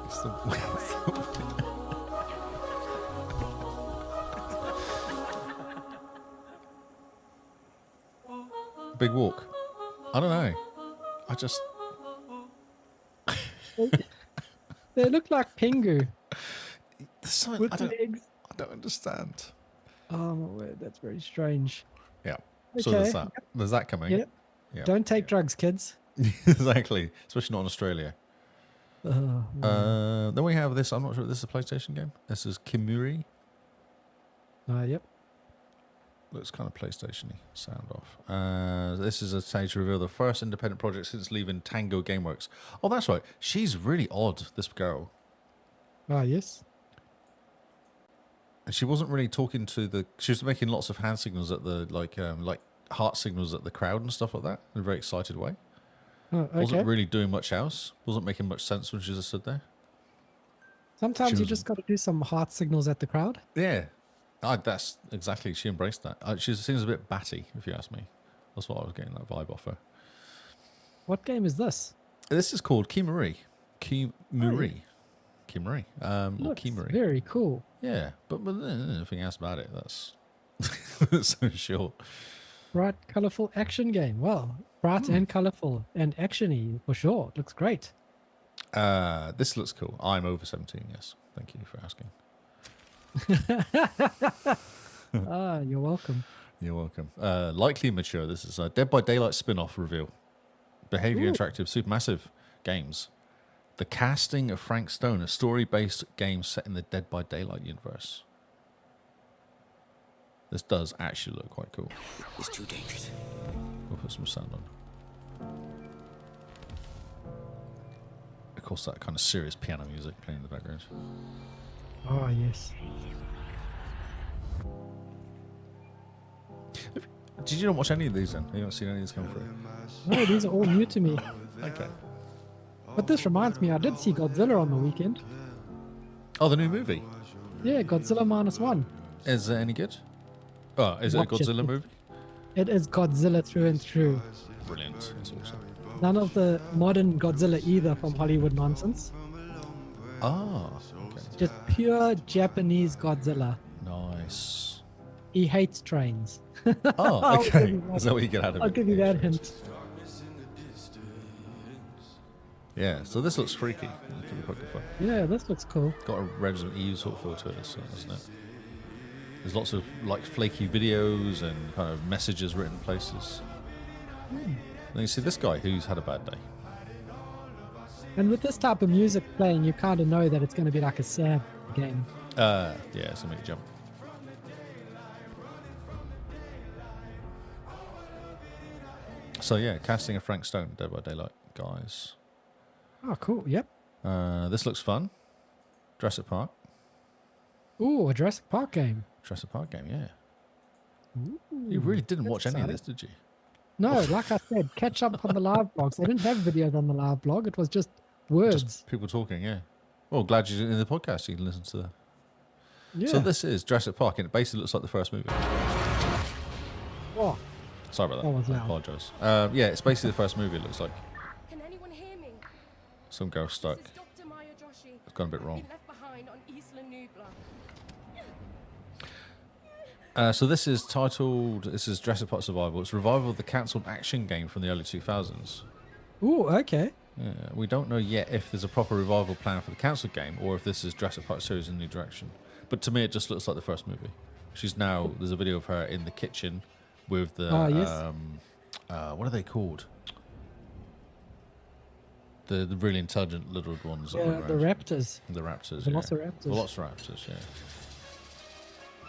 It's Big Walk. I don't know. I just. They look like Pingu There's something with I legs. don't understand. Oh my word, that's very strange. Yeah. So Okay. there's that. There's that coming. Yep. Yeah. Don't take drugs, kids. Exactly. Especially not in Australia. Oh, Then we have this. I'm not sure if this is a PlayStation game. This is Kimuri. yep. Looks kind of PlayStation-y. Sound off. This is a stage to reveal the first independent project since leaving Tango Gameworks. Oh, that's right. She's really odd, this girl. Ah, yes. And she wasn't really talking to the... She was making lots of hand signals at the, like heart signals at the crowd and stuff like that in a very excited way. Oh, okay. Wasn't really doing much else. Wasn't making much sense when she just stood there. Sometimes she you was- just got to do some heart signals at the crowd. Yeah. That's exactly... She embraced that. She seems a bit batty, if you ask me. That's what I was getting that vibe off her. What game is this? This is called Kimuri. Kimuri. Kimuri. Or Looks Kimuri. very cool. Yeah, but nothing else about it. That's that's so short. Bright, colorful action game. Well, bright and colorful and actiony for sure. It looks great. This looks cool. I'm over 17. Yes, thank you for asking. Ah, you're welcome. You're welcome. Likely mature. This is a Dead by Daylight spin-off reveal. Behavior Ooh. Interactive, Supermassive Games. The casting of Frank Stone, a story-based game set in the Dead by Daylight universe. This does actually look quite cool. It's too dangerous. We'll put some sound on. Of course, that kind of serious piano music playing in the background. Oh, yes. Did you not watch any of these then? You haven't seen any of these come through? No, these are all new to me. Okay. But this reminds me, I did see Godzilla on the weekend. Oh, the new movie. Yeah, Godzilla -1. Is it any good? Oh, is it a Watch it. Godzilla movie? It is Godzilla through and through. Brilliant. It's awesome. None of the modern Godzilla either from Hollywood nonsense. Ah, okay. Just pure Japanese Godzilla. Nice. He hates trains. Oh, I'll okay. give you that. Is that what you get out of it? I'll give you that hint. Yeah, so this looks freaky. It could be quite good fun. Yeah, this looks cool. Got a Resident Evil sort of feel to it, isn't it? There's lots of like flaky videos and kind of messages written in places. And you see this guy who's had a bad day. And with this type of music playing, you kind of know that it's going to be like a sad game. Yeah, it's gonna make you jump. So yeah, casting of Frank Stone, Dead by Daylight, guys. Oh, cool. Yep. This looks fun. Jurassic Park. Ooh, a Jurassic Park game. Jurassic Park game, yeah. Ooh, You really didn't that's watch any of exciting. this, did you? No, like I said, catch up on the live blogs. They didn't have videos on the live blog. It was just words. Just people talking, yeah. Well, glad you're in the podcast. You can listen to the... Yeah. So this is Jurassic Park, and it basically looks like the first movie. Oh, Sorry about that. That was I loud. apologise. Yeah, it's basically the first movie. It looks like Can anyone hear me? some girl stuck. This is Dr. Maya Joshi. It's gone a bit I've wrong. been left behind on Isla Nublar. So this is titled. This is Jurassic Park Survival. It's a revival of the cancelled action game from the early 2000s. ooh, okay. Yeah, we don't know yet if there's a proper revival plan for the cancelled game or if this is Jurassic Park series in a new direction. But to me, it just looks like the first movie. She's now. There's a video of her in the kitchen with the. Oh, yes. What are they called? The really intelligent little ones. that Yeah, run the around. Raptors. The raptors. Velociraptors. Yeah. Velociraptors. Yeah.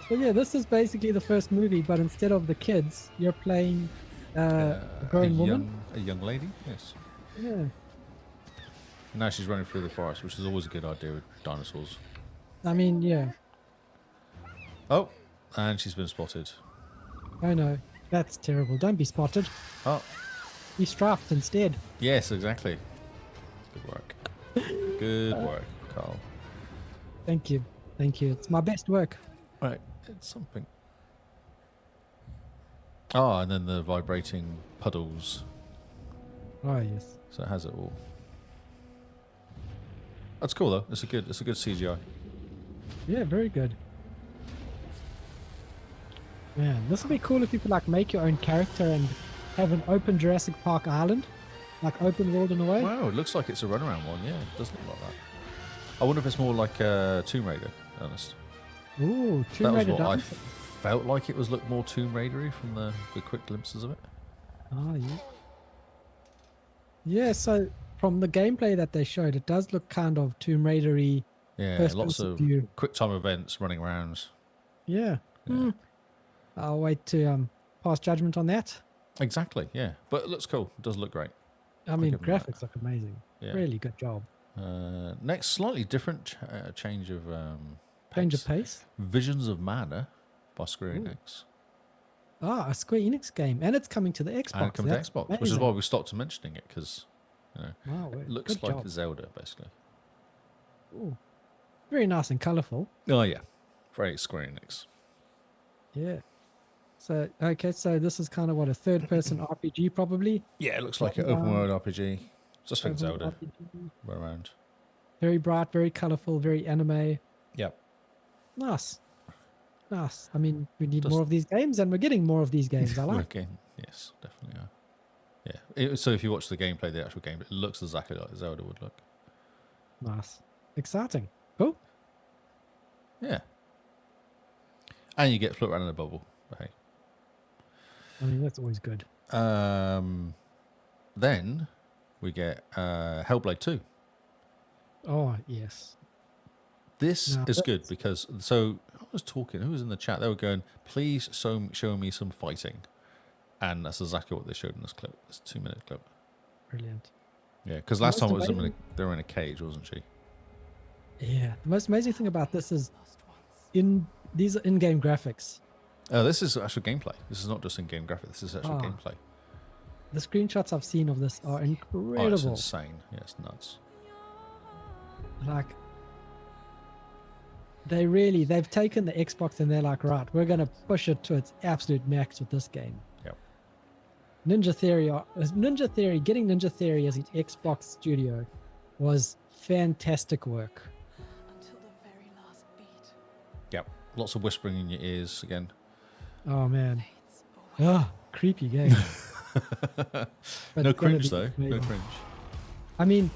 So yeah, this is basically the first movie, but instead of the kids, you're playing a grown woman. A young lady. Yes. Yeah. Now she's running through the forest, which is always a good idea with dinosaurs. I mean, yeah. Oh, and she's been spotted. Oh no, that's terrible. Don't be spotted. Oh, Be strapped instead. yes, exactly. Good work. Good work, Carl. Thank you. Thank you. It's my best work. Right, it's something. Oh, and then the vibrating puddles. Oh yes. So it has it all. That's cool though. It's a good CGI. Yeah, very good. Man, this would be cool if you could like make your own character and have an open Jurassic Park island, like open world in a way. Wow, it looks like it's a runaround one. Yeah, it does look like that. I wonder if it's more like Tomb Raider. To be honest. Ooh, That Tomb was Raider what I dinosaur. felt like it was looked more Tomb Raidery from the quick glimpses of it. Oh yeah. Yeah, so from the gameplay that they showed, it does look kind of Tomb Raidery. Yeah, First lots person of view. quick time events running around. Yeah. Yeah. Hmm. I'll wait to pass judgment on that. Exactly, yeah. But it looks cool. It does look great. I mean, give 'em that. graphics look amazing. Yeah. Really good job. Next, slightly different change of Change of pace. pace. Visions of Mana by Square Enix. Ah, a Square Enix game, and it's coming to the Xbox. And coming to That's Xbox, which is amazing. why we stopped mentioning it, because Wow, it looks good like job. a Zelda, basically. Ooh, very nice and colourful. Oh, yeah. Very Square Enix. Yeah. So okay, so this is kind of what a third-person RPG, probably. Yeah, it looks like an open world RPG. Just think Open world Zelda. RPG. Right around. Very bright, very colourful, very anime. Yep. Nice. Nice. I mean, we need Just- more of these games, and we're getting more of these games. I like. Okay. Yes, definitely are. Yeah. So if you watch the gameplay, the actual game, it looks exactly like Zelda would look. Nice. Exciting. Cool. Yeah. And you get float around in a bubble. But hey. I mean, that's always good. Then we get Hellblade 2. Oh, yes. This Now, is good that's- because, so I was talking, who was in the chat? They were going, please show me some fighting. And that's exactly what they showed in this clip, this 2-minute clip. Brilliant. Yeah, because The last time most it was amazing- they were in a cage, wasn't she? Yeah. The most amazing thing about this is Lost ones. these are in-game graphics. This is actual gameplay. This is not just in-game graphics. This is actual Ah, gameplay. The screenshots I've seen of this are Oh, it's incredible. insane. Yeah, it's nuts. Like, they've taken the Xbox and they're like, right, we're going to push it to its absolute max with this game. Yep. Getting Ninja Theory as an Xbox studio was fantastic work. Until the very last beat. Yep. Lots of whispering in your ears again. Oh man, It's always ah, creepy game. But No gonna cringe be though. No amazing. cringe. I mean,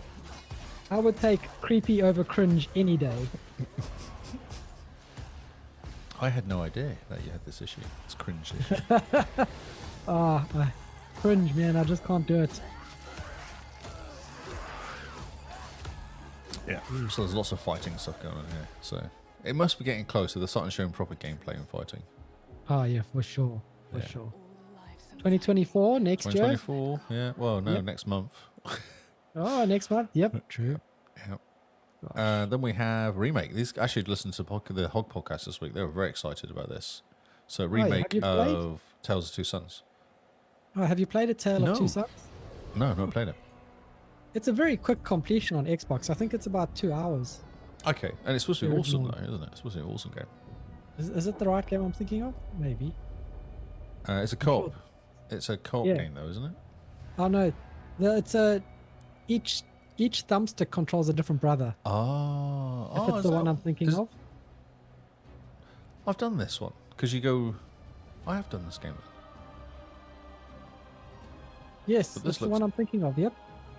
I would take creepy over cringe any day. I had no idea that you had this issue. It's cringe issue. Cringe, man, I just can't do it. Yeah. So there's lots of fighting stuff going on here. So it must be getting closer. They're starting showing proper gameplay and fighting. Oh yeah, for sure, for Yeah. sure. all lives and 2024 next year. 2024. Yeah. Well, no, Yep. next month. Oh, next month. Yep, true. Yep. Gosh. Then we have remake. These actually listened to the Hog podcast this week. They were very excited about this. So yeah, remake have you played? of Tales of Two Sons. Oh, have you played A Tale No. of Two Sons? No, I've not played it. It's a very quick completion on Xbox. I think it's about 2 hours. Okay, and it's supposed to be Very awesome small. though, isn't it? It's supposed to be an awesome game. Is it the right game I'm thinking of? Maybe. It's a co-op. It's a co-op Yeah. game though, isn't it? Oh no, it's a each thumbstick controls a different brother. Oh, If it's the one I'm thinking of. I've done this one because you go. I have done this game. Yes, But this that's the looks- one I'm thinking of. Yep.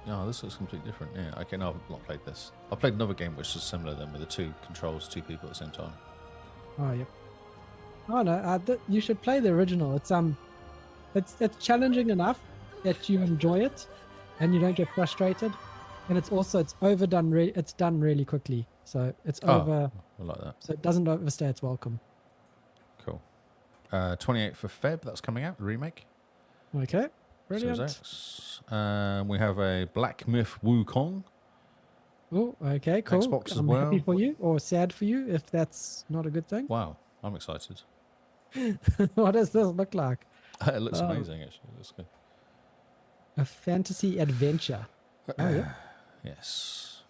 No, this looks completely different. Yeah. Okay, no, I've not played this. I played another game which is similar then with the two controls, two people at the same time. Oh yep. Oh no, you should play the original. It's challenging enough that you enjoy it, and you don't get frustrated, and it's overdone. It's done really quickly, so it's Oh. over. I like that. So it doesn't overstay its welcome. Cool. 28th of Feb. That's coming out. The remake. Okay, Series brilliant. X. We have a Black Myth Wukong. Oh, okay, cool. Xbox as I'm happy well. for you, or sad for you if that's not a good thing. Wow, I'm excited. What does this look like? It looks Oh. amazing actually. It looks good. A fantasy adventure. Oh yeah. Yes.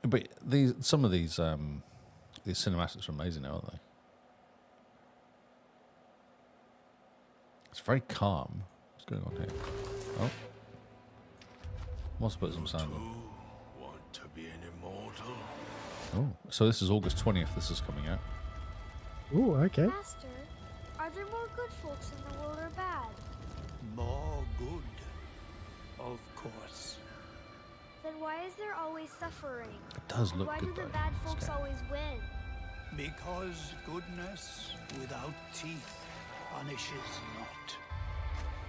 But some of these cinematics are amazing, aren't they? It's very calm. What's going on here? Oh. Must put some sound on. Want to be an immortal? Oh, so this is August 20th. This is coming out. Ooh, okay. Master, are there more good folks in the world or bad? More good, of course. Then why is there always suffering? It does look Why good do though. the bad this folks game. always win? Because goodness without teeth punishes not.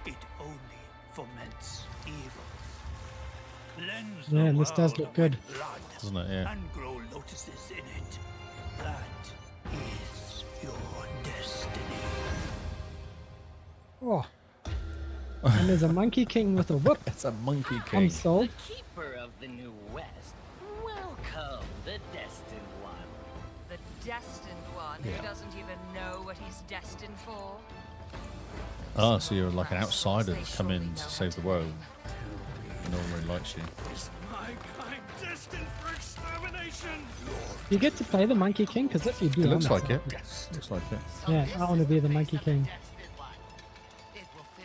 It only foments evil. Cleanse the Man, this does world look good. with blood Doesn't it? Yeah. and grow lotuses in it. That is your destiny. Oh. And there's a Monkey King with a whip. It's a Monkey I'm King. sold. Keeper of the New West. Welcome, the Destined One. The destined one Yeah. who doesn't even know what he's destined for. Oh, so you're like an outsider that's come in to save the world. No one really likes you. My kind destined for extermination. You get to play the Monkey King because if you do, It I'm looks like excited. it. Looks like it. Yeah, I want to be the Monkey King.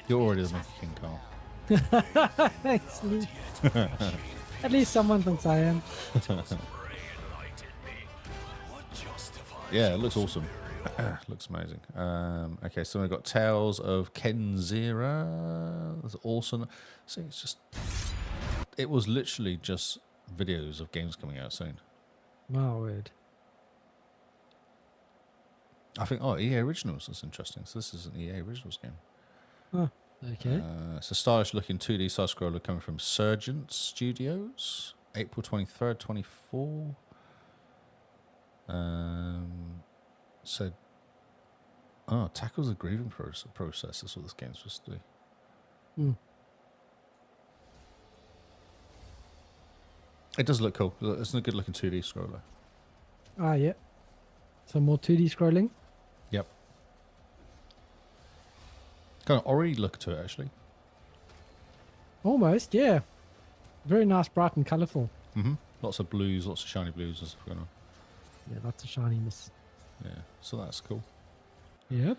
You're already the Monkey King, Carl. Thanks, Lee. At least someone thinks I am. Yeah, it looks awesome. Looks amazing. Okay, so we've got Tales of Kenzira. That's awesome. See, it's just... It was literally just videos of games coming out soon. My word. I think, oh, EA Originals is interesting. So this is an EA Originals game. Oh, okay. It's a stylish looking 2D side scroller coming from Surgent Studios. April 23rd, 24. So, tackles the grieving process. That's what this game's supposed to do. Hmm. It does look cool. It's a good looking 2D scroller. Ah, yeah. Some more 2D scrolling. Yep. Kind of already look to it, actually. Almost, yeah. Very nice, bright and colourful. Mm-hmm. Lots of blues, lots of shiny blues and stuff going on. Yeah, lots of shininess. Yeah, so that's cool. Yep.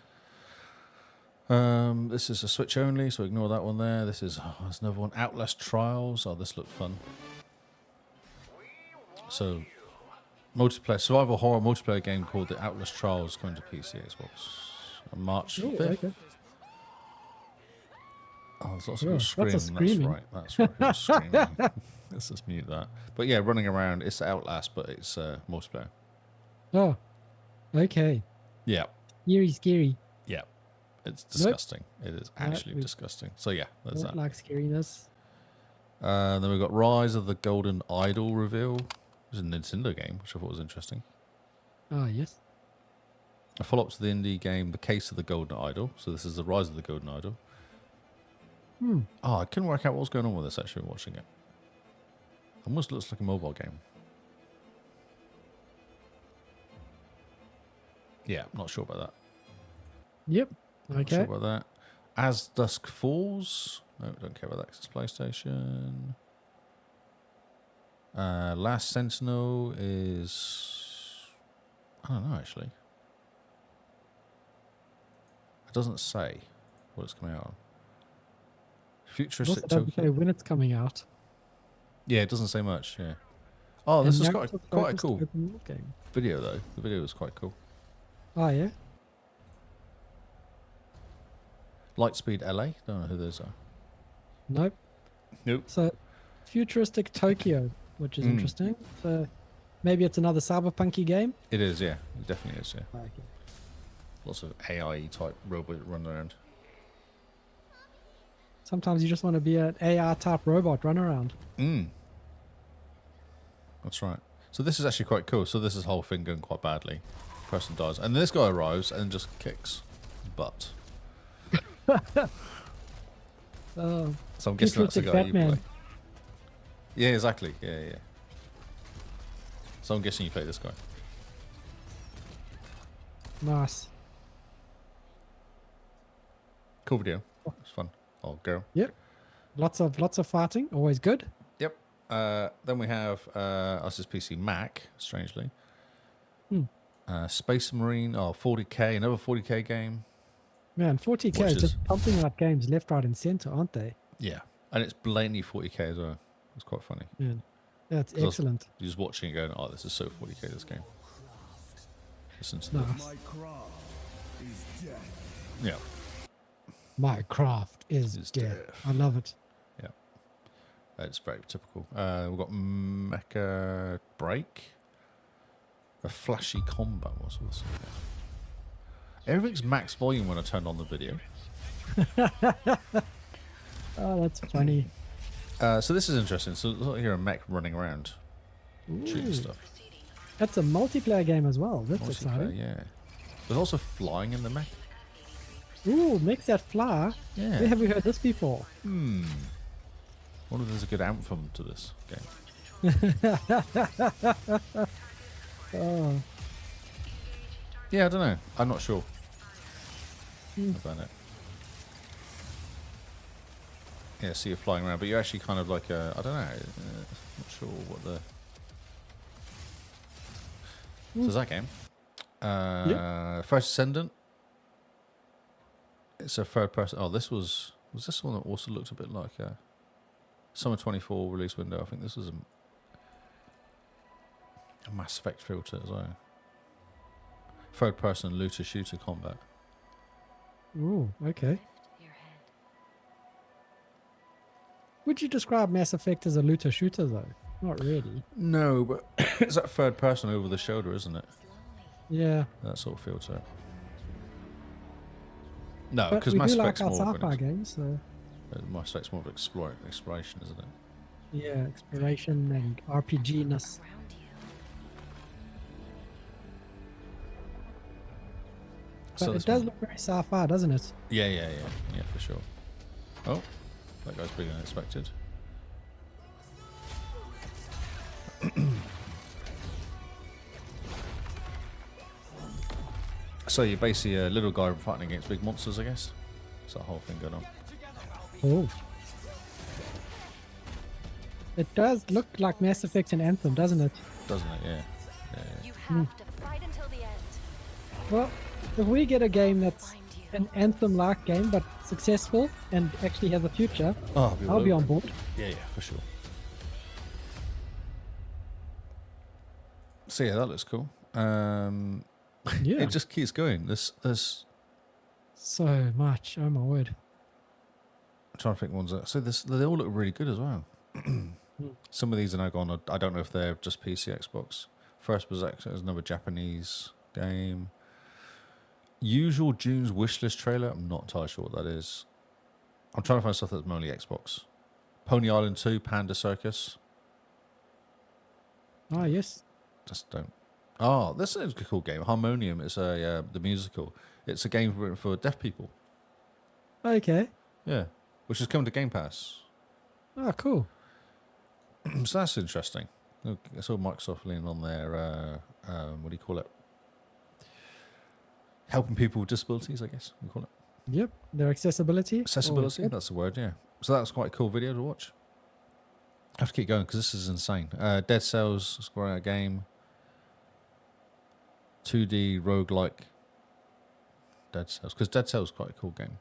This is a Switch only, so ignore that one there. There's another one. Outlast Trials. Oh, this looked fun. So, multiplayer, survival horror multiplayer game called the Outlast Trials coming to PC, Xbox on March 5th. Okay. Oh, there's lots Yeah, of that's screaming. a screaming. That's right. Who's screaming? Let's just mute that. But yeah, running around. It's Outlast, but it's multiplayer. Oh, okay. Yeah. Scary. Yeah. It's disgusting. It is Nope, actually we- disgusting. So yeah, there's Don't that. like scariness. Then we've got Rise of the Golden Idol reveal. It was a Nintendo game, which I thought was interesting. Ah, yes. A follow-up to the indie game, The Case of the Golden Idol. So this is the Rise of the Golden Idol. Oh, I couldn't work out what was going on with this actually watching it. Almost looks like a mobile game. Yeah, not sure about that. Yep. Not Okay. sure about that. As Dusk Falls. No, don't care about that 'cause it's PlayStation. Last Sentinel is... I don't know, actually. It doesn't say what it's coming out on. Futuristic Also doesn't say Tokyo. when it's coming out. Yeah, it doesn't say much, yeah. Oh, this And is narrative quite a focused cool open world game. video, though. The video was quite cool. Oh, yeah. Lightspeed LA. Don't know who those are. Nope. Nope. So, futuristic Tokyo, which is interesting. So, maybe it's another cyberpunky game. It is, yeah. It definitely is, yeah. Okay. Lots of AI type robot running around. Sometimes you just want to be an AR type robot run around. That's right. So this is actually quite cool. So this is the whole thing going quite badly. Person dies. And this guy arrives and just kicks butt. Oh, So I'm guessing that's the futuristic guy you Batman. play. Yeah, exactly. Yeah, yeah. So I'm guessing you play this guy. nice. Cool video. It's fun. Oh, girl. Yep. Lots of fighting. Always good. Yep. Then we have this is PC Mac, strangely. Space Marine, 40k, another 40k game. Man, 40k Which is is- just pumping out games left, right, and center, aren't they? Yeah. And it's blatantly 40k as well. It's quite funny. Man, that's 'Cause I was- excellent. You're just watching it going, oh, this is so 40k, this game. Listen to that. Nice. Yeah. My craft is Is death. death. I love it. Yeah. It's very typical. We've got Mecha Break. A flashy combat. What's this? Everything's max volume when I turned on the video. Oh, that's funny. So this is interesting. So look here, a mech running around, shooting stuff. That's a multiplayer game as well. That's Multiplayer, exciting. yeah. There's also flying in the mech. Ooh, makes that fly. Yeah. Where have we heard this before? Wonder if there's a good anthem to this game. Oh, Yeah, I don't know. I'm not sure about it. Yeah, see you flying around, but you're actually kind of like a, I don't know, not sure what the... So is that game? First Ascendant. It's a third person. Oh, this was this one that also looked a bit like a Summer 24 release window? I think this was a Mass Effect filter as well. Third person looter shooter combat. ooh, okay. Would you describe Mass Effect as a looter shooter though? Not really. No, but it's that third person over the shoulder, isn't it? Yeah. That sort of feel to it. No, But because we Mass do Effect's like our more of sci-fi an games, so Mass Effect's more of exploration, isn't it? yeah, exploration and RPG-ness. But this it does one- look very sci-fi, doesn't it? Yeah, for sure. Oh, that guy's bigger than expected. So you're basically a little guy fighting against big monsters, I guess. That's that whole thing going on. Oh. It does look like Mass Effect and Anthem, doesn't it? Doesn't it? Yeah. You have to fight until the end. Well, if we get a game that's an Anthem-like game, but successful and actually has a future, Oh, I'll be on board. Yeah, for sure. So yeah, that looks cool. Yeah. It just keeps going. There's So much. Oh my word. I'm trying to think ones that. So they all look really good as well. Some of these are now gone. I don't know if they're just PC, Xbox. First Berserker is another Japanese game. Usual June's wishlist trailer. I'm not entirely sure what that is. I'm trying to find stuff that's mainly Xbox. Pony Island 2, Panda Circus. Ah, yes. Just don't. Oh, this is a cool game. Harmonium. It's the musical. It's a game written for deaf people. Okay. Yeah, which is coming to Game Pass. Oh, cool. So that's interesting. I saw Microsoft leaning on their what do you call it? Helping people with disabilities, I guess we call it. Yep. Their accessibility. Accessibility, Always good. that's the word, yeah. So that was quite a cool video to watch. I have to keep going because this is insane. Dead Cells, Square Out game. 2D roguelike. Dead Cells. Because Dead Cells is quite a cool game.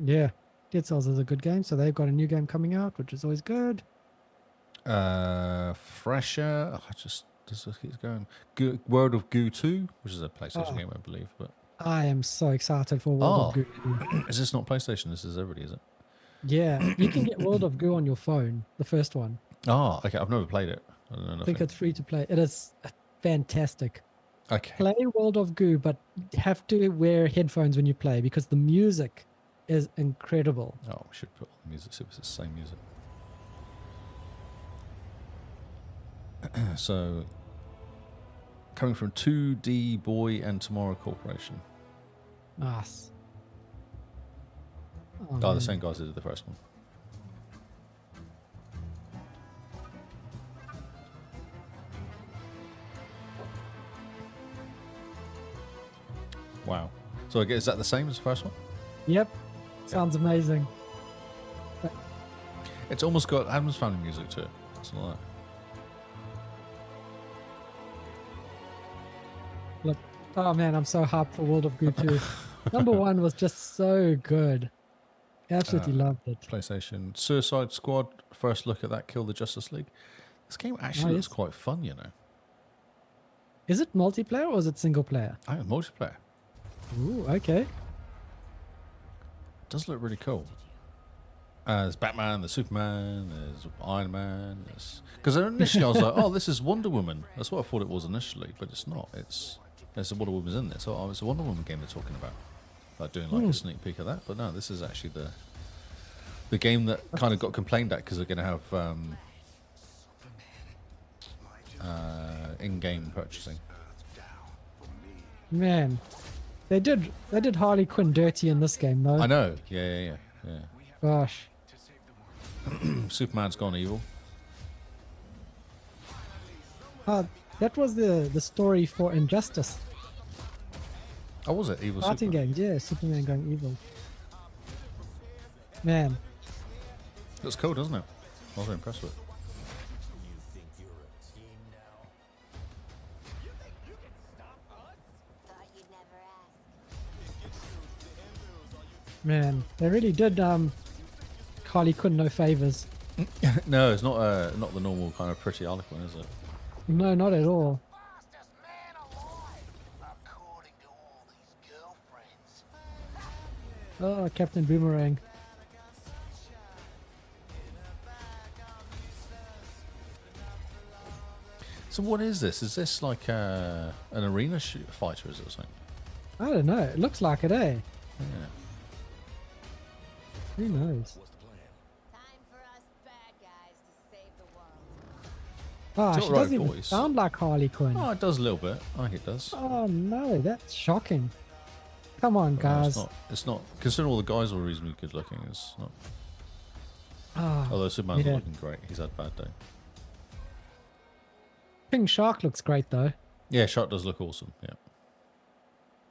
Yeah. Dead Cells is a good game, so they've got a new game coming out, which is always good. Fresher. Oh, this just keeps going. World of Goo 2, which is a PlayStation Oh. game, I believe. But I am so excited for World of Goo. is this not PlayStation? This is everybody, is it? Yeah. You can get World of Goo on your phone, the first one. Oh, okay. I've never played it. I don't know I nothing. think it's free to play. It is fantastic. Okay. Play World of Goo, but have to wear headphones when you play because the music is incredible. Oh, we should put all the music. So it's the same music. So, coming from 2D Boy and Tomorrow Corporation. Nice. Oh, man. the same guys that did the first one. Wow. So, I guess, is that the same as the first one? Yep. Sounds amazing. It's almost got Adam's Family music to it. Something like that. Look, oh man, I'm so hyped for World of Goo 2. Number 1 was just so good. Absolutely loved it. PlayStation. Suicide Squad. First look at that. Kill the Justice League. This game actually looks yes. quite fun, you know. Is it multiplayer or is it single player? I have multiplayer. Ooh, okay. Does look really cool. There's Batman, there's Superman, there's Iron Man. Because initially I was like, oh, this is Wonder Woman. That's what I thought it was initially, but it's not. It's Wonder Woman's in there. So it's a Wonder Woman game they're talking about. Like doing like a sneak peek of that. But no, this is actually the game that kind of got complained at because they're going to have in-game purchasing. Man, they did Harley Quinn dirty in this game though. I know. Yeah. Gosh. Superman's gone evil. That was the story for Injustice. Oh, was it evil? Fighting Superman? games, yeah. Superman going evil. Man, Looks cool, doesn't it? I was very impressed with it. man, they really did Harley Quinn no favors. No, it's not not the normal kind of pretty Harlequin, is it? No, not at all. Oh, Captain Boomerang. So what is this? Is this like an arena fighter, is it or something? I don't know. It looks like it, eh? Yeah. Who knows? Oh, It's she got the doesn't right even voice. sound like Harley Quinn. Oh, it does a little bit. I think it does. Oh no, that's shocking. Come on, No, guys. it's not. Considering all the guys were reasonably good looking, it's not. Ah, Although Superman's yeah. looking great. He's had a bad day. Pink Shark looks great though. Yeah, Shark does look awesome. Yeah.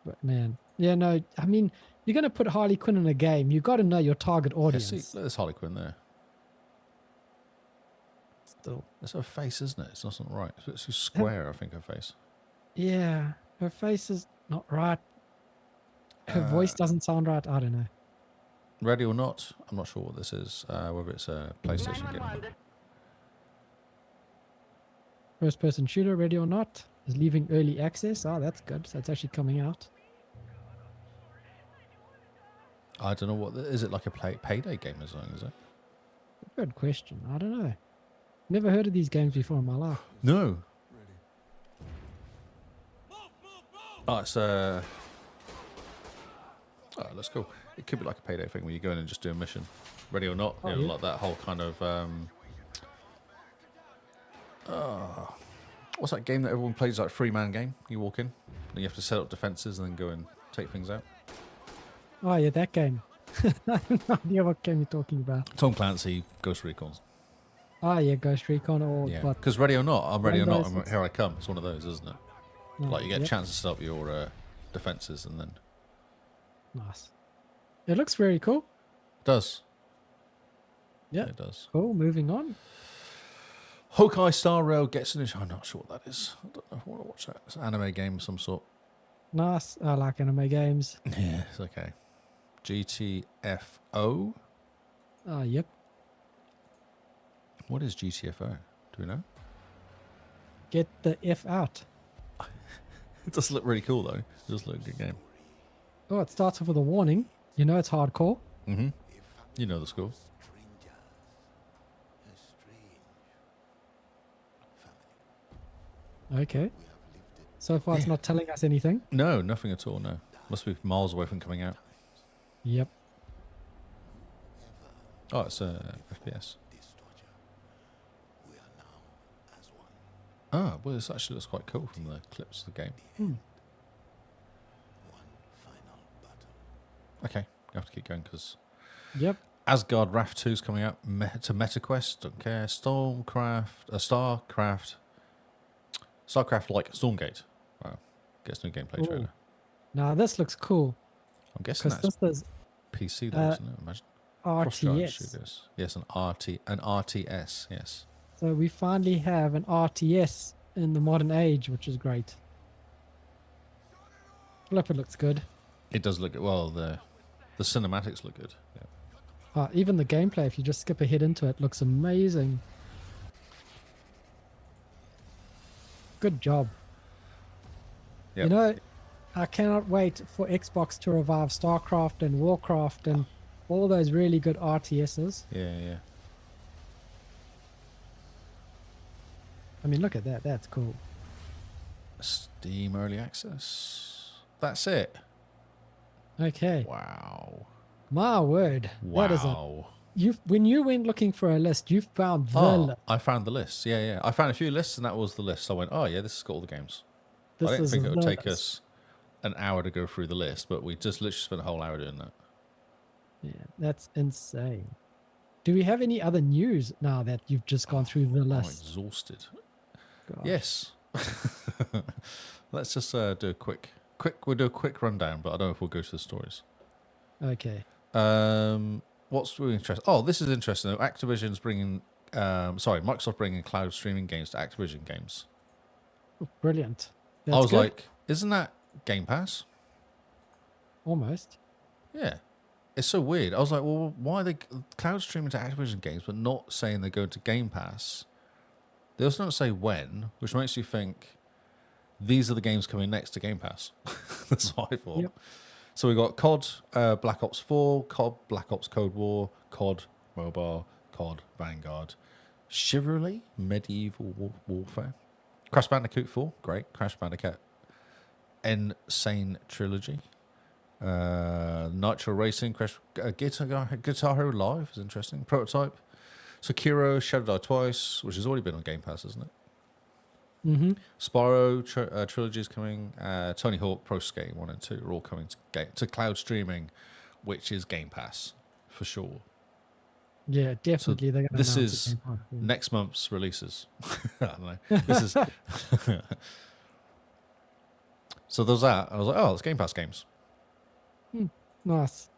But man, yeah, no. I mean, you're gonna put Harley Quinn in a game. You got to know your target Yeah, audience. see, there's Harley Quinn there. Still, That's her face, isn't it? It's not something right. It's too square, I think, her face. yeah, her face is not right. Her voice doesn't sound right. I don't know. Ready or not, I'm not sure what this is. Whether it's a PlayStation game. First person shooter, ready or not, is leaving early access. Oh, that's good. So it's actually coming out. I don't know what. Is it like a payday game or something? Is it? Good question. I don't know. Never heard of these games before in my life. No. Oh, it's oh, that's cool. It could be like a payday thing where you go in and just do a mission, ready or not. Oh, You know, yeah. like that whole kind of. What's that game that everyone plays? Like 3-man game. You walk in, and you have to set up defenses and then go and take things out. Oh yeah, that game. I have no idea what game you're talking about. Tom Clancy, Ghost Recon. Oh yeah, Ghost Recon or Yeah, what? because ready or not, I'm ready or not. Rainbow Six. Here I come. It's one of those, isn't it? Oh, Like you get a yep. chance to set up your defenses, and then Nice. It looks very cool. it does. Yeah. It does. Cool. Moving on. Hawkeye Star Rail gets an. I'm not sure what that is. I don't know if I want to watch that. It's an anime game of some sort. Nice. I like anime games. Yeah, it's okay. GTFO. Oh yep. What is GTFO? Do we know? Get the F out. It does look really cool though. It does look a good game. Oh, it starts off with a warning. You know it's hardcore. Mm-hmm. You know the score. Okay. So far, it's not telling us anything. No, nothing at all. No, must be miles away from coming out. Yep. Oh, it's FPS. Ah, well, this actually looks quite cool from the clips of the game. Okay, you have to keep going because Yep. Asgard Wrath 2 is coming out to MetaQuest. Don't care. StarCraft like Stormgate. Wow, gets no gameplay Ooh. trailer. Now this looks cool I'm guessing because that's this is PC though, isn't it? Imagine. Cross-charge RTS. shooters. Yes, an RTS. Yes. So we finally have an RTS in the modern age, which is great. Look, it looks good. It does look well. The cinematics look good. Yeah. Even the gameplay, if you just skip ahead into it, looks amazing. Good job. Yep. You know, I cannot wait for Xbox to revive StarCraft and Warcraft and all those really good RTSs. Yeah. I mean, look at that. That's cool. Steam Early Access. That's it. Okay. Wow. My word. That is a Wow. when you went looking for a list, you found the list. I found the list. Yeah. I found a few lists, and that was the list. I went, oh yeah, this has got all the games. This I didn't is think it would the take list. us an hour to go through the list, but we just literally spent a whole hour doing that. Yeah, that's insane. Do we have any other news now that you've just gone through the I'm list? exhausted. Gosh. Yes. Let's just do a quick. We'll do a quick rundown, but I don't know if we'll go to the stories. Okay. What's really interesting? Oh, this is interesting. Though. Activision's bringing, Microsoft bringing cloud streaming games to Activision games. Oh, brilliant. I That's was good. like, isn't that Game Pass? Almost. Yeah. It's so weird. I was like, well, why are they cloud streaming to Activision games, but not saying they're going to Game Pass? They also don't say when, which makes you think these are the games coming next to Game Pass. That's what I thought. Yep. So we got COD, Black Ops 4, COD, Black Ops Cold War, COD Mobile, COD Vanguard, Chivalry, Medieval Warfare, Crash Bandicoot 4, great, Crash Bandicoot, Insane Trilogy, Nitro Racing, Crash, Guitar Hero Live is interesting, Prototype, Sekiro, Shadow Die Twice, which has already been on Game Pass, isn't it? Mm-hmm. Spyro trilogy is coming. Tony Hawk Pro Skate 1 and 2 are all coming to cloud streaming, which is Game Pass for sure. Yeah, definitely. They're gonna This announce is it Game Pass, yeah. next month's releases. I don't know. This is so there's that. I was like, oh, it's Game Pass games. Nice.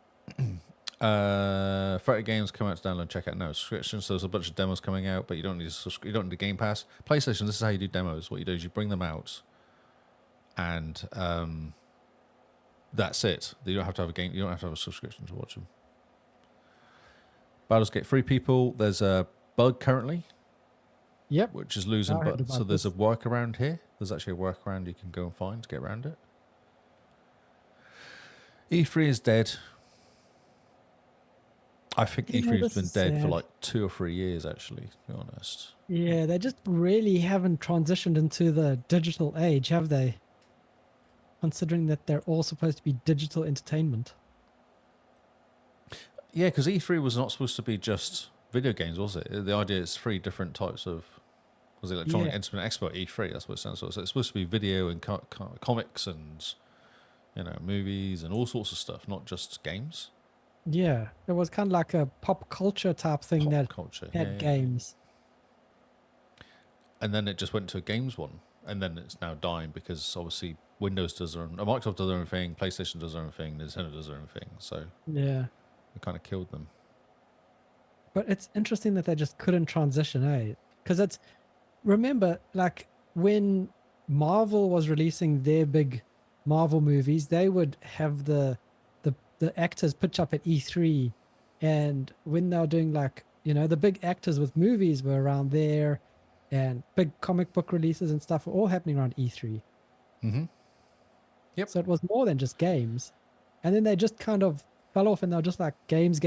30 games come out to download, check out, no subscription. So there's a bunch of demos coming out, but you don't need you don't need a Game Pass. PlayStation, this is how you do demos. What you do is you bring them out, and that's it. You don't have to have a game. You don't have to have a subscription to watch them. Baldur's Gate 3 people. There's a bug currently, Yep. which is losing. I heard But so about there's this. a workaround here. There's actually a workaround you can go and find to get around it. E3 is dead. I think You know, E3 has this been is dead for sad. like 2 or 3 years, actually, to be honest. Yeah, they just really haven't transitioned into the digital age, have they? Considering that they're all supposed to be digital entertainment. Yeah, because E3 was not supposed to be just video games, was it? The idea is 3 different types of was it Electronic Yeah. Entertainment Expo E3. That's what it stands for. So it's supposed to be video and comics and movies and all sorts of stuff, not just games. Yeah, it was kind of like a pop culture type thing Pop that culture, had yeah. games. And then it just went to a games one, and then it's now dying because obviously Windows does their own, Microsoft does their own thing, PlayStation does their own thing, Nintendo does their own thing. So Yeah. it kind of killed them. But it's interesting that they just couldn't transition, eh? Because it's, remember, like when Marvel was releasing their big Marvel movies, they would have the actors pitch up at E3, and when they were doing like, the big actors with movies were around there, and big comic book releases and stuff were all happening around E3. Mm-hmm. Yep. So it was more than just games. And then they just kind of fell off and they were just like games.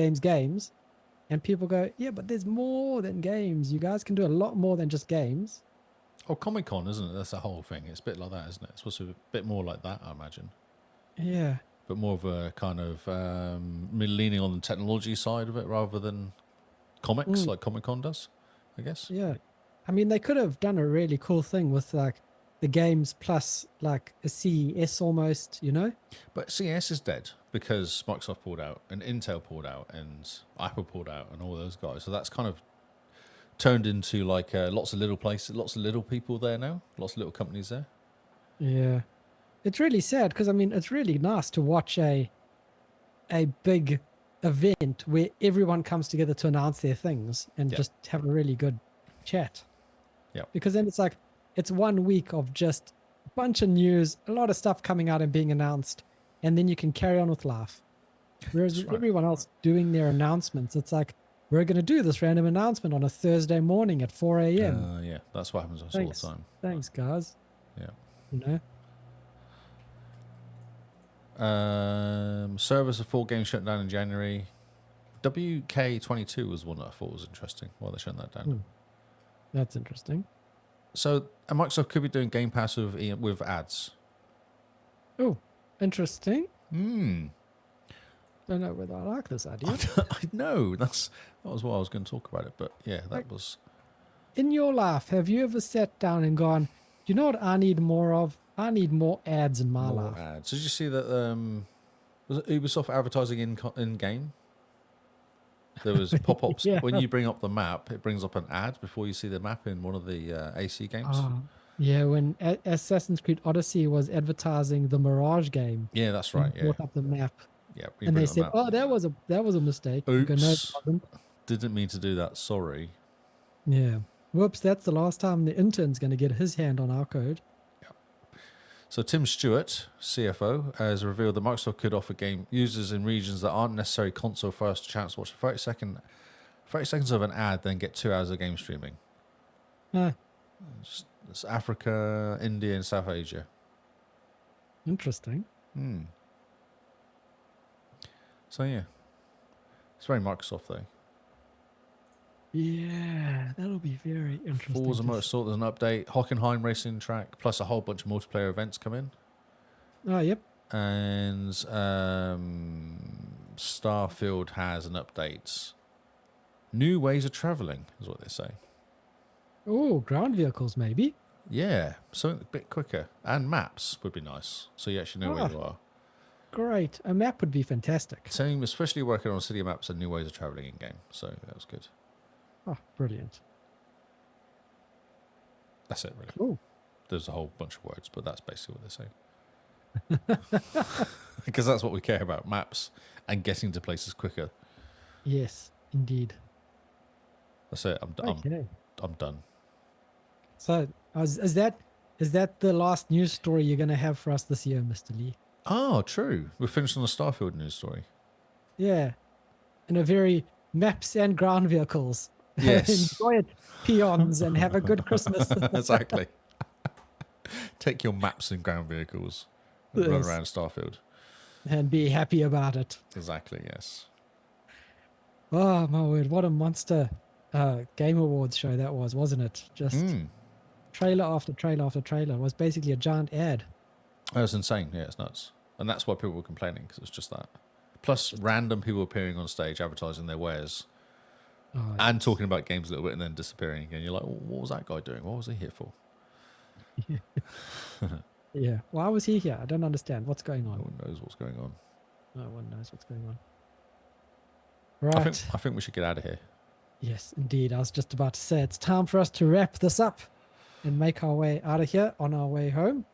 And people go, yeah, but there's more than games. You guys can do a lot more than just games. Oh, Comic-Con, isn't it? That's the whole thing. It's a bit like that, isn't it? It's supposed to be a bit more like that, I imagine. Yeah. But more of a kind of leaning on the technology side of it rather than comics like Comic-Con does, I guess. Yeah. I mean, they could have done a really cool thing with like the games plus like a CES almost, But CES is dead because Microsoft pulled out and Intel pulled out and Apple pulled out and all those guys. So that's kind of turned into like lots of little places, lots of little people there now, lots of little companies there. Yeah. It's really sad because, I mean, it's really nice to watch a big event where everyone comes together to announce their things and just have a really good chat. Yeah. Because then it's like, it's 1 week of just a bunch of news, a lot of stuff coming out and being announced, and then you can carry on with life. Whereas right. everyone else doing their announcements, it's like, we're going to do this random announcement on a Thursday morning at 4 a.m. Yeah, that's what happens all the time. Thanks, guys. Yeah. Servers of 4 games shut down in January. WK22 was one that I thought was interesting. Why they shut that down? That's interesting. So Microsoft could be doing Game Pass with ads. Oh, interesting. Well, don't know whether I like this idea. I know that was why I was going to talk about it, but yeah, that was. In your life, have you ever sat down and gone, "Do you know what I need more of? I need more ads in my More life." ads. Did you see that? Was it Ubisoft advertising in game? There was pop-ups Yeah. when you bring up the map. It brings up an ad before you see the map in one of the AC games. Oh, yeah, when Assassin's Creed Odyssey was advertising the Mirage game, Yeah, that's and right. Yeah, brought up the map, yeah. when you and bring they up the said, map. "Oh, that was a mistake." You go, "No, it Oops. wasn't." Didn't mean to do that. Sorry. Yeah. Whoops, that's the last time the intern's going to get his hand on our code. So Tim Stewart, CFO, has revealed that Microsoft could offer game users in regions that aren't necessarily console first a chance to watch 30 seconds of an ad, then get 2 hours of game streaming. Ah, It's Africa, India, and South Asia. interesting. So yeah, it's very Microsoft though. Yeah, that'll be very interesting. Forza to Motorsport, there's an update. Hockenheim Racing Track, plus a whole bunch of multiplayer events come in. Oh, yep. And Starfield has an update. New ways of travelling is what they say. Oh, ground vehicles, maybe. Yeah, something a bit quicker. And maps would be nice, so you actually know where you are. Great. A map would be fantastic. Same, especially working on city maps and new ways of travelling in game. So that was good. Oh, brilliant. That's it, really. Cool. There's a whole bunch of words, but that's basically what they're saying. Because that's what we care about, maps and getting to places quicker. Yes, indeed. That's it. Okay. I'm done. So, is that the last news story you're going to have for us this year, Mr. Lee? Oh, true. We're finished on the Starfield news story. Yeah. In a very maps and ground vehicles. Yes. Enjoy it, peons, and have a good Christmas. Exactly. Take your maps and ground vehicles and run Yes. around Starfield. And be happy about it. Exactly, yes. Oh, my word. What a monster Game Awards show that was, wasn't it? Just trailer after trailer after trailer. It was basically a giant ad. That was insane. Yeah, it's nuts. And that's why people were complaining, because it's just that. Plus, random people appearing on stage advertising their wares Oh, and talking about games a little bit and then disappearing again. You're like, well, what was that guy doing? What was he here for? yeah. Why was he here? I don't understand. What's going No on? one knows what's going on. No one knows what's going on. Right. I think we should get out of here. Yes, indeed. I was just about to say it's time for us to wrap this up and make our way out of here on our way home,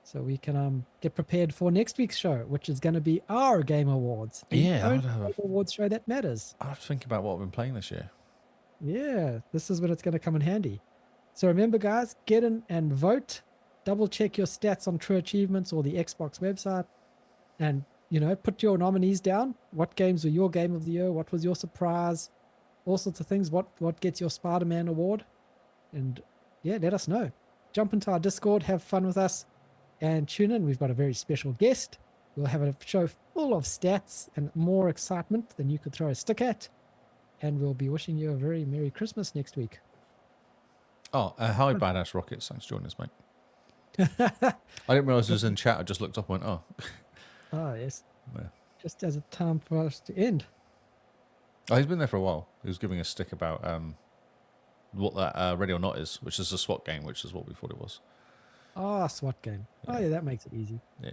so we can get prepared for next week's show, which is going to be our Game Awards. The Yeah, only I'd have Game Awards show that matters. I have to think about what I've been playing this year. Yeah, this is when it's going to come in handy. So remember, guys, get in and vote. Double check your stats on True Achievements or the Xbox website, and put your nominees down. What games were your game of the year? What was your surprise? All sorts of things. What gets your Spider-Man award? And yeah, let us know. Jump into our Discord, have fun with us, and tune in. We've got a very special guest. We'll have a show full of stats and more excitement than you could throw a stick at. And we'll be wishing you a very Merry Christmas next week. Oh, hi, Badass Rockets. Thanks for joining us, mate. I didn't realise it was in chat. I just looked up and went, oh. Oh, yes. Yeah. Just as a time for us to end. Oh, he's been there for a while. He was giving a stick about what that Ready or Not is, which is a SWAT game, which is what we thought it was. Oh, SWAT game. Oh, yeah, that makes it easy. Yeah.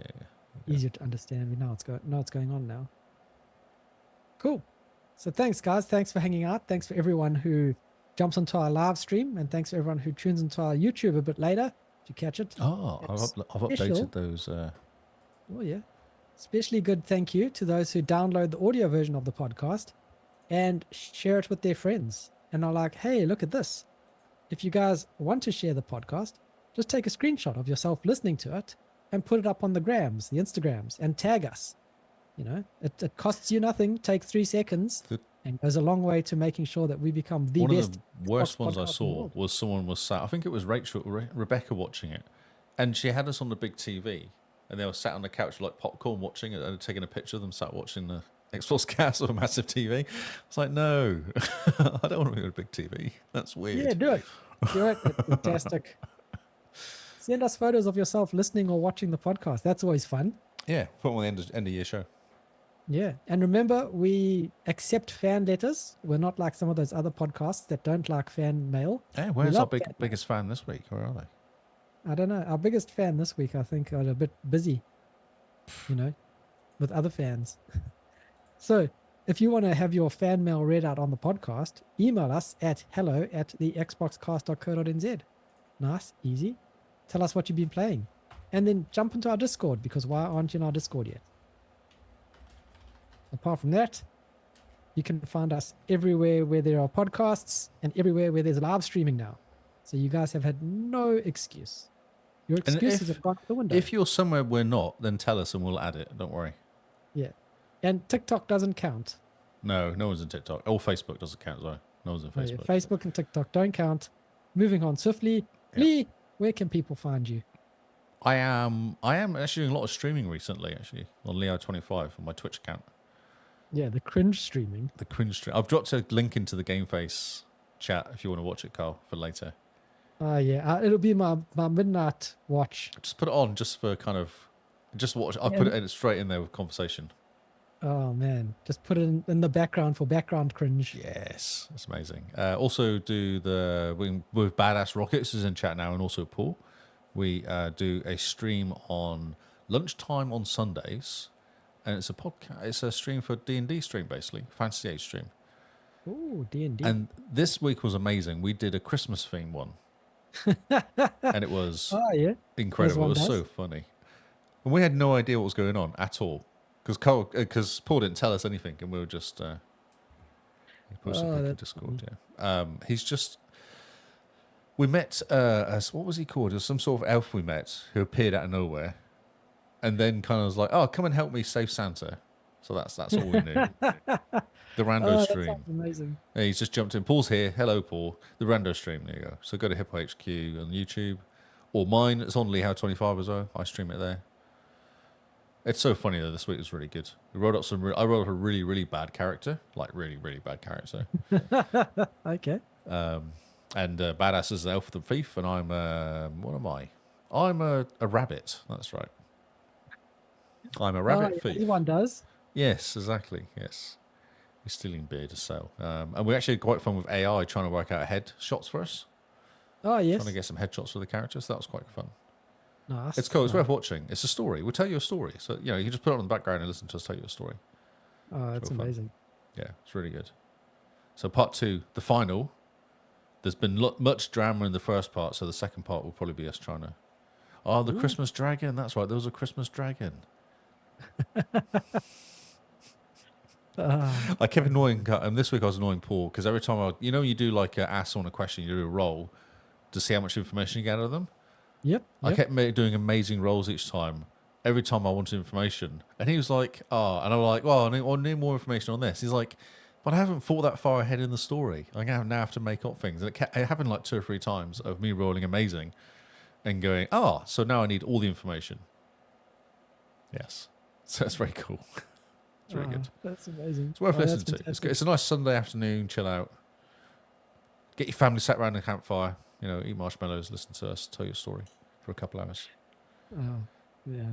Easier to understand. We know what's going on now. Cool. So thanks, guys. Thanks for hanging out. Thanks for everyone who jumps onto our live stream, and thanks for everyone who tunes into our YouTube a bit later to catch it. Oh, I've Special. updated those. Oh, yeah. Especially good thank you to those who download the audio version of the podcast and share it with their friends. And are like, hey, look at this. If you guys want to share the podcast, just take a screenshot of yourself listening to it and put it up on the grams, the Instagrams, and tag us. It costs you nothing, takes 3 seconds, and goes a long way to making sure that we become the One best. of the worst ones I podcast in the saw world. was someone was sat, I think it was Rebecca watching it, and she had us on the big TV, and they were sat on the couch with like popcorn watching it, and taking a picture of them sat watching the XboxCast on a massive TV. It's like, no, I don't want to be on a big TV. That's weird. Yeah, do it. Do it. It's fantastic. Send us photos of yourself listening or watching the podcast. That's always fun. Yeah, put them on the end of year show. Yeah. And remember, we accept fan letters. We're not like some of those other podcasts that don't like fan mail. Hey, We where's our love fan mail. biggest fan this week? Where are they? I don't know. Our biggest fan this week, I think, are a bit busy, with other fans. So if you want to have your fan mail read out on the podcast, email us at hello@thexboxcast.co.nz. Nice, easy. Tell us what you've been playing. And then jump into our Discord, because why aren't you in our Discord yet? Apart from that, you can find us everywhere where there are podcasts and everywhere where there's live streaming now. So you guys have had no excuse. Your excuses have gone out the window. If you're somewhere we're not, then tell us and we'll add it. Don't worry. Yeah. And TikTok doesn't count. No one's in TikTok. Or Facebook doesn't count as well. No one's in Oh, yeah, Facebook. Facebook and TikTok don't count. Moving on swiftly. Yeah. Lee, where can people find you? I am actually doing a lot of streaming recently, actually, on Leo25 on my Twitch account. Yeah, the cringe streaming. The cringe stream. I've dropped a link into the Game Face chat if you want to watch it, Carl, for later. Yeah, it'll be my midnight watch. Just put it on just for kind of, just watch. I'll put it in straight in there with conversation. Oh, man. Just put it in the background for background cringe. Yes, that's amazing. Also do with Badass Rockets is in chat now, and also Paul. We do a stream on lunchtime on Sundays, and it's a podcast. It's a stream for D&D stream, basically, Fantasy Age stream. Ooh, D&D. And this week was amazing. We did a Christmas theme one, and it was incredible. It was so funny, and we had no idea what was going on at all because Paul didn't tell us anything, and we were just he posted in Discord. Yeah, he's just. We met as what was he called? It was some sort of elf we met who appeared out of nowhere, and then kind of was like, "Oh, come and help me save Santa." So that's all we knew. The rando stream. That sounds amazing. Yeah, he's just jumped in. Paul's here. Hello, Paul. The rando stream. There you go. So go to Hippo HQ on YouTube, or mine. It's on LeeHow25 as well. I stream it there. It's so funny though. This week was really good. We wrote up I wrote up a really, really bad character, like really, really bad character. Okay. And Badass is the elf, the thief, and I'm what am I? I'm a rabbit. That's right. I'm a rabbit thief. Everyone does. Yes, exactly. Yes, we're stealing beer to sell, and we actually had quite fun with AI trying to work out head shots for us. Oh yes. Trying to get some headshots for the characters. That was quite fun. Nice. It's cool. It's worth watching. It's a story. We'll tell you a story. So you can just put it on the background and listen to us tell you a story. Oh, that's amazing. Yeah, it's really good. So part 2, the final. There's been much drama in the first part, so the second part will probably be us trying to. Oh, the Christmas dragon. That's right. There was a Christmas dragon. I kept annoying, and this week I was annoying Paul because every time you do like ask someone a question, you do a roll to see how much information you get out of them. Yep. I kept doing amazing rolls each time. Every time I wanted information, and he was like, "Oh," and I'm like, "Well, I need more information on this." He's like, "But I haven't thought that far ahead in the story. I now have to make up things." And it happened like 2 or 3 times of me rolling amazing, and going, "Oh, so now I need all the information." Yes, so it's very cool. It's really good. That's amazing. It's worth listening to. It's good. It's a nice Sunday afternoon, chill out. Get your family sat around the campfire, eat marshmallows, listen to us tell your story for a couple hours. Oh, yeah.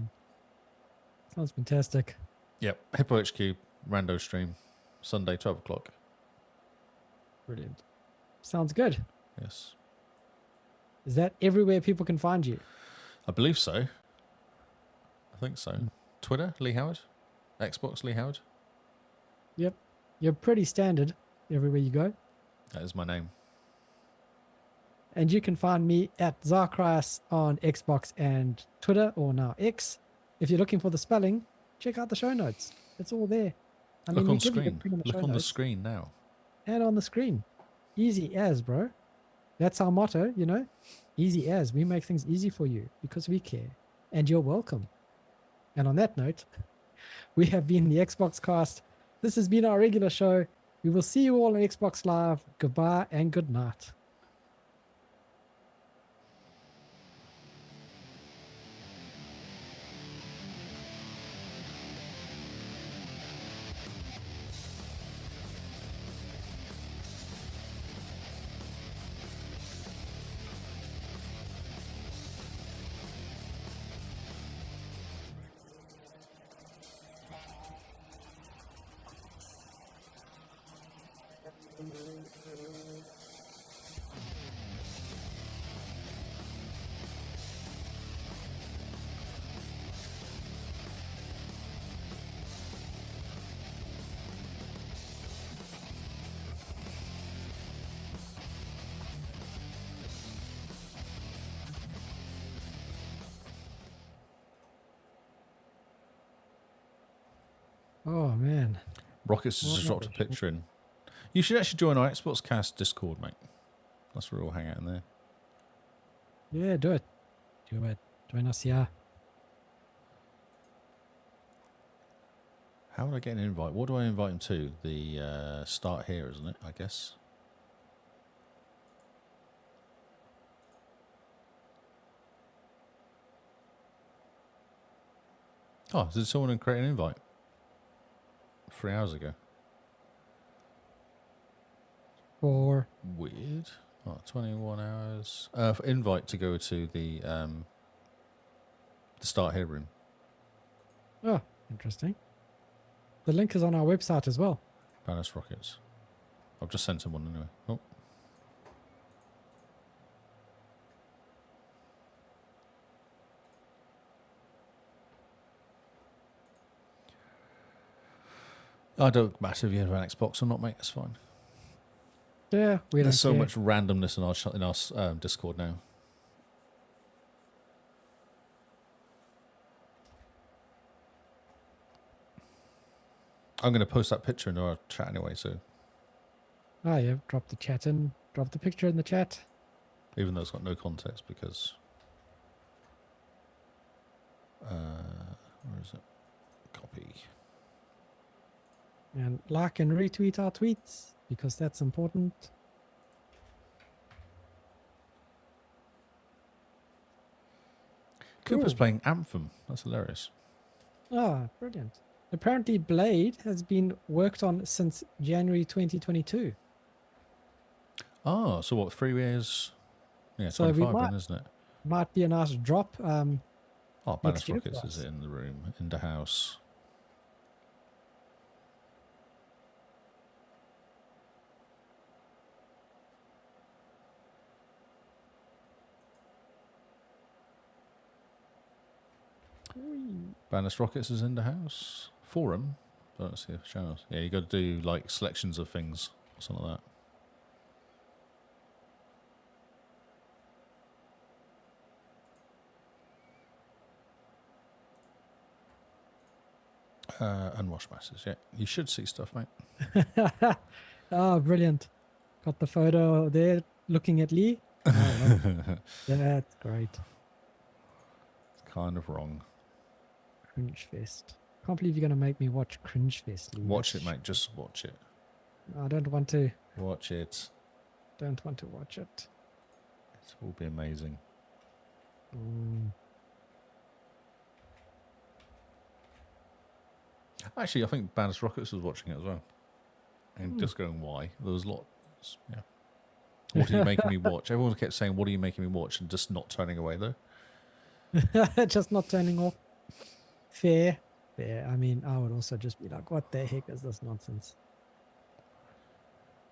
Sounds fantastic. Yep. Hippo HQ, rando stream, Sunday, 12 o'clock. Brilliant. Sounds good. Yes. Is that everywhere people can find you? I believe so. I think so. Twitter, Lee Howard. Xbox, Lee Howard. Yep. You're pretty standard everywhere you go. That is my name. And you can find me at Zarkrias on Xbox and Twitter, or now X. If you're looking for the spelling, check out the show notes. It's all there. Look on screen. Look on the screen now. And on the screen. Easy as, bro. That's our motto, Easy as. We make things easy for you because we care. And you're welcome. And on that note, we have been the Xbox Cast. This has been our regular show. We will see you all on Xbox Live. Goodbye and good night. Oh man. Rockets has just dropped a picture in. You should actually join our XboxCast Discord, mate. That's where we'll hang out in there. Yeah, do it. Do it. Join us, yeah. How would I get an invite? What do I invite him to? The start here, isn't it? I guess. Oh, did someone create an invite? 3 hours ago. Or Weird. Oh, 21 hours. Invite to go to the start here room. oh, interesting. The link is on our website as well. Ballast rockets. I've just sent him one anyway. Oh. I don't matter if you have an Xbox or not, mate. That's fine. Yeah, we don't There's so care. much randomness in our Discord now. I'm going to post that picture in our chat anyway, so Oh yeah, drop the chat in. Drop the picture in the chat. even though it's got no context because where is it? Copy. And like and retweet our tweets because that's important. Cooper's Cool. playing Anthem. That's hilarious. Ah, brilliant. Apparently Blade has been worked on since January 2022. Oh, so what, 3 years? Yeah, So we 25 might- then, isn't it? Might be a nice drop. Oh, next Ballast year Rockets for is us. in the room, in the house. Ballast Rockets is in the house. Forum. Don't see the channels. Yeah, you got to do like selections of things or something like that. Unwashed masses. Yeah, you should see stuff, mate. Oh, brilliant. Got the photo there looking at Lee. Oh, that's great. It's kind of wrong. Cringe Fest. Can't believe you're going to make me watch Cringe Fest, Lee. Watch it, mate. Just watch it. I don't want to. Watch it. Don't want to watch it. It will be amazing. Mm. Actually, I think Ballast Rockets was watching it as well. And just going, why? There was lots. Yeah. What are you making me watch? Everyone kept saying, what are you making me watch? And just not turning away, though. Just not turning off. Fair. Fair. I mean, I would also just be like, what the heck is this nonsense?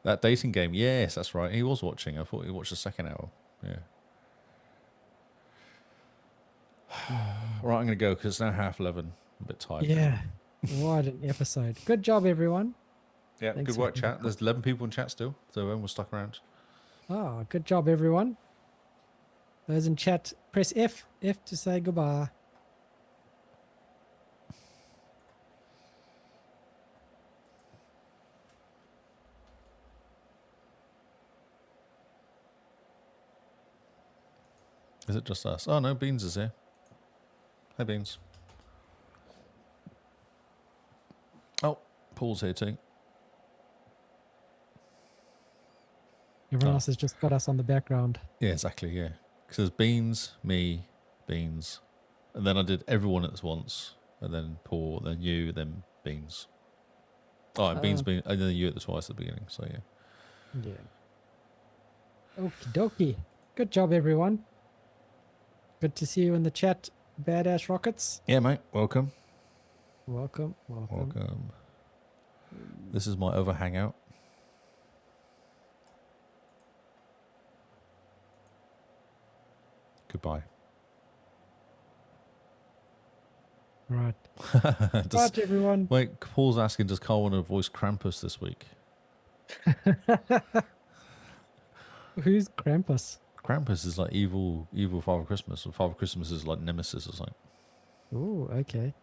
That dating game, yes, that's right. He was watching. I thought he watched the second hour. Yeah. Right, I'm going to go because it's now 11:30. I'm a bit tired. now. Yeah. What an episode. Good job, everyone. Yeah, Thanks good for work, being chat. There's 11 people in chat still, so everyone was stuck around. Oh, good job, everyone. Those in chat, press F to say goodbye. Is it just us? Oh, no, Beans is here. Hey, Beans. Oh, Paul's here too. Everyone Oh. else has just got us on the background. Yeah, exactly, yeah. Because there's Beans, me, Beans. And then I did everyone at once. And then Paul, then you, then Beans. Oh, and Beans, Beans, and then you at the twice at the beginning, so yeah. Yeah. Okie dokie. Good job, everyone. Good to see you in the chat, Badass Rockets. Yeah, mate, welcome. Welcome. Welcome. This is my other hangout. Goodbye. Right. Does- Right, everyone. Wait, Paul's asking, does Carl want to voice Krampus this week? Who's Krampus? Krampus is like evil Father Christmas, and Father Christmas is like Nemesis or something. Oh, okay.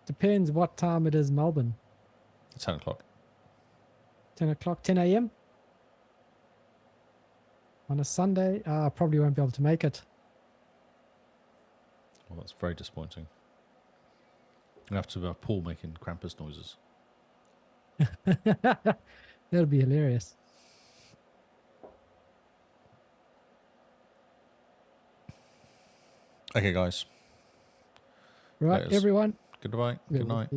Depends what time it is, Melbourne. 10 o'clock. 10 o'clock, 10 a.m. on a Sunday. I probably won't be able to make it. Well, that's very disappointing. You have to have Paul making Krampus noises. That'll be hilarious. Okay, guys. Right, Laters. everyone. Goodbye. Good night.